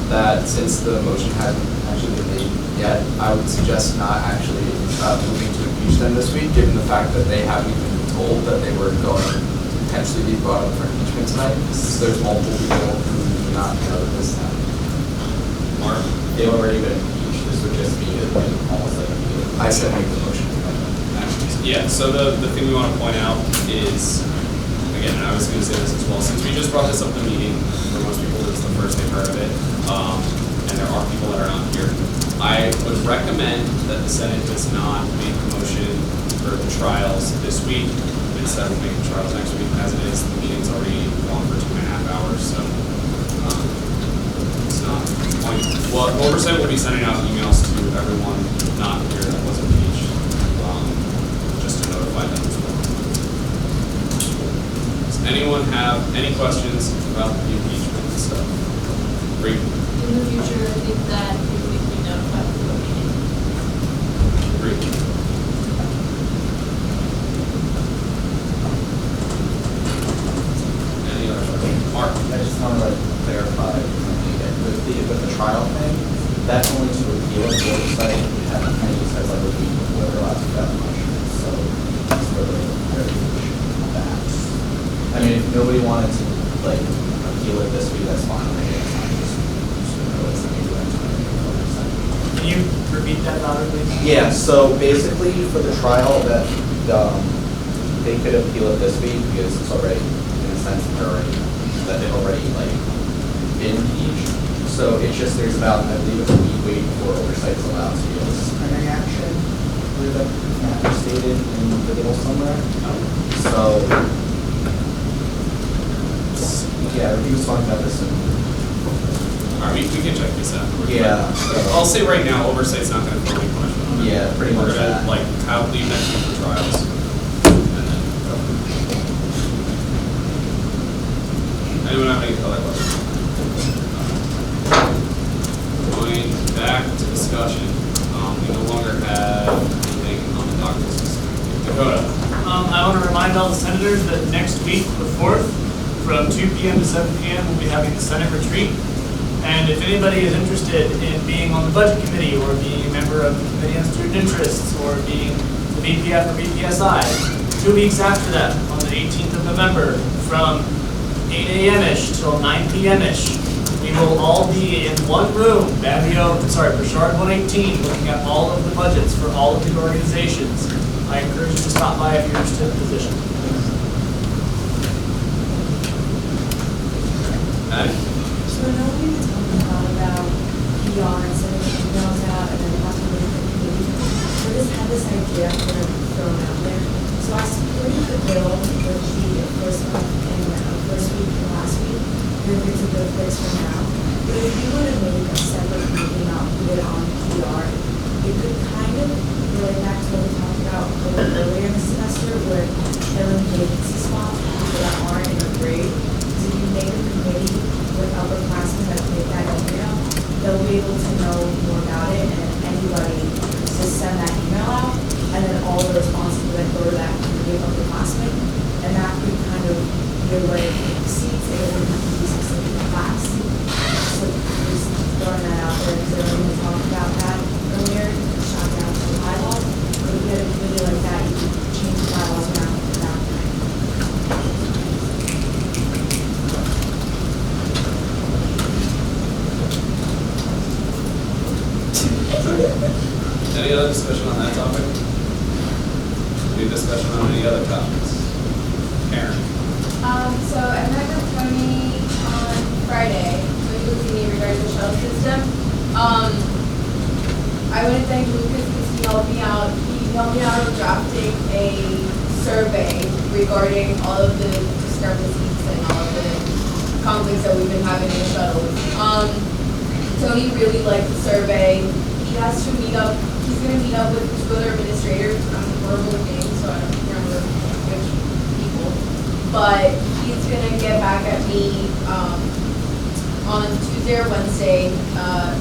that since the motion hasn't actually been made yet, I would suggest not actually moving to impeach them this week, given the fact that they haven't even been told that they were going to potentially be brought up for impeachment tonight. So there's multiple people who do not know this now. Mark, they've already been impeached. This would just be almost like I said make the motion. yeah, so the thing we want to point out is, again, and I was going to say this as well, since we just brought this up in the meeting, for most people it's the first they've heard of it, and there are people that are not here, I would recommend that the Senate does not make a motion for the trials this week, instead of making trials next week. As it is, the meeting's already gone for 2.5 hours, so it's not the point. Well, oversight will be sending out emails to everyone not here that was impeached, just to notify them as well. Does anyone have any questions about the impeachment stuff? Great. In the future, I think that people need to be notified of the meeting. Great. Any other questions? Mark? I just want to clarify something again. With the trial thing, that's only to appeal the oversight. We haven't kind of used as like a week before the last motion. So that's really clarification on that. I mean, if nobody wanted to appeal it this week, that's fine. Can you repeat that louder, please? Yeah, so basically for the trial that they could appeal it this week because it's already, in a sense, they've already been impeached. So it's just there's about, I believe it's a week wait before oversight is allowed to be a disciplinary action. I believe that stated in the bill somewhere. So yeah, he was talking about this in. All right, we can check this out. Yeah. I'll say right now, oversight's not going to throw any punishment on it. Yeah, pretty much We're that. going to have leave next week for trials, and then go. Anyone have any other questions? Going back to discussion, we no longer have anything on the docket system. Dakota. I want to remind all the senators that next week, the 4th, from 2 p.m. to 7 p.m., we'll be having the Senate retreat. And if anybody is interested in being on the budget committee or being a member of the Committee on Student Interests or being the BPF or BPSI, 2 weeks after that, on the 18th of November, from 8 a.m.-ish till 9 p.m.-ish, we will all be in one room, Bouchard 118, looking at all of the budgets for all of the organizations. I encourage you to stop by if you're interested in the position. So I know we were talking about PR and sending emails out and then possibly the committee. I just had this idea kind of thrown out there. So I supported the bill with the first month and first week and last week. And it's a good place for now. But if you were to make a separate meeting out, put it on PR, it could kind of relate back to what we talked about a little earlier in the semester where filling vacancy spots for people that aren't in a grade. So if you make a committee with upperclassmen that make that email, they'll be able to know more about it, and anybody just send that email out, and then all the responses will then go to that committee of upperclassmen, and that could kind of be a way to take seats, and it wouldn't have to be specific class. So just throwing that out there, because everyone talked about that earlier, shot down to the bylaws. But if you had a committee like that, you could change the bylaws around at that time. Any other discussion on that topic? Any discussion on any other topics? Karen? So I met with Tony on Friday, so he was me regarding the shuttle system. I want to thank Lucas helped me out. He helped me out with drafting a survey regarding all of the discrepancies and all of the conflicts that we've been having in the shuttles. Tony really liked the survey. He has to meet up. He's going to meet up with two other administrators. I'm horrible with names, so I don't remember which people. But he's going to get back at me on Tuesday or Wednesday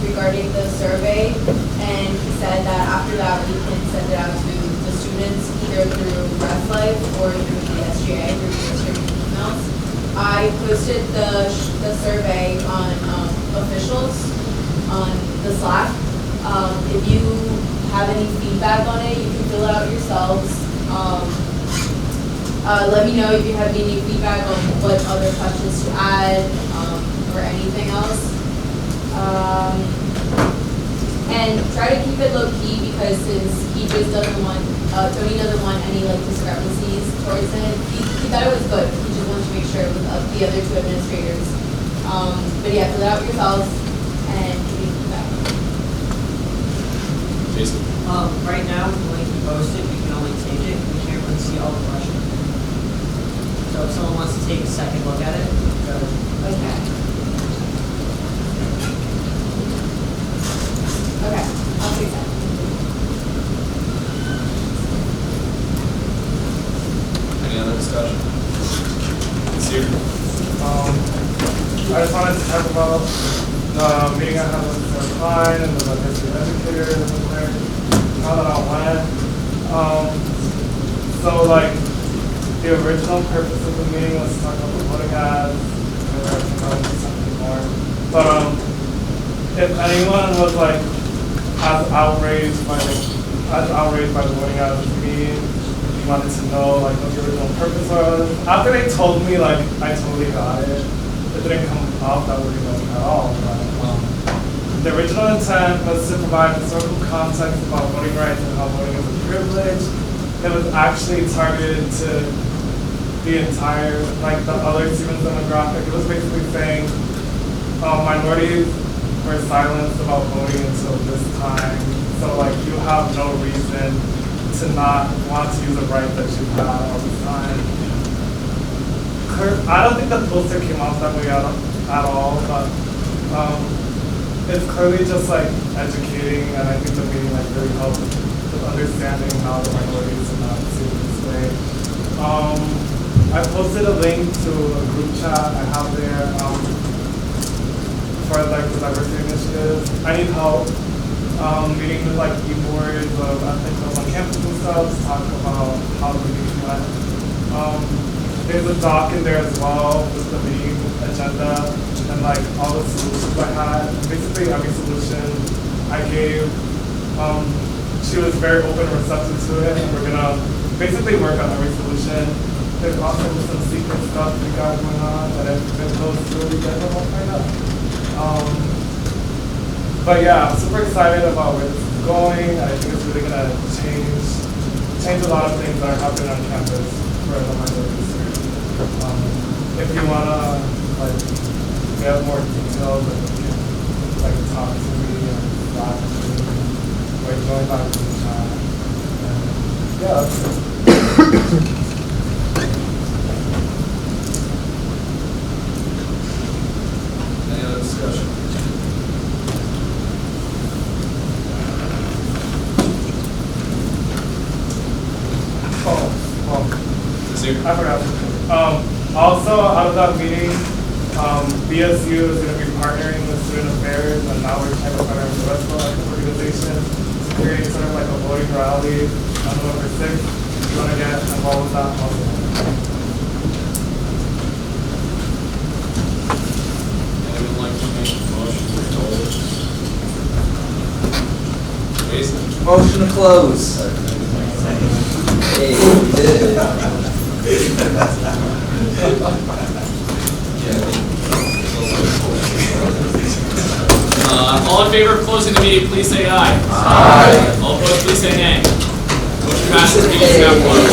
regarding the survey, and he said that after that we can send it out to the students either through Life or through the SGA, through the district emails. I posted the survey on officials on the Slack. If you have any feedback on it, you can fill it out yourselves. Let me know if you have any feedback on what other questions to add or anything else. And try to keep it low key because since he just doesn't want, Tony doesn't want any like discrepancies towards it. He thought it was good. He just wanted to make sure with the other two administrators. But yeah, fill it out yourselves and give me feedback. Jason? Right now, the link you posted, we can only take it. We can't really see all the questions. So if someone wants to take a second look at it, go. Okay. Okay, I'll take that. Any other discussion? Sir? I just wanted to talk about the meeting I had with the client and the history educator and there, how that all went. So like the original purpose of the meeting was to talk about the voting ads, and I think I'll do something more. But if anyone was like as outraged by the voting ads as me, you wanted to know like what the original purpose was. After they told me, like I totally got it. It didn't come off that way at all. But, the original intent was to provide historical context about voting rights and how voting is a privilege. It was actually targeted to the entire, like the other student demographic. It was basically saying minorities were silenced about voting until this time. So like you have no reason to not want to use a right that you had all the time. I don't think the poster came off that way at all, but it's clearly just like educating, and I think the meeting like really helped with understanding how the minorities are not seen this way. I posted a link to a group chat I have there for like the diversity initiative. I need help meeting with like e-boards of ethics on campus and stuff to talk about how the meeting went. There's a doc in there as well with the meeting agenda and like all the solutions I had. Basically every solution I gave, she was very open and receptive to it, and we're gonna basically work on every solution. There's also some secret stuff we got going on that if it goes through, we get them all find out. But yeah, I'm super excited about where this is going. I think it's really gonna change a lot of things that are happening on campus for the minorities. If you wanna like get more details, then you can like talk to me and Slack me, or join back to the chat. And, yeah, that's it. Any other discussion? I forgot. Also, out of that meeting, BSU is going to be partnering with Student Affairs, and now we're trying to partner with the rest of the organizations to create sort of like a voting rally on November 6th. If you want to get involved with that, also. Anyone like to make a motion to close? Jason? Motion to close. Hey, we did All in favor of closing the meeting, please say aye. Aye. All opposed, please say nay. Motion passes. Meeting is now closed.